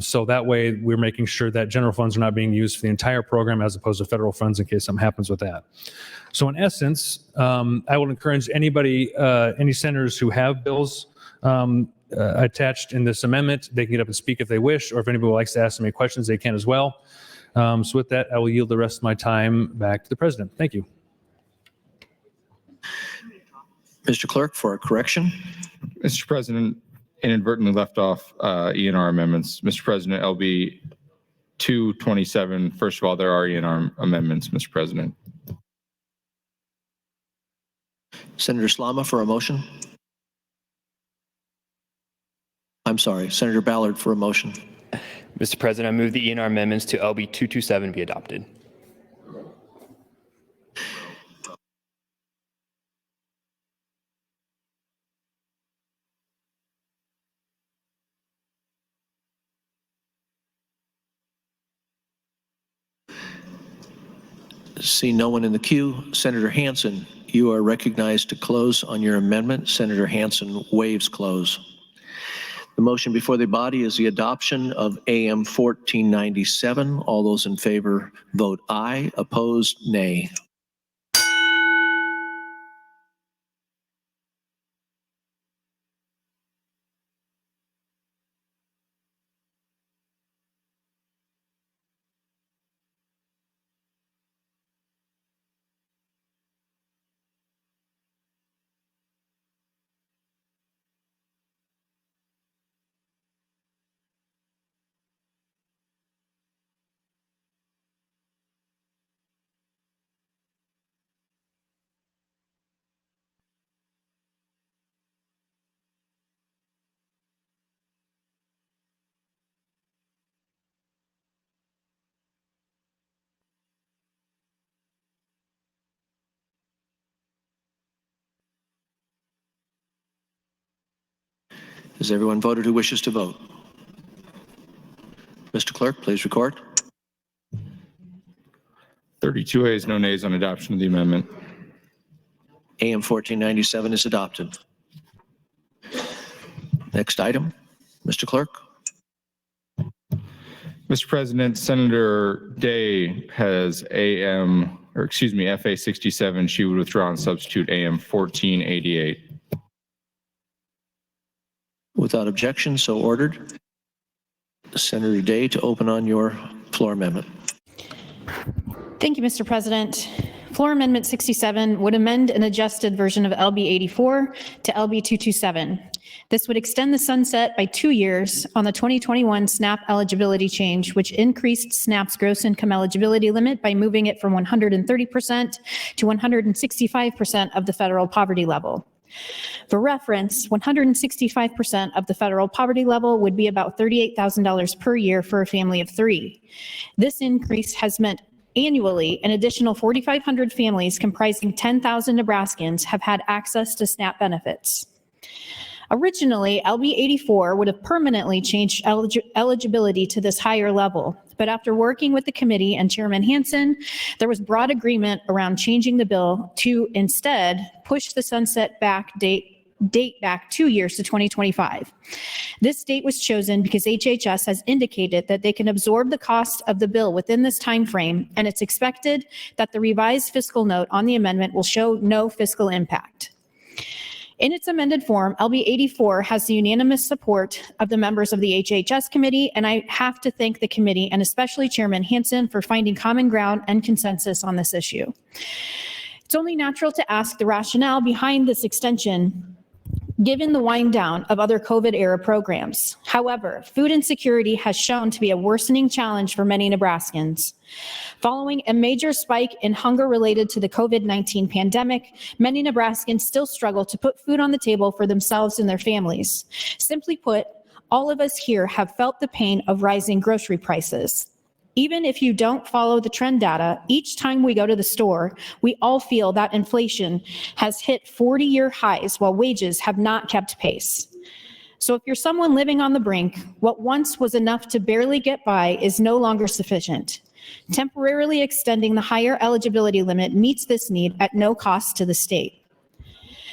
So that way we're making sure that general funds are not being used for the entire program as opposed to federal funds in case something happens with that. So in essence, I will encourage anybody, any senators who have bills attached in this amendment, they can get up and speak if they wish, or if anybody likes to ask them any questions, they can as well. So with that, I will yield the rest of my time back to the president. Thank you. Mr. Clerk, for a correction. Mr. President, inadvertently left off ENR amendments. Mr. President, LB 227, first of all, there are ENR amendments, Mr. President. Senator Slama for a motion. I'm sorry, Senator Ballard for a motion. Mr. President, I move the ENR amendments to LB 227 be adopted. See no one in the queue. Senator Hansen, you are recognized to close on your amendment. Senator Hansen waives close. The motion before the body is the adoption of AM 1497. All those in favor vote aye. Opposed, nay. Has everyone voted who wishes to vote? Mr. Clerk, please record. 32 ayes, no nays on adoption of the amendment. AM 1497 is adopted. Next item, Mr. Clerk. Mr. President, Senator Day has FA 67. She would withdraw and substitute AM 1488. Without objection, so ordered. Senator Day, to open on your floor amendment. Thank you, Mr. President. Floor Amendment 67 would amend an adjusted version of LB 84 to LB 227. This would extend the sunset by 2 years on the 2021 SNAP eligibility change, which increased SNAP's gross income eligibility limit by moving it from 130% to 165% of the federal poverty level. For reference, 165% of the federal poverty level would be about $38,000 per year for a family of 3. This increase has meant annually an additional 4,500 families comprising 10,000 Nebraskans have had access to SNAP benefits. Originally, LB 84 would have permanently changed eligibility to this higher level, but after working with the committee and Chairman Hansen, there was broad agreement around changing the bill to instead push the sunset date back 2 years to 2025. This date was chosen because HHS has indicated that they can absorb the cost of the bill within this time frame, and it's expected that the revised fiscal note on the amendment will show no fiscal impact. In its amended form, LB 84 has the unanimous support of the members of the HHS committee, and I have to thank the committee and especially Chairman Hansen for finding common ground and consensus on this issue. It's only natural to ask the rationale behind this extension given the wind down of other COVID-era programs. However, food insecurity has shown to be a worsening challenge for many Nebraskans. Following a major spike in hunger related to the COVID-19 pandemic, many Nebraskans still struggle to put food on the table for themselves and their families. Simply put, all of us here have felt the pain of rising grocery prices. Even if you don't follow the trend data, each time we go to the store, we all feel that inflation has hit 40-year highs while wages have not kept pace. So if you're someone living on the brink, what once was enough to barely get by is no longer sufficient. Temporarily extending the higher eligibility limit meets this need at no cost to the state.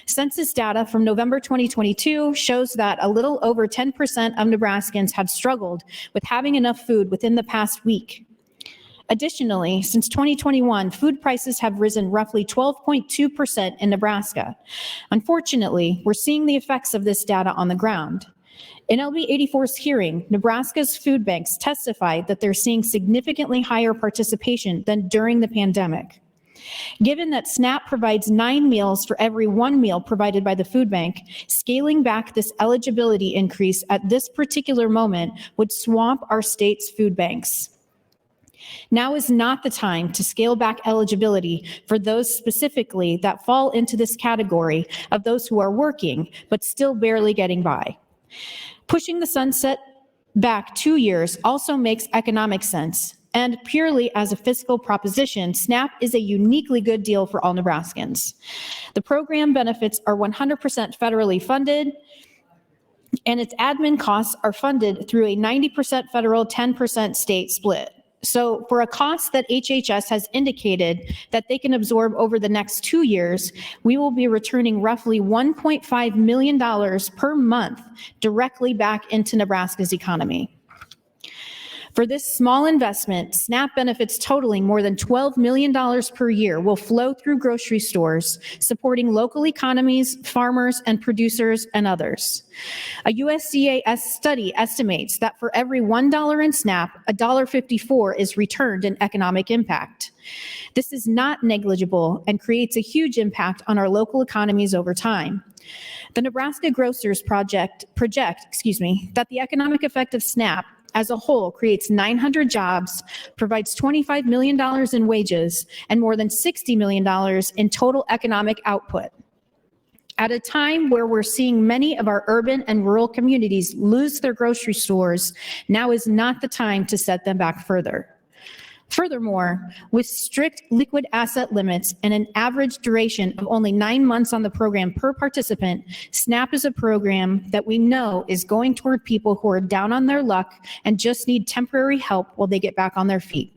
Census data from November 2022 shows that a little over 10% of Nebraskans have struggled with having enough food within the past week. Additionally, since 2021, food prices have risen roughly 12.2% in Nebraska. Unfortunately, we're seeing the effects of this data on the ground. In LB 84's hearing, Nebraska's food banks testified that they're seeing significantly higher participation than during the pandemic. Given that SNAP provides 9 meals for every 1 meal provided by the food bank, scaling back this eligibility increase at this particular moment would swamp our state's food banks. Now is not the time to scale back eligibility for those specifically that fall into this category of those who are working but still barely getting by. Pushing the sunset back 2 years also makes economic sense. And purely as a fiscal proposition, SNAP is a uniquely good deal for all Nebraskans. The program benefits are 100% federally funded, and its admin costs are funded through a 90% federal, 10% state split. So for a cost that HHS has indicated that they can absorb over the next 2 years, we will be returning roughly $1.5 million per month directly back into Nebraska's economy. For this small investment, SNAP benefits totaling more than $12 million per year will flow through grocery stores, supporting local economies, farmers, and producers, and others. A USDA study estimates that for every $1 in SNAP, $1.54 is returned in economic impact. This is not negligible and creates a huge impact on our local economies over time. The Nebraska Grocers project that the economic effect of SNAP as a whole creates 900 jobs, provides $25 million in wages, and more than $60 million in total economic output. At a time where we're seeing many of our urban and rural communities lose their grocery stores, now is not the time to set them back further. Furthermore, with strict liquid asset limits and an average duration of only 9 months on the program per participant, SNAP is a program that we know is going toward people who are down on their luck and just need temporary help while they get back on their feet.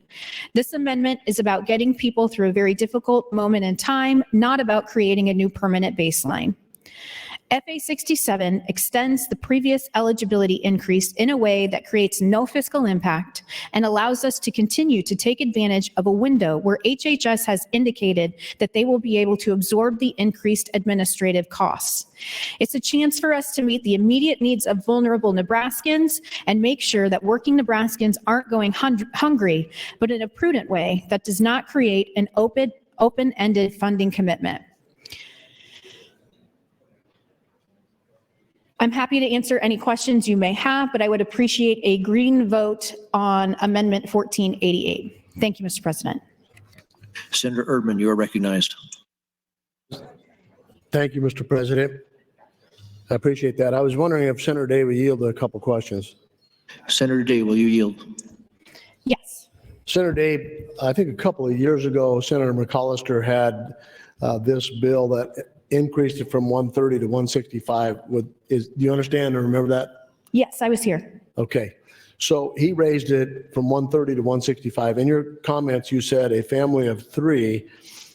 This amendment is about getting people through a very difficult moment in time, not about creating a new permanent baseline. FA 67 extends the previous eligibility increase in a way that creates no fiscal impact and allows us to continue to take advantage of a window where HHS has indicated that they will be able to absorb the increased administrative costs. It's a chance for us to meet the immediate needs of vulnerable Nebraskans and make sure that working Nebraskans aren't going hungry, but in a prudent way that does not create an open-ended funding commitment. I'm happy to answer any questions you may have, but I would appreciate a green vote on Amendment 1488. Thank you, Mr. President. Senator Erdman, you are recognized. Thank you, Mr. President. I appreciate that. I was wondering if Senator Day would yield a couple questions. Senator Day, will you yield? Yes. Senator Day, I think a couple of years ago, Senator McAllister had this bill that increased it from 130 to 165. Do you understand or remember that? Yes, I was here. Okay. So he raised it from 130 to 165. In your comments, you said a family of 3,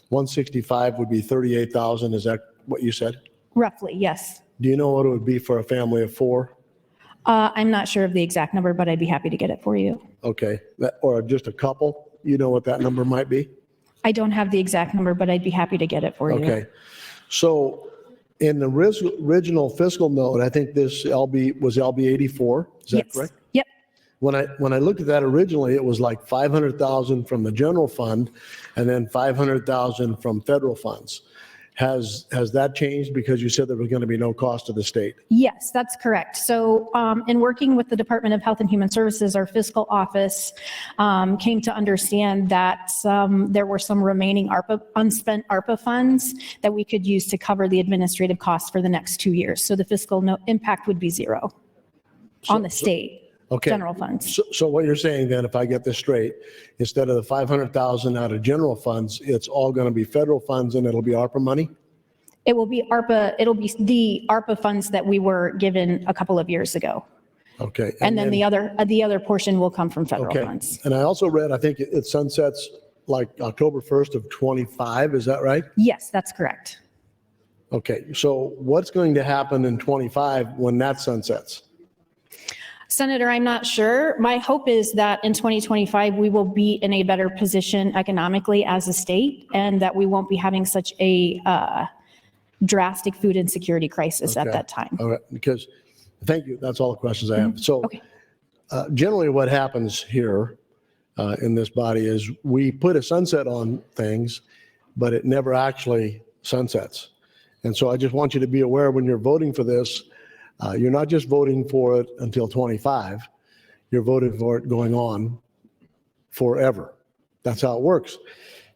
165 would be 38,000. Is that what you said? Roughly, yes. Do you know what it would be for a family of 4? I'm not sure of the exact number, but I'd be happy to get it for you. Okay. Or just a couple? You know what that number might be? I don't have the exact number, but I'd be happy to get it for you. Okay. So in the original fiscal note, I think this was LB 84. Is that correct? Yep. When I looked at that originally, it was like 500,000 from the general fund and then 500,000 from federal funds. Has that changed because you said there was going to be no cost to the state? Yes, that's correct. So in working with the Department of Health and Human Services, our fiscal office came to understand that there were some remaining unspent ARPA funds that we could use to cover the administrative costs for the next 2 years. So the fiscal impact would be zero on the state. Okay. General funds. So what you're saying then, if I get this straight, instead of the 500,000 out of general funds, it's all going to be federal funds and it'll be ARPA money? It will be ARPA, it'll be the ARPA funds that we were given a couple of years ago. Okay. And then the other portion will come from federal Okay. funds. And I also read, I think it sunsets like October 1st of 25, is that right? Yes, that's correct. Okay, so what's going to happen in 25 when that sunsets? Senator, I'm not sure. My hope is that in 2025, we will be in a better position economically as a state and that we won't be having such a drastic food insecurity crisis at that time. All right, because, thank you, that's all the questions I have. So generally what happens here in this body is we put a sunset on things, but it never actually sunsets. And so I just want you to be aware when you're voting for this, you're not just voting for it until 25, you're voting for it going on forever. That's how it works.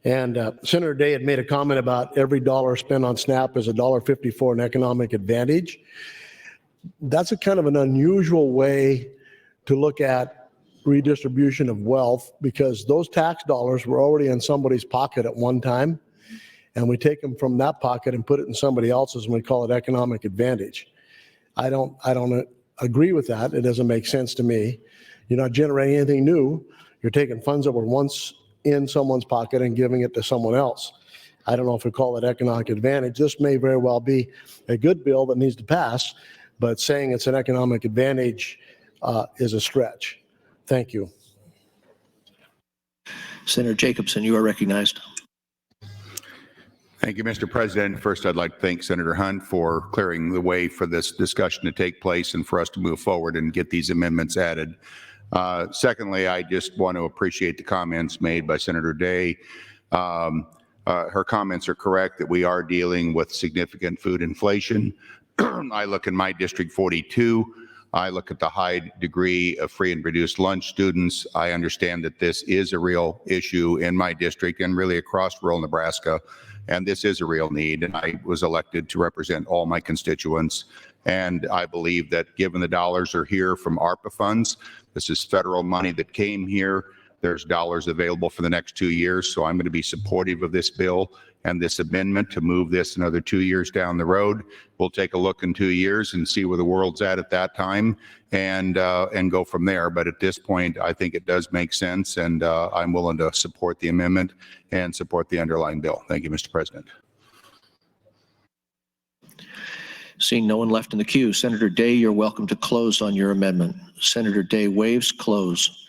And Senator Day had made a comment about every dollar spent on SNAP is $1.50 for an economic advantage. That's a kind of an unusual way to look at redistribution of wealth because those tax dollars were already in somebody's pocket at one time, and we take them from that pocket and put it in somebody else's, and we call it economic advantage. I don't agree with that. It doesn't make sense to me. You're not generating anything new. You're taking funds that were once in someone's pocket and giving it to someone else. I don't know if we call it economic advantage. This may very well be a good bill that needs to pass, but saying it's an economic advantage is a stretch. Thank you. Senator Jacobson, you are recognized. Thank you, Mr. President. First, I'd like to thank Senator Hunt for clearing the way for this discussion to take place and for us to move forward and get these amendments added. Secondly, I just want to appreciate the comments made by Senator Day. Her comments are correct that we are dealing with significant food inflation. I look in my District 42. I look at the high degree of free and reduced lunch students. I understand that this is a real issue in my district and really across rural Nebraska. And this is a real need. And I was elected to represent all my constituents. And I believe that given the dollars are here from ARPA funds, this is federal money that came here. There's dollars available for the next 2 years. So I'm going to be supportive of this bill and this amendment to move this another 2 years down the road. We'll take a look in 2 years and see where the world's at that time and go from there. But at this point, I think it does make sense, and I'm willing to support the amendment and support the underlying bill. Thank you, Mr. President. Seeing no one left in the queue, Senator Day, you're welcome to close on your amendment. Senator Day waives close.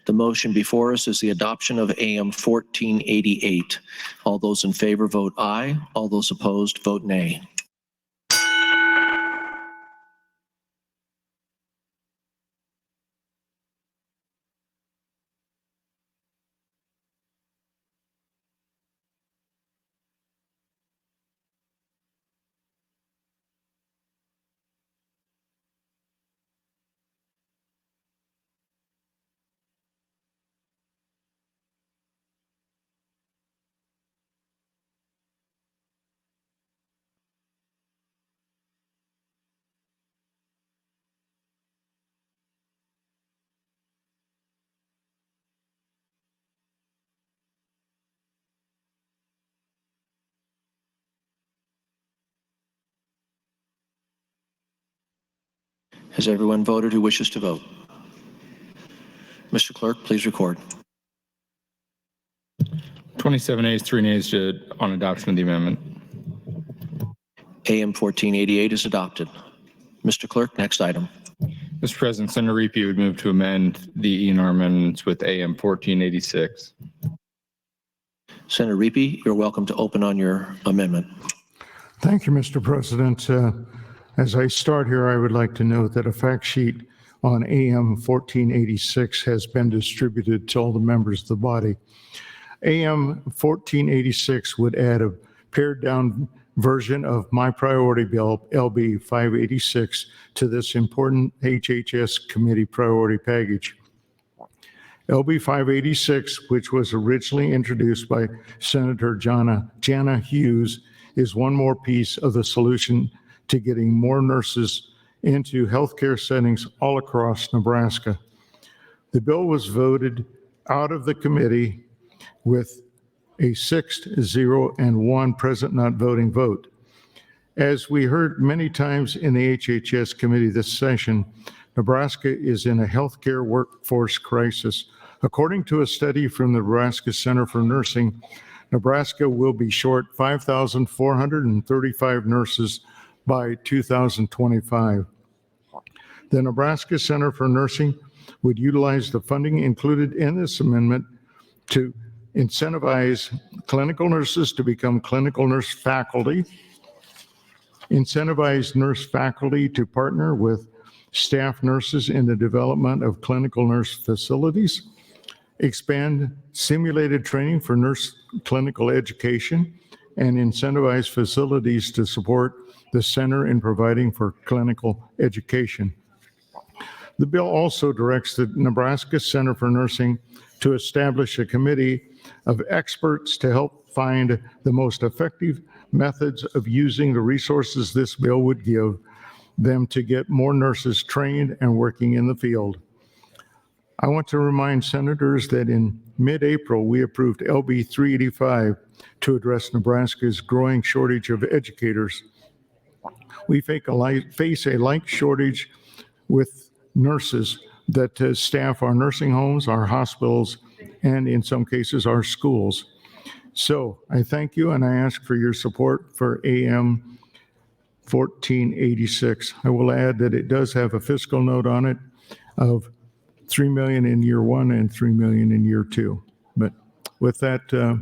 The motion before us is the adoption of AM 1488. All those in favor vote aye. All those opposed vote nay. Has everyone voted who wishes to vote? Mr. Clerk, please record. 27 ayes, 3 nays on adoption of the amendment. AM 1488 is adopted. Mr. Clerk, next item. Mr. President, Senator Riepe would move to amend the ENR amendments with AM 1486. Senator Riepe, you're welcome to open on your amendment. Thank you, Mr. President. As I start here, I would like to note that a fact sheet on AM 1486 has been distributed to all the members of the body. AM 1486 would add a pared down version of my priority bill, LB 586, to this important HHS committee priority package. LB 586, which was originally introduced by Senator Jana Hughes, is one more piece of the solution to getting more nurses into healthcare settings all across Nebraska. The bill was voted out of the committee with a 6-0 and 1 present not voting vote. As we heard many times in the HHS committee this session, Nebraska is in a healthcare workforce crisis. According to a study from the Nebraska Center for Nursing, Nebraska will be short 5,435 nurses by 2025. The Nebraska Center for Nursing would utilize the funding included in this amendment to incentivize clinical nurses to become clinical nurse faculty, incentivize nurse faculty to partner with staff nurses in the development of clinical nurse facilities, expand simulated training for nurse clinical education, and incentivize facilities to support the center in providing for clinical education. The bill also directs the Nebraska Center for Nursing to establish a committee of experts to help find the most effective methods of using the resources this bill would give them to get more nurses trained and working in the field. I want to remind senators that in mid-April, we approved LB 385 to address Nebraska's growing shortage of educators. We face a like shortage with nurses that staff our nursing homes, our hospitals, and in some cases, our schools. So I thank you and I ask for your support for AM 1486. I will add that it does have a fiscal note on it of $3 million in year one and $3 million in year two. But with that,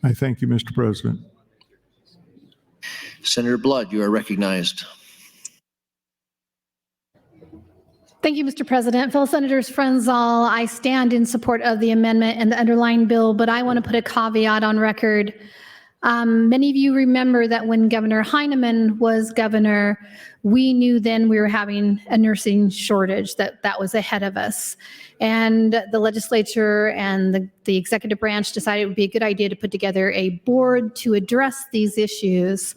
I thank you, Mr. President. Senator Blood, you are recognized. Thank you, Mr. President. Fellow Senators, friends all, I stand in support of the amendment and the underlying bill, but I want to put a caveat on record. Many of you remember that when Governor Heineman was governor, we knew then we were having a nursing shortage, that was ahead of us. And the legislature and the executive branch decided it would be a good idea to put together a board to address these issues.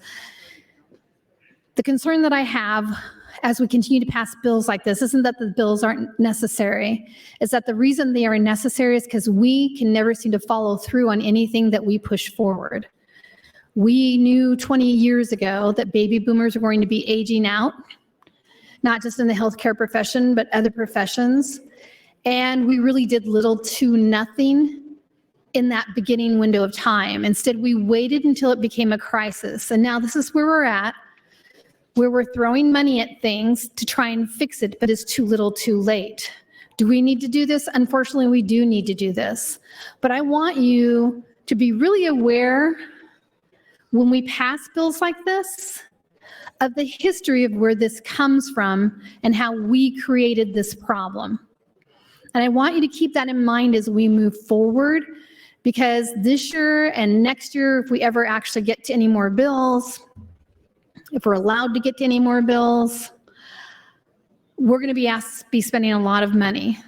The concern that I have as we continue to pass bills like this isn't that the bills aren't necessary. It's that the reason they are necessary is because we can never seem to follow through on anything that we push forward. We knew 20 years ago that baby boomers are going to be aging out, not just in the healthcare profession, but other professions. And we really did little to nothing in that beginning window of time. Instead, we waited until it became a crisis. And now this is where we're at, where we're throwing money at things to try and fix it, but it's too little too late. Do we need to do this? Unfortunately, we do need to do this. But I want you to be really aware when we pass bills like this of the history of where this comes from and how we created this problem. And I want you to keep that in mind as we move forward, because this year and next year, if we ever actually get to any more bills, if we're allowed to get to any more bills, we're going to be spending a lot of money.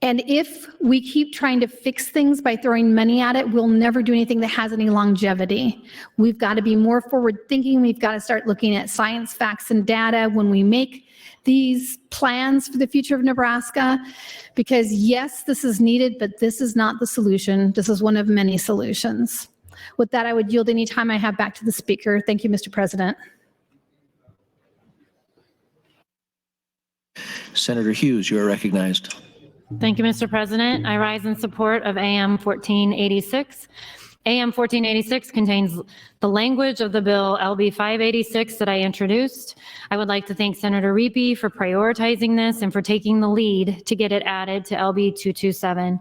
And if we keep trying to fix things by throwing money at it, we'll never do anything that has any longevity. We've got to be more forward thinking. We've got to start looking at science, facts, and data when we make these plans for the future of Nebraska, because yes, this is needed, but this is not the solution. This is one of many solutions. With that, I would yield any time I have back to the speaker. Thank you, Mr. President. Senator Hughes, you are recognized. Thank you, Mr. President. I rise in support of AM 1486. AM 1486 contains the language of the bill LB 586 that I introduced. I would like to thank Senator Riepe for prioritizing this and for taking the lead to get it added to LB 227.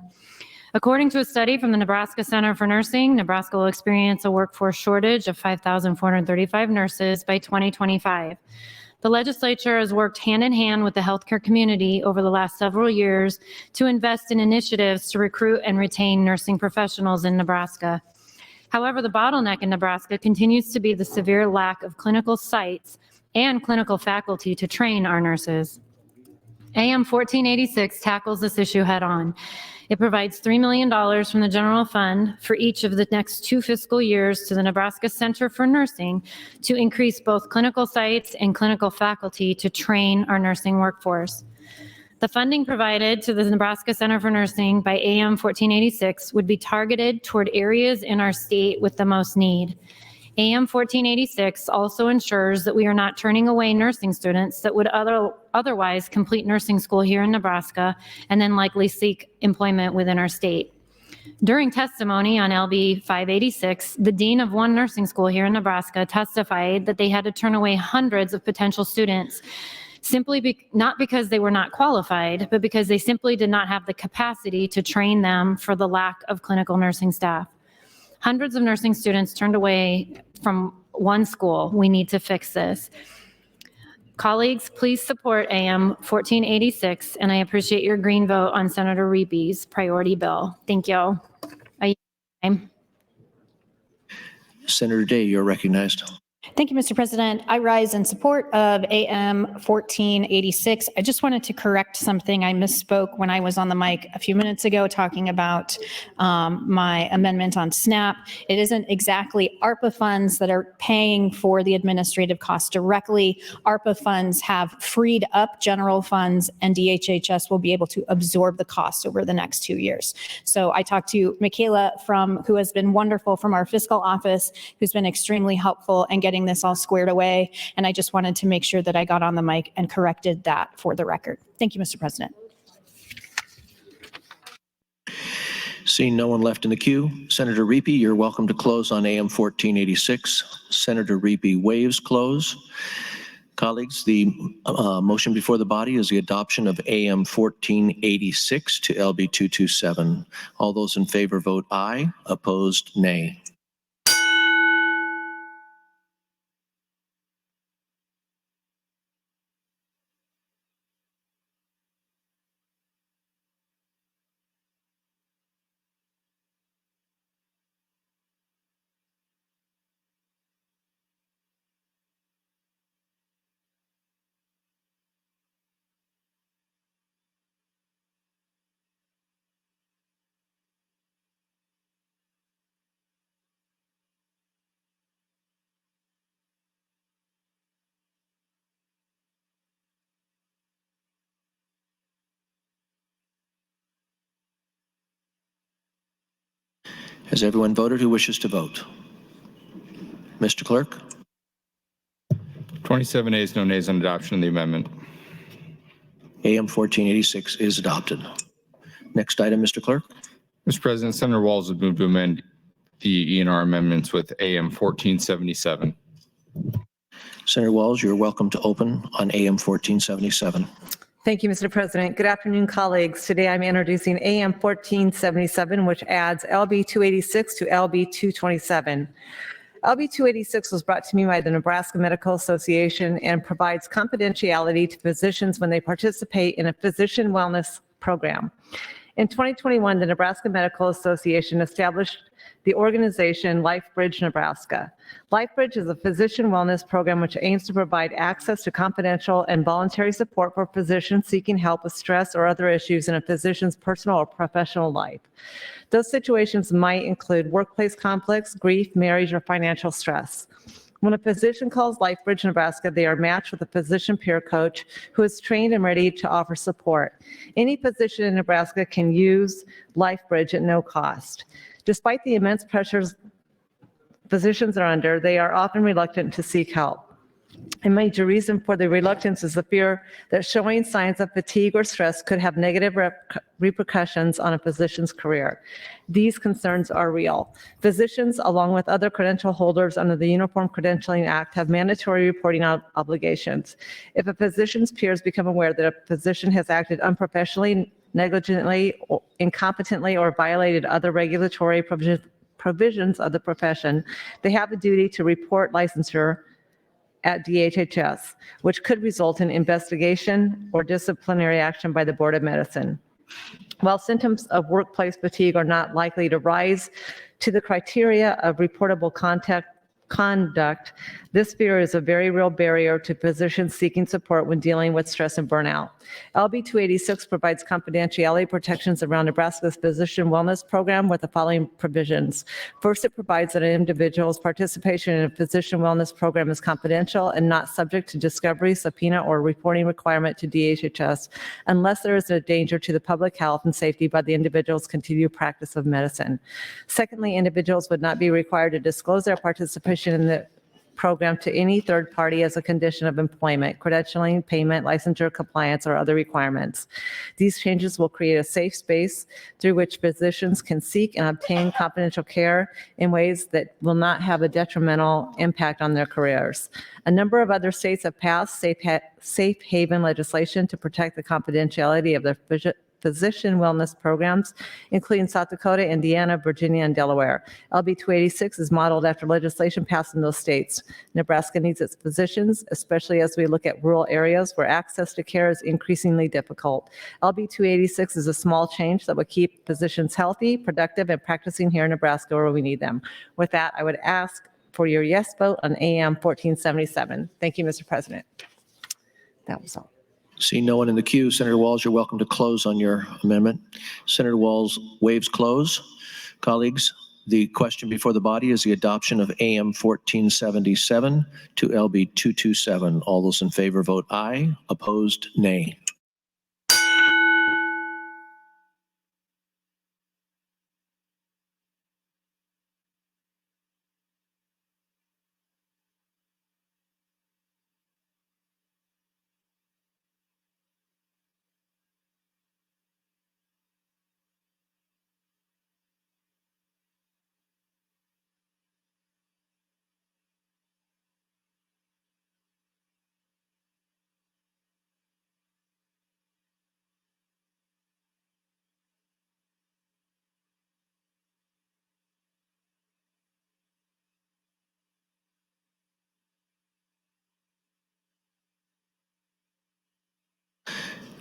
According to a study from the Nebraska Center for Nursing, Nebraska will experience a workforce shortage of 5,435 nurses by 2025. The legislature has worked hand in hand with the healthcare community over the last several years to invest in initiatives to recruit and retain nursing professionals in Nebraska. However, the bottleneck in Nebraska continues to be the severe lack of clinical sites and clinical faculty to train our nurses. AM 1486 tackles this issue head on. It provides $3 million from the general fund for each of the next 2 fiscal years to the Nebraska Center for Nursing to increase both clinical sites and clinical faculty to train our nursing workforce. The funding provided to the Nebraska Center for Nursing by AM 1486 would be targeted toward areas in our state with the most need. AM 1486 also ensures that we are not turning away nursing students that would otherwise complete nursing school here in Nebraska and then likely seek employment within our state. During testimony on LB 586, the dean of one nursing school here in Nebraska testified that they had to turn away hundreds of potential students not because they were not qualified, but because they simply did not have the capacity to train them for the lack of clinical nursing staff. Hundreds of nursing students turned away from one school. We need to fix this. Colleagues, please support AM 1486, and I appreciate your green vote on Senator Reepe's priority bill. Thank you. Senator Day, you're recognized. Thank you, Mr. President. I rise in support of AM 1486. I just wanted to correct something. I misspoke when I was on the mic a few minutes ago talking about my amendment on SNAP. It isn't exactly ARPA funds that are paying for the administrative costs directly. ARPA funds have freed up general funds, and DHHS will be able to absorb the cost over the next 2 years. So I talked to Michaela who has been wonderful from our fiscal office, who's been extremely helpful in getting this all squared away. And I just wanted to make sure that I got on the mic and corrected that for the record. Thank you, Mr. President. Seeing no one left in the queue, Senator Reepe, you're welcome to close on AM 1486. Senator Reepe waives close. Colleagues, the motion before the body is the adoption of AM 1486 to LB 227. All those in favor vote aye, opposed nay. Has everyone voted who wishes to vote? Mr. Clerk? 27 ayes, no nays on adoption of the amendment. AM 1486 is adopted. Next item, Mr. Clerk. Mr. President, Senator Walz would move to amend the ENR amendments with AM 1477. Senator Walz, you're welcome to open on AM 1477. Thank you, Mr. President. Good afternoon, colleagues. Today I'm introducing AM 1477, which adds LB 286 to LB 227. LB 286 was brought to me by the Nebraska Medical Association and provides confidentiality to physicians when they participate in a physician wellness program. In 2021, the Nebraska Medical Association established the organization LifeBridge Nebraska. LifeBridge is a physician wellness program which aims to provide access to confidential and voluntary support for physicians seeking help with stress or other issues in a physician's personal or professional life. Those situations might include workplace conflicts, grief, marriage, or financial stress. When a physician calls LifeBridge Nebraska, they are matched with a physician peer coach who is trained and ready to offer support. Any physician in Nebraska can use LifeBridge at no cost. Despite the immense pressures physicians are under, they are often reluctant to seek help. A major reason for the reluctance is the fear that showing signs of fatigue or stress could have negative repercussions on a physician's career. These concerns are real. Physicians, along with other credential holders under the Uniform Credentialing Act, have mandatory reporting obligations. If a physician's peers become aware that a physician has acted unprofessionally, negligently, incompetently, or violated other regulatory provisions of the profession, they have a duty to report licensure at DHHS, which could result in investigation or disciplinary action by the Board of Medicine. While symptoms of workplace fatigue are not likely to rise to the criteria of reportable conduct, this fear is a very real barrier to physicians seeking support when dealing with stress and burnout. LB 286 provides confidentiality protections around Nebraska's physician wellness program with the following provisions. First, it provides that an individual's participation in a physician wellness program is confidential and not subject to discovery, subpoena, or reporting requirement to DHHS unless there is a danger to the public health and safety by the individual's continued practice of medicine. Secondly, individuals would not be required to disclose their participation in the program to any third party as a condition of employment, credentialing, payment, licensure, compliance, or other requirements. These changes will create a safe space through which physicians can seek and obtain confidential care in ways that will not have a detrimental impact on their careers. A number of other states have passed safe haven legislation to protect the confidentiality of their physician wellness programs, including South Dakota, Indiana, Virginia, and Delaware. LB 286 is modeled after legislation passed in those states. Nebraska needs its physicians, especially as we look at rural areas where access to care is increasingly difficult. LB 286 is a small change that would keep physicians healthy, productive, and practicing here in Nebraska where we need them. With that, I would ask for your yes vote on AM 1477. Thank you, Mr. President. That was all. Seeing no one in the queue, Senator Walls, you're welcome to close on your amendment. Senator Walls waives close. Colleagues, the question before the body is the adoption of AM 1477 to LB 227. All those in favor vote aye. Opposed, nay.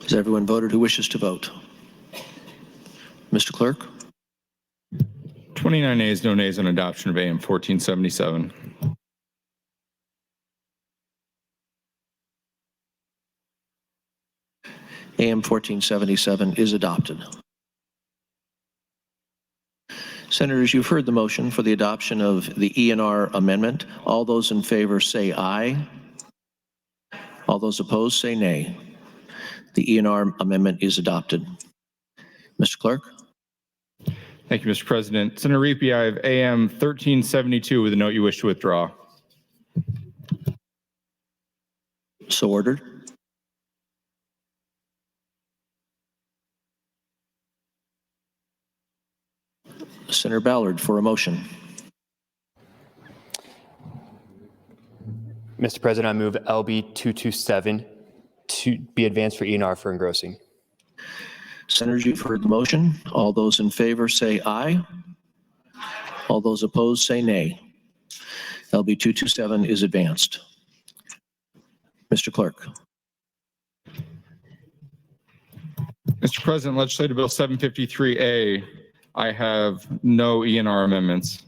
Has everyone voted who wishes to vote? Mr. Clerk? 29 ayes, no nays on adoption of AM 1477. AM 1477 is adopted. Senators, you've heard the motion for the adoption of the E&R amendment. All those in favor say aye. All those opposed say nay. The E&R amendment is adopted. Mr. Clerk? Thank you, Mr. President. Senator Riepe, I have AM 1372 with a note you wish to withdraw. So ordered. Senator Ballard for a motion. Mr. President, I move LB 227 to be advanced for E&R for engrossing. Senators, you've heard the motion. All those in favor say aye. All those opposed say nay. LB 227 is advanced. Mr. Clerk. Mr. President, Legislative Bill 753A, I have no E&R amendments.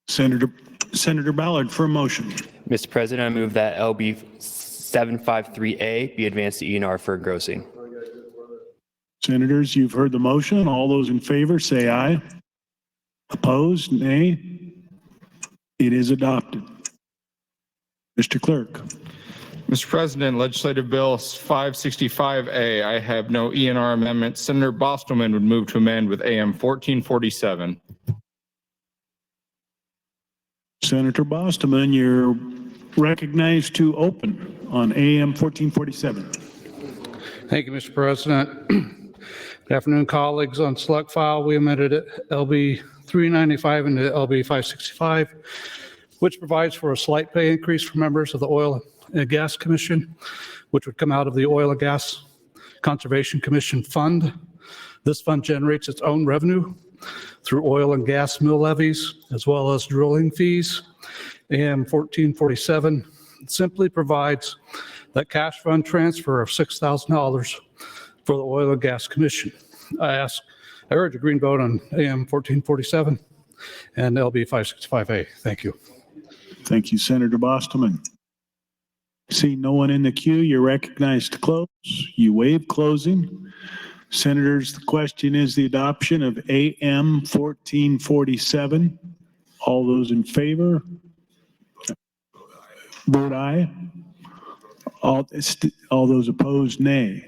Senator Ballard for a motion. Mr. President, I move that LB 753A be advanced to E&R for engrossing. Senators, you've heard the motion. All those in favor say aye. Opposed, nay. It is adopted. Mr. Clerk. Mr. President, Legislative Bill 565A, I have no E&R amendments. Senator Bostelman would move to amend with AM 1447. Senator Bostelman, you're recognized to open on AM 1447. Thank you, Mr. President. Good afternoon, colleagues. On select file, we amended LB 395 into LB 565, which provides for a slight pay increase for members of the Oil and Gas Commission, which would come out of the Oil and Gas Conservation Commission Fund. This fund generates its own revenue through oil and gas mill levies, as well as drilling fees. AM 1447 simply provides that cash fund transfer of $6,000 for the Oil and Gas Commission. I urge a green vote on AM 1447 and LB 565A. Thank you. Thank you, Senator Bostelman. See no one in the queue, you're recognized to close. You waive closing. Senators, the question is the adoption of AM 1447. All those in favor? Vote aye. All those opposed, nay.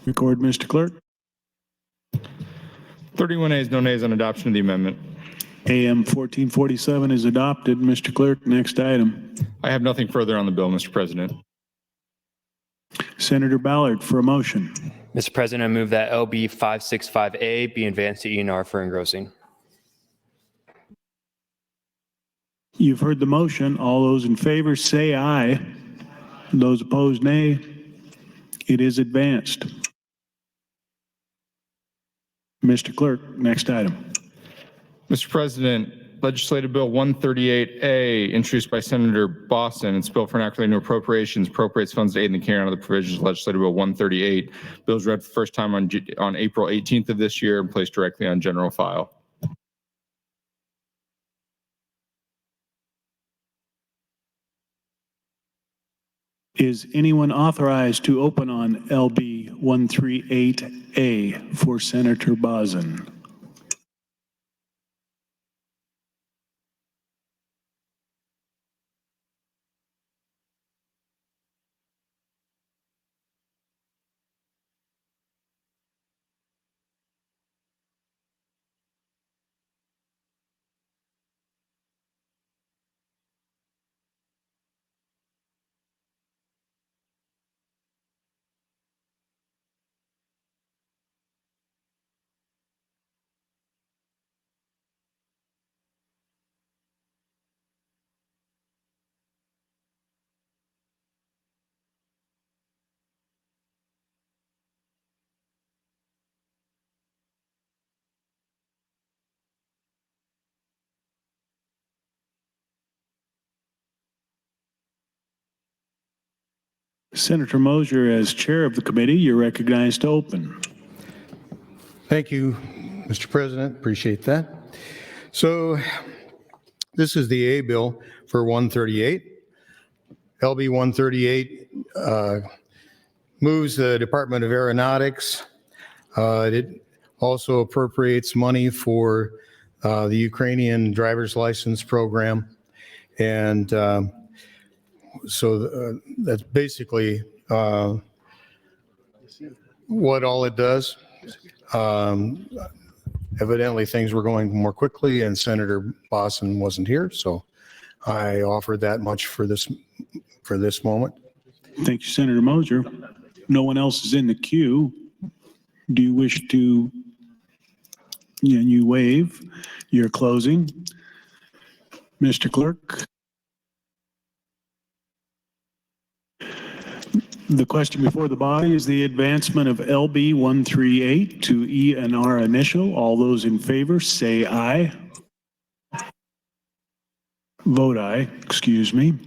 Record, Mr. Clerk. 31 ayes, no nays on adoption of the amendment. AM 1447 is adopted. Mr. Clerk, next item. I have nothing further on the bill, Mr. President. Senator Ballard for a motion. Mr. President, I move that LB 565A be advanced to ENR for engrossing. You've heard the motion. All those in favor say aye. Those opposed, nay. It is advanced. Mr. Clerk, next item. Mr. President, Legislative Bill 138A, introduced by Senator Boston. It's bill for an act relating to appropriations, appropriates funds to aid in the carrying out of the provisions of Legislative Bill 138. Bill was read for the first time on April 18th of this year and placed directly on general file. Is anyone authorized to open on LB 138A for Senator Boson? Senator Mosier, as chair of the committee, you're recognized to open. Thank you, Mr. President. Appreciate that. So this is the A bill for 138. LB 138 moves the Department of Aeronautics. It also appropriates money for the Ukrainian driver's license program. And so that's basically what all it does. Evidently, things were going more quickly, and Senator Boson wasn't here, so I offered that much for this moment. Thank you, Senator Mosier. No one else is in the queue. Do you wish to? Yeah, you waive. You're closing. Mr. Clerk. The question before the body is the advancement of LB 138 to ENR initial. All those in favor say aye. Vote aye, excuse me.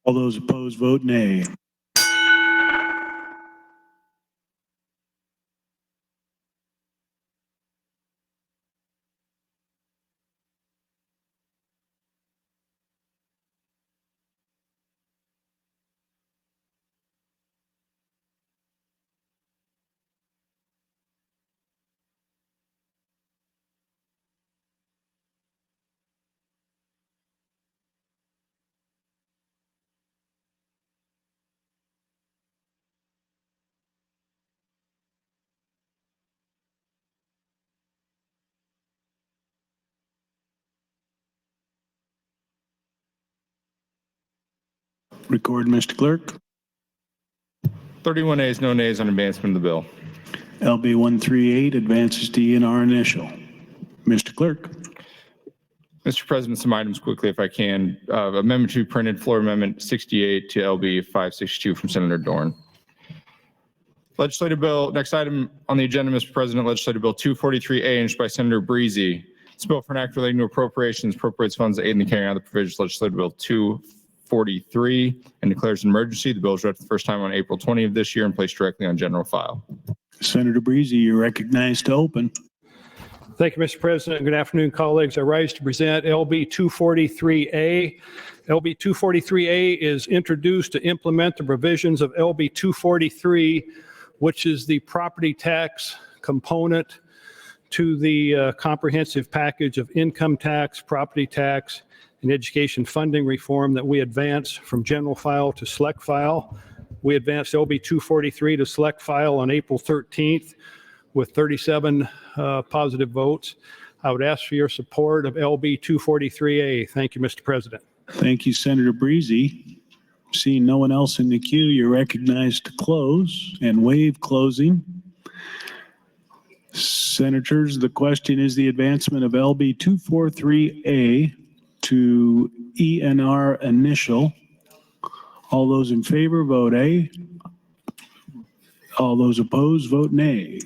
All those opposed vote nay. Record, Mr. Clerk. 31 ayes, no nays on advancement of the bill. LB 138 advances to ENR initial. Mr. Clerk. Mr. President, some items quickly if I can. Amendment to be printed, floor amendment 68 to LB 562 from Senator Dorn. Legislative bill, next item on the agenda, Mr. President, Legislative Bill 243A, introduced by Senator Breezy. It's a bill for an act relating to appropriations, appropriates funds to aid in the carrying out of the provisions of Legislative Bill 243 and declares an emergency. The bill was read for the first time on April 20 of this year and placed directly on general file. Senator Breezy, you're recognized to open. Thank you, Mr. President. Good afternoon, colleagues. I rise to present LB 243A. LB 243A is introduced to implement the provisions of LB 243, which is the property tax component to the comprehensive package of income tax, property tax, and education funding reform that we advanced from general file to select file. We advanced LB 243 to select file on April 13th with 37 positive votes. I would ask for your support of LB 243A. Thank you, Mr. President. Thank you, Senator Breezy. Seeing no one else in the queue, you're recognized to close and waive closing. Senators, the question is the advancement of LB 243A to ENR initial. All those in favor, vote aye. All those opposed, vote nay.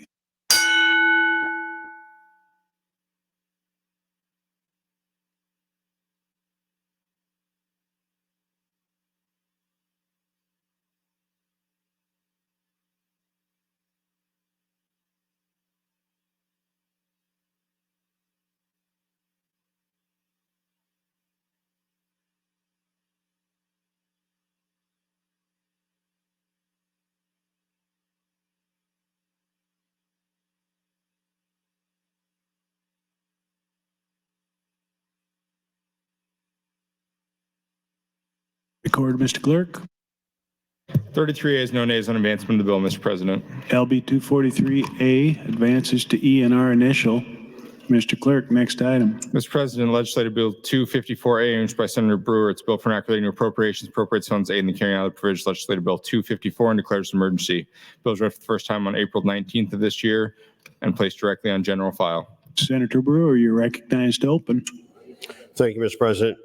Record, Mr. Clerk. 33 ayes, no nays on advancement of the bill, Mr. President. LB 243A advances to ENR initial. Mr. Clerk, next item. Mr. President, Legislative Bill 254A, introduced by Senator Brewer. It's a bill for an act relating to appropriations, appropriates funds, aid in the carrying out of the provisions of Legislative Bill 254 and declares an emergency. Bill was read for the first time on April 19th of this year and placed directly on general file. Senator Brewer, you're recognized to open. Thank you, Mr. President.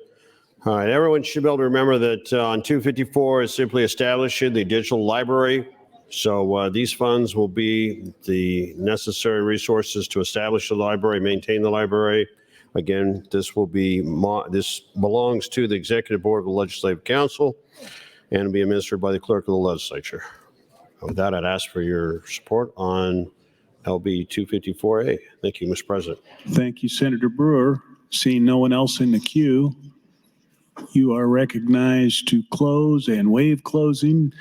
All right, everyone should be able to remember that on 254 is simply establishing the digital library. So these funds will be the necessary resources to establish the library, maintain the library. Again, this belongs to the Executive Board of the Legislative Council and will be administered by the Clerk of the Legislature. With that, I'd ask for your support on LB 254A. Thank you, Mr. President. Thank you, Senator Brewer. Seeing no one else in the queue, you are recognized to close and waive closing.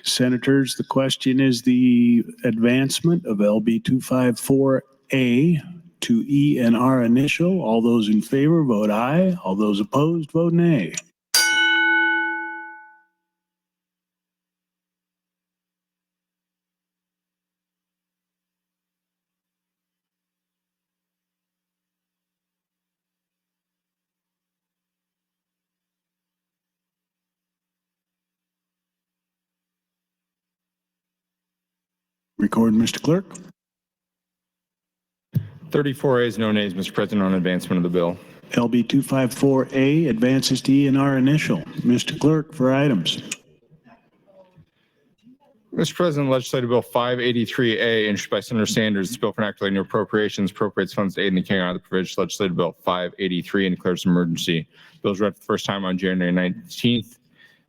Senators, the question is the advancement of LB 254A to ENR initial. All those in favor, vote aye. All those opposed, vote nay. Record, Mr. Clerk. 34 ayes, no nays, Mr. President, on advancement of the bill. LB 254A advances to ENR initial. Mr. Clerk, for items. Mr. President, Legislative Bill 583A, introduced by Senator Sanders, it's a bill for an act relating to appropriations, appropriates funds to aid in the carrying out of the provisions of Legislative Bill 583 and declares an emergency. The bill was read for the first time on January 19th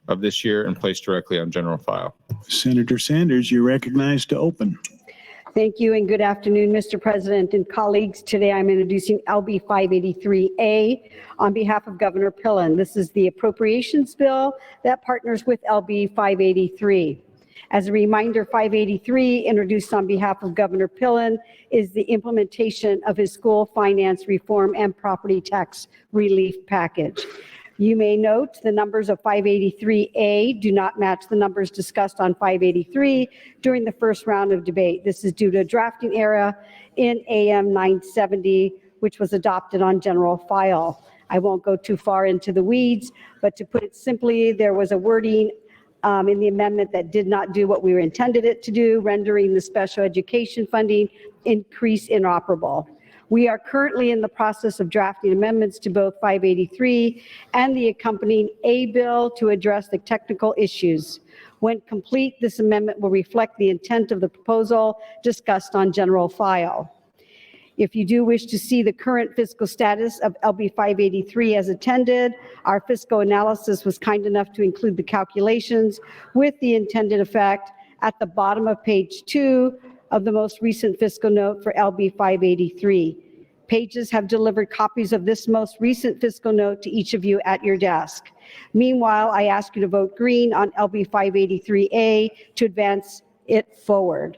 of this year and placed directly on general file. Senator Sanders, you're recognized to open. Thank you and good afternoon, Mr. President and colleagues. Today I'm introducing LB 583A on behalf of Governor Pillen. This is the appropriations bill that partners with LB 583. As a reminder, 583, introduced on behalf of Governor Pillen, is the implementation of his school finance reform and property tax relief package. You may note the numbers of 583A do not match the numbers discussed on 583 during the first round of debate. This is due to a drafting error in AM 970, which was adopted on general file. I won't go too far into the weeds, but to put it simply, there was a wording in the amendment that did not do what we intended it to do, rendering the special education funding increase inoperable. We are currently in the process of drafting amendments to both 583 and the accompanying A bill to address the technical issues. When complete, this amendment will reflect the intent of the proposal discussed on general file. If you do wish to see the current fiscal status of LB 583 as attended, our fiscal analysis was kind enough to include the calculations with the intended effect at the bottom of page 2 of the most recent fiscal note for LB 583. Pages have delivered copies of this most recent fiscal note to each of you at your desk. Meanwhile, I ask you to vote green on LB 583A to advance it forward.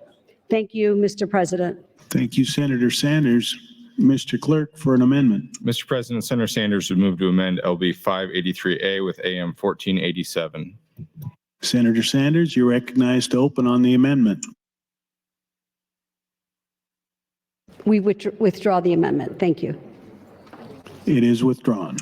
Thank you, Mr. President. Thank you, Senator Sanders. Mr. Clerk, for an amendment. Mr. President, Senator Sanders would move to amend LB 583A with AM 1487. Senator Sanders, you're recognized to open on the amendment. We withdraw the amendment. Thank you. It is withdrawn.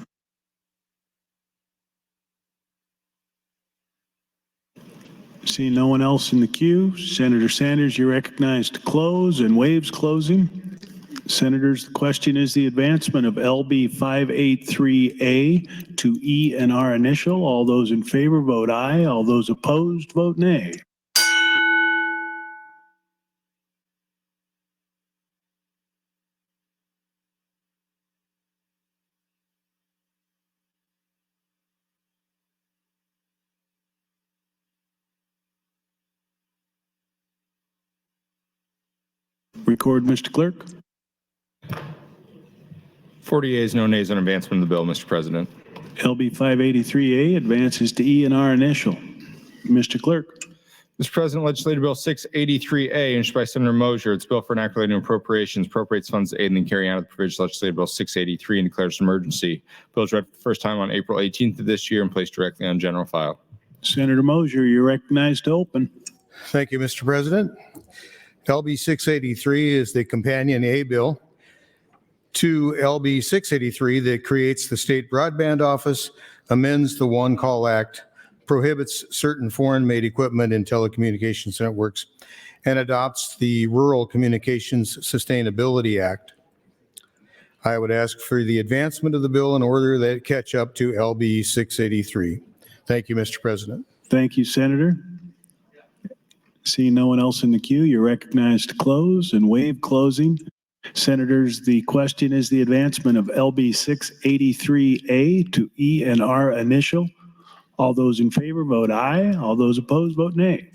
See no one else in the queue. Senator Sanders, you're recognized to close and waives closing. Senators, the question is the advancement of LB 583A to E and R initial. All those in favor vote aye. All those opposed vote nay. Record, Mr. Clerk. 40 yeas, no nays on advancement of the bill, Mr. President. LB 583A advances to E and R initial. Mr. Clerk. Mr. President, Legislative Bill 683A, introduced by Senator Mosier, it's bill for an act relating to appropriations, appropriates funds to aid in the carrying out of the provisions of Legislative Bill 683 and declares an emergency. Bill is read for the first time on April 18th of this year and placed directly on general file. Senator Mosier, you're recognized to open. Thank you, Mr. President. LB 683 is the companion A bill to LB 683 that creates the State Broadband Office, amends the One Call Act, prohibits certain foreign-made equipment in telecommunications networks, and adopts the Rural Communications Sustainability Act. I would ask for the advancement of the bill in order that it catch up to LB 683. Thank you, Mr. President. Thank you, Senator. See no one else in the queue, you're recognized to close and waive closing. Senators, the question is the advancement of LB 683A to E and R initial. All those in favor vote aye. All those opposed vote nay.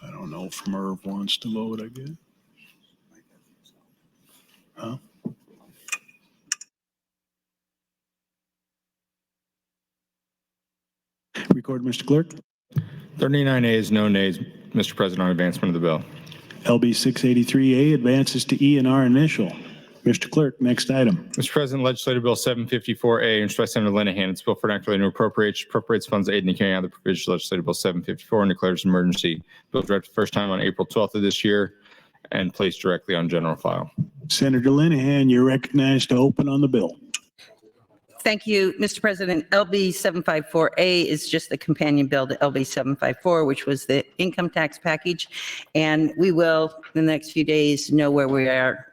I don't know if Merv wants to vote, I guess. Huh? Record, Mr. Clerk. 39 ayes, no nays, Mr. President, on advancement of the bill. LB 683A advances to E and R initial. Mr. Clerk, next item. Mr. President, Legislative Bill 754A, introduced by Senator Linehan, it's bill for an act relating to appropriates funds to aid in the carrying out of the provisions of Legislative Bill 754 and declares an emergency. Bill was read for the first time on April 12th of this year and placed directly on general file. Senator Linehan, you're recognized to open on the bill. Thank you, Mr. President. LB 754A is just the companion bill to LB 754, which was the income tax package. And we will, in the next few days, know where we are.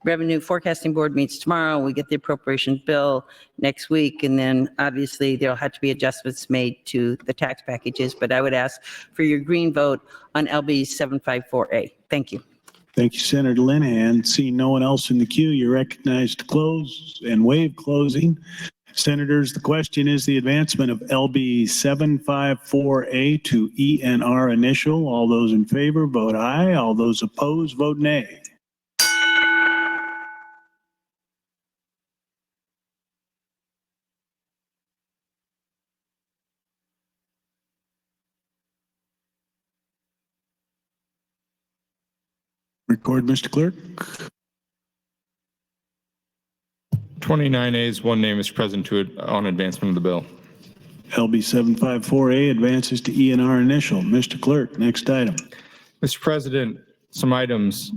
Revenue Forecasting Board meets tomorrow. We get the appropriations bill next week. And then obviously there'll have to be adjustments made to the tax packages. But I would ask for your green vote on LB 754A. Thank you. Thank you, Senator Linehan. Seeing no one else in the queue, you're recognized to close and waive closing. Senators, the question is the advancement of LB 754A to E and R initial. All those in favor vote aye. All those opposed vote nay. Record, Mr. Clerk. 29 ayes, 1 nay, Mr. President, on advancement of the bill. LB 754A advances to E&R initial. Mr. Clerk, next item. Mr. President, some items.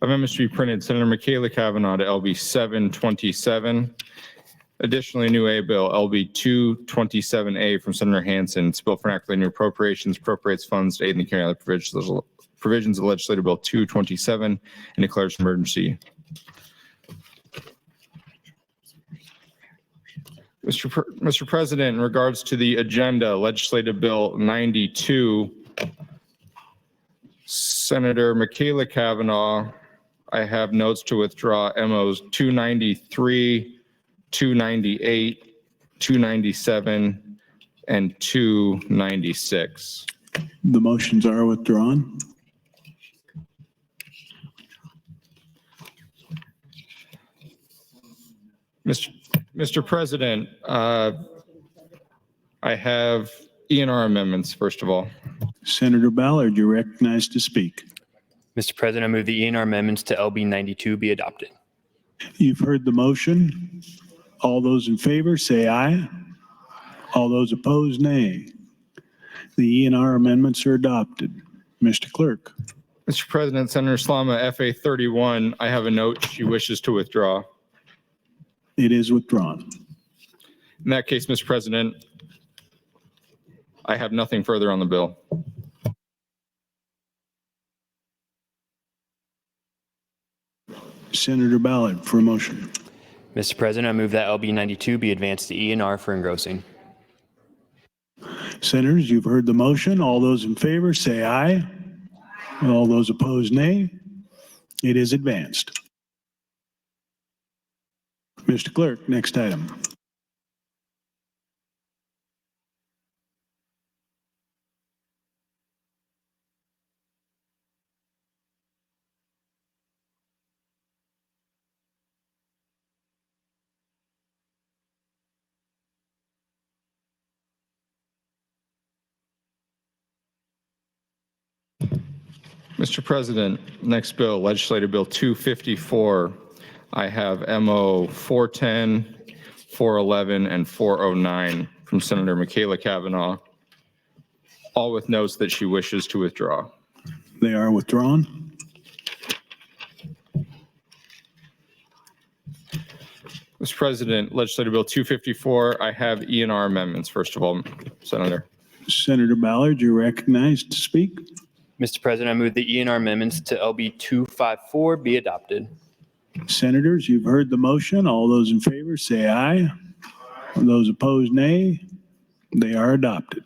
Amendments to be printed. Senator Michaela Kavanaugh to LB 727. Additionally, new A bill, LB 227A from Senator Hansen. It's a bill for enacting new appropriations, appropriates funds to aid in the carrying out the provisions of Legislative Bill 227 and declares an emergency. Mr. President, in regards to the agenda, Legislative Bill 92, Senator Michaela Kavanaugh, I have notes to withdraw MOs 293, 298, 297, and 296. The motions are withdrawn. Mr. President, I have E&R amendments, first of all. Senator Ballard, you're recognized to speak. Mr. President, I move the E&R amendments to LB 92 be adopted. You've heard the motion. All those in favor say aye. All those opposed, nay. The E&R amendments are adopted. Mr. Clerk. Mr. President, Senator Slama, FA 31, I have a note she wishes to withdraw. It is withdrawn. In that case, Mr. President, I have nothing further on the bill. Senator Ballard for a motion. Mr. President, I move that LB 92 be advanced to E&R for engrossing. Senators, you've heard the motion. All those in favor say aye. All those opposed, nay. It is advanced. Mr. Clerk, next item. Mr. President, next bill, Legislative Bill 254. I have MO 410, 411, and 409 from Senator Michaela Kavanaugh, all with notes that she wishes to withdraw. They are withdrawn. Mr. President, Legislative Bill 254, I have E&R amendments. First of all, Senator. Senator Ballard, you're recognized to speak. Mr. President, I move the E&R amendments to LB 254 be adopted. Senators, you've heard the motion. All those in favor say aye. Those opposed, nay. They are adopted.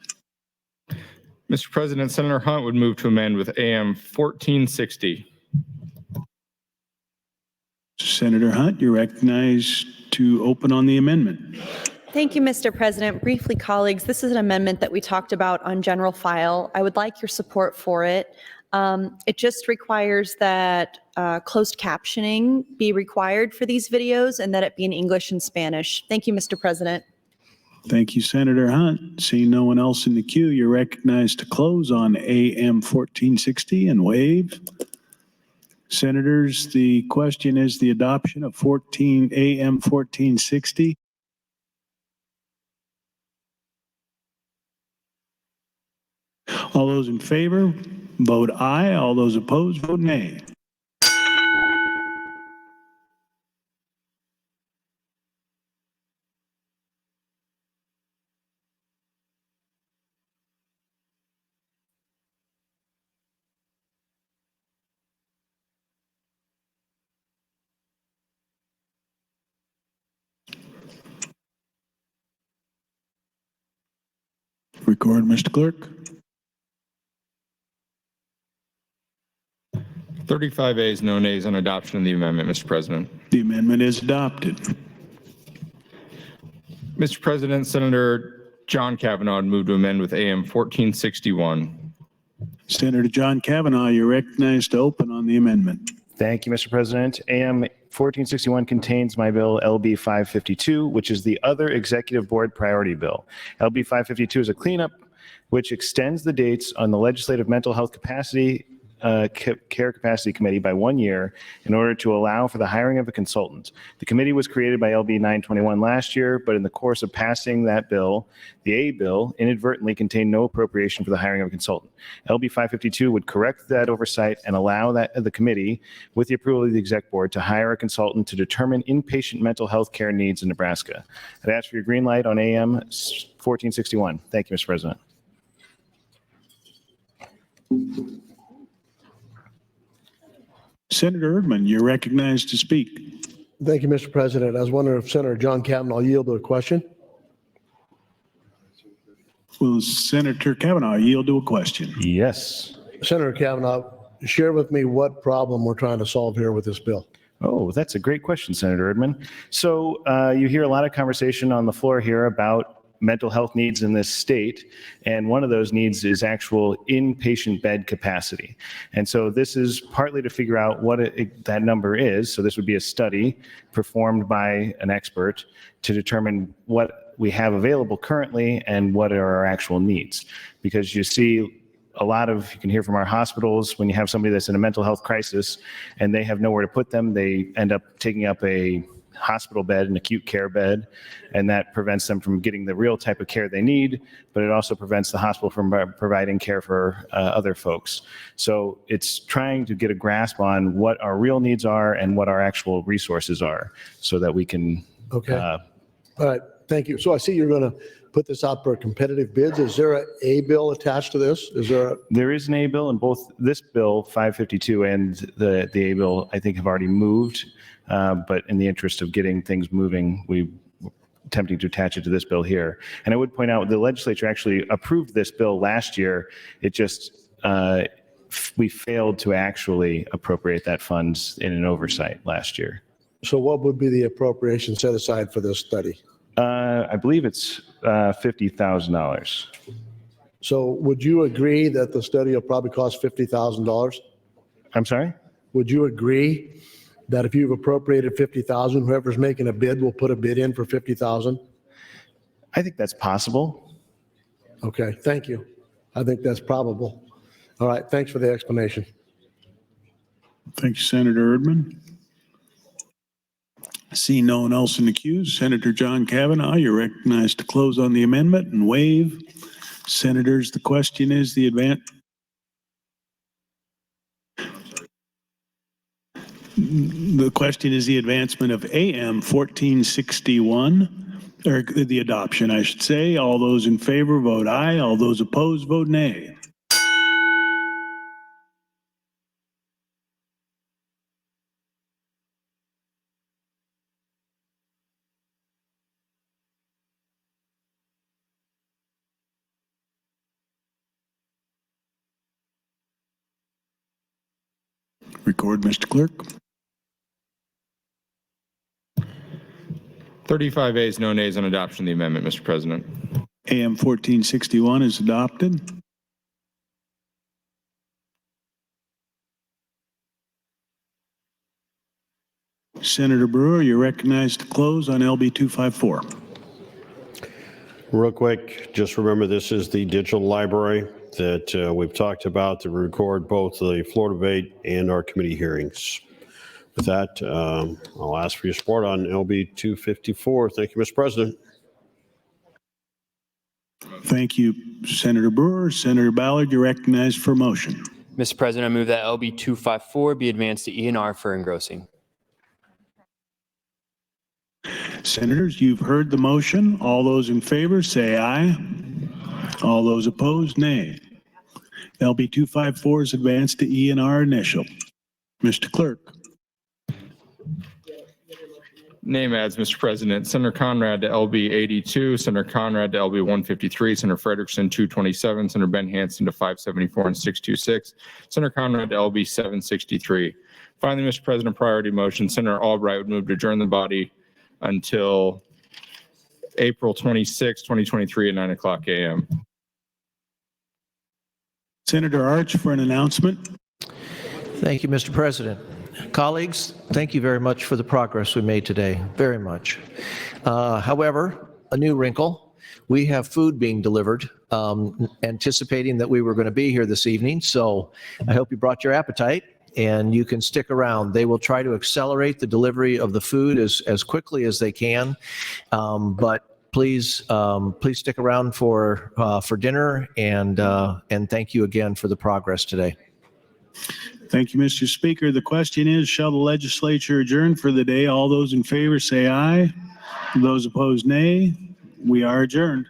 Mr. President, Senator Hunt would move to amend with AM 1460. Senator Hunt, you're recognized to open on the amendment. Thank you, Mr. President. Briefly, colleagues, this is an amendment that we talked about on general file. I would like your support for it. It just requires that closed captioning be required for these videos and that it be in English and Spanish. Thank you, Mr. President. Thank you, Senator Hunt. Seeing no one else in the queue, you're recognized to close on AM 1460 and waive. Senators, the question is the adoption of AM 1460. All those in favor, vote aye. All those opposed, vote nay. Record, Mr. Clerk. 35 ayes, no nays on adoption of the amendment, Mr. President. The amendment is adopted. Mr. President, Senator John Kavanaugh would move to amend with AM 1461. Senator John Kavanaugh, you're recognized to open on the amendment. Thank you, Mr. President. AM 1461 contains my bill LB 552, which is the other executive board priority bill. LB 552 is a cleanup which extends the dates on the legislative mental health capacity Care Capacity Committee by 1 year in order to allow for the hiring of a consultant. The committee was created by LB 921 last year, but in the course of passing that bill, the A bill inadvertently contained no appropriation for the hiring of a consultant. LB 552 would correct that oversight and allow the committee, with the approval of the exec board, to hire a consultant to determine inpatient mental health care needs in Nebraska. I'd ask for your green light on AM 1461. Thank you, Mr. President. Senator Erdman, you're recognized to speak. Thank you, Mr. President. I was wondering if Senator John Kavanaugh yield to a question. Will Senator Kavanaugh yield to a question? Yes. Senator Kavanaugh, share with me what problem we're trying to solve here with this bill. Oh, that's a great question, Senator Erdman. So you hear a lot of conversation on the floor here about mental health needs in this state, and one of those needs is actual inpatient bed capacity. And so this is partly to figure out what that number is. So this would be a study performed by an expert to determine what we have available currently and what are our actual needs. Because you see a lot of, you can hear from our hospitals, when you have somebody that's in a mental health crisis and they have nowhere to put them, they end up taking up a hospital bed, an acute care bed, and that prevents them from getting the real type of care they need, but it also prevents the hospital from providing care for other folks. So it's trying to get a grasp on what our real needs are and what our actual resources are so that we can. Okay. All right. Thank you. So I see you're going to put this out for competitive bids. Is there a bill attached to this? There is an A bill, and both this bill 552 and the A bill I think have already moved. But in the interest of getting things moving, we're attempting to attach it to this bill here. And I would point out the legislature actually approved this bill last year. It just, we failed to actually appropriate that funds in an oversight last year. So what would be the appropriation set aside for this study? I believe it's $50,000. So would you agree that the study will probably cost $50,000? I'm sorry? Would you agree that if you've appropriated $50,000, whoever's making a bid will put a bid in for $50,000? I think that's possible. Okay, thank you. I think that's probable. All right, thanks for the explanation. Thank you, Senator Erdman. See no one else in the queue. Senator John Kavanaugh, you're recognized to close on the amendment and waive. Senators, the question is the advancement of AM 1461, or the adoption, I should say. All those in favor vote aye. All those opposed vote nay. Record, Mr. Clerk. 35 ayes, no nays on adoption of the amendment, Mr. President. AM 1461 is adopted. Senator Brewer, you're recognized to close on LB 254. Real quick, just remember this is the digital library that we've talked about to record both the floor debate and our committee hearings. With that, I'll ask for your support on LB 254. Thank you, Mr. President. Thank you, Senator Brewer. Senator Ballard, you're recognized for motion. Mr. President, I move that LB 254 be advanced to E&R for engrossing. Senators, you've heard the motion. All those in favor say aye. All those opposed, nay. LB 254 is advanced to E&R initial. Mr. Clerk. Name adds, Mr. President. Senator Conrad to LB 82, Senator Conrad to LB 153, Senator Frederickson 227, Senator Ben Hansen to 574 and 626, Senator Conrad to LB 763. Finally, Mr. President, priority motion, Senator Albright would move to adjourn the body until April 26, 2023 at 9:00 a.m. Senator Arch for an announcement. Thank you, Mr. President. Colleagues, thank you very much for the progress we made today, very much. However, a new wrinkle, we have food being delivered anticipating that we were going to be here this evening. So I hope you brought your appetite and you can stick around. They will try to accelerate the delivery of the food as quickly as they can. But please stick around for dinner, and thank you again for the progress today. Thank you, Mr. Speaker. The question is, shall the legislature adjourn for the day? All those in favor say aye. Those opposed, nay. We are adjourned.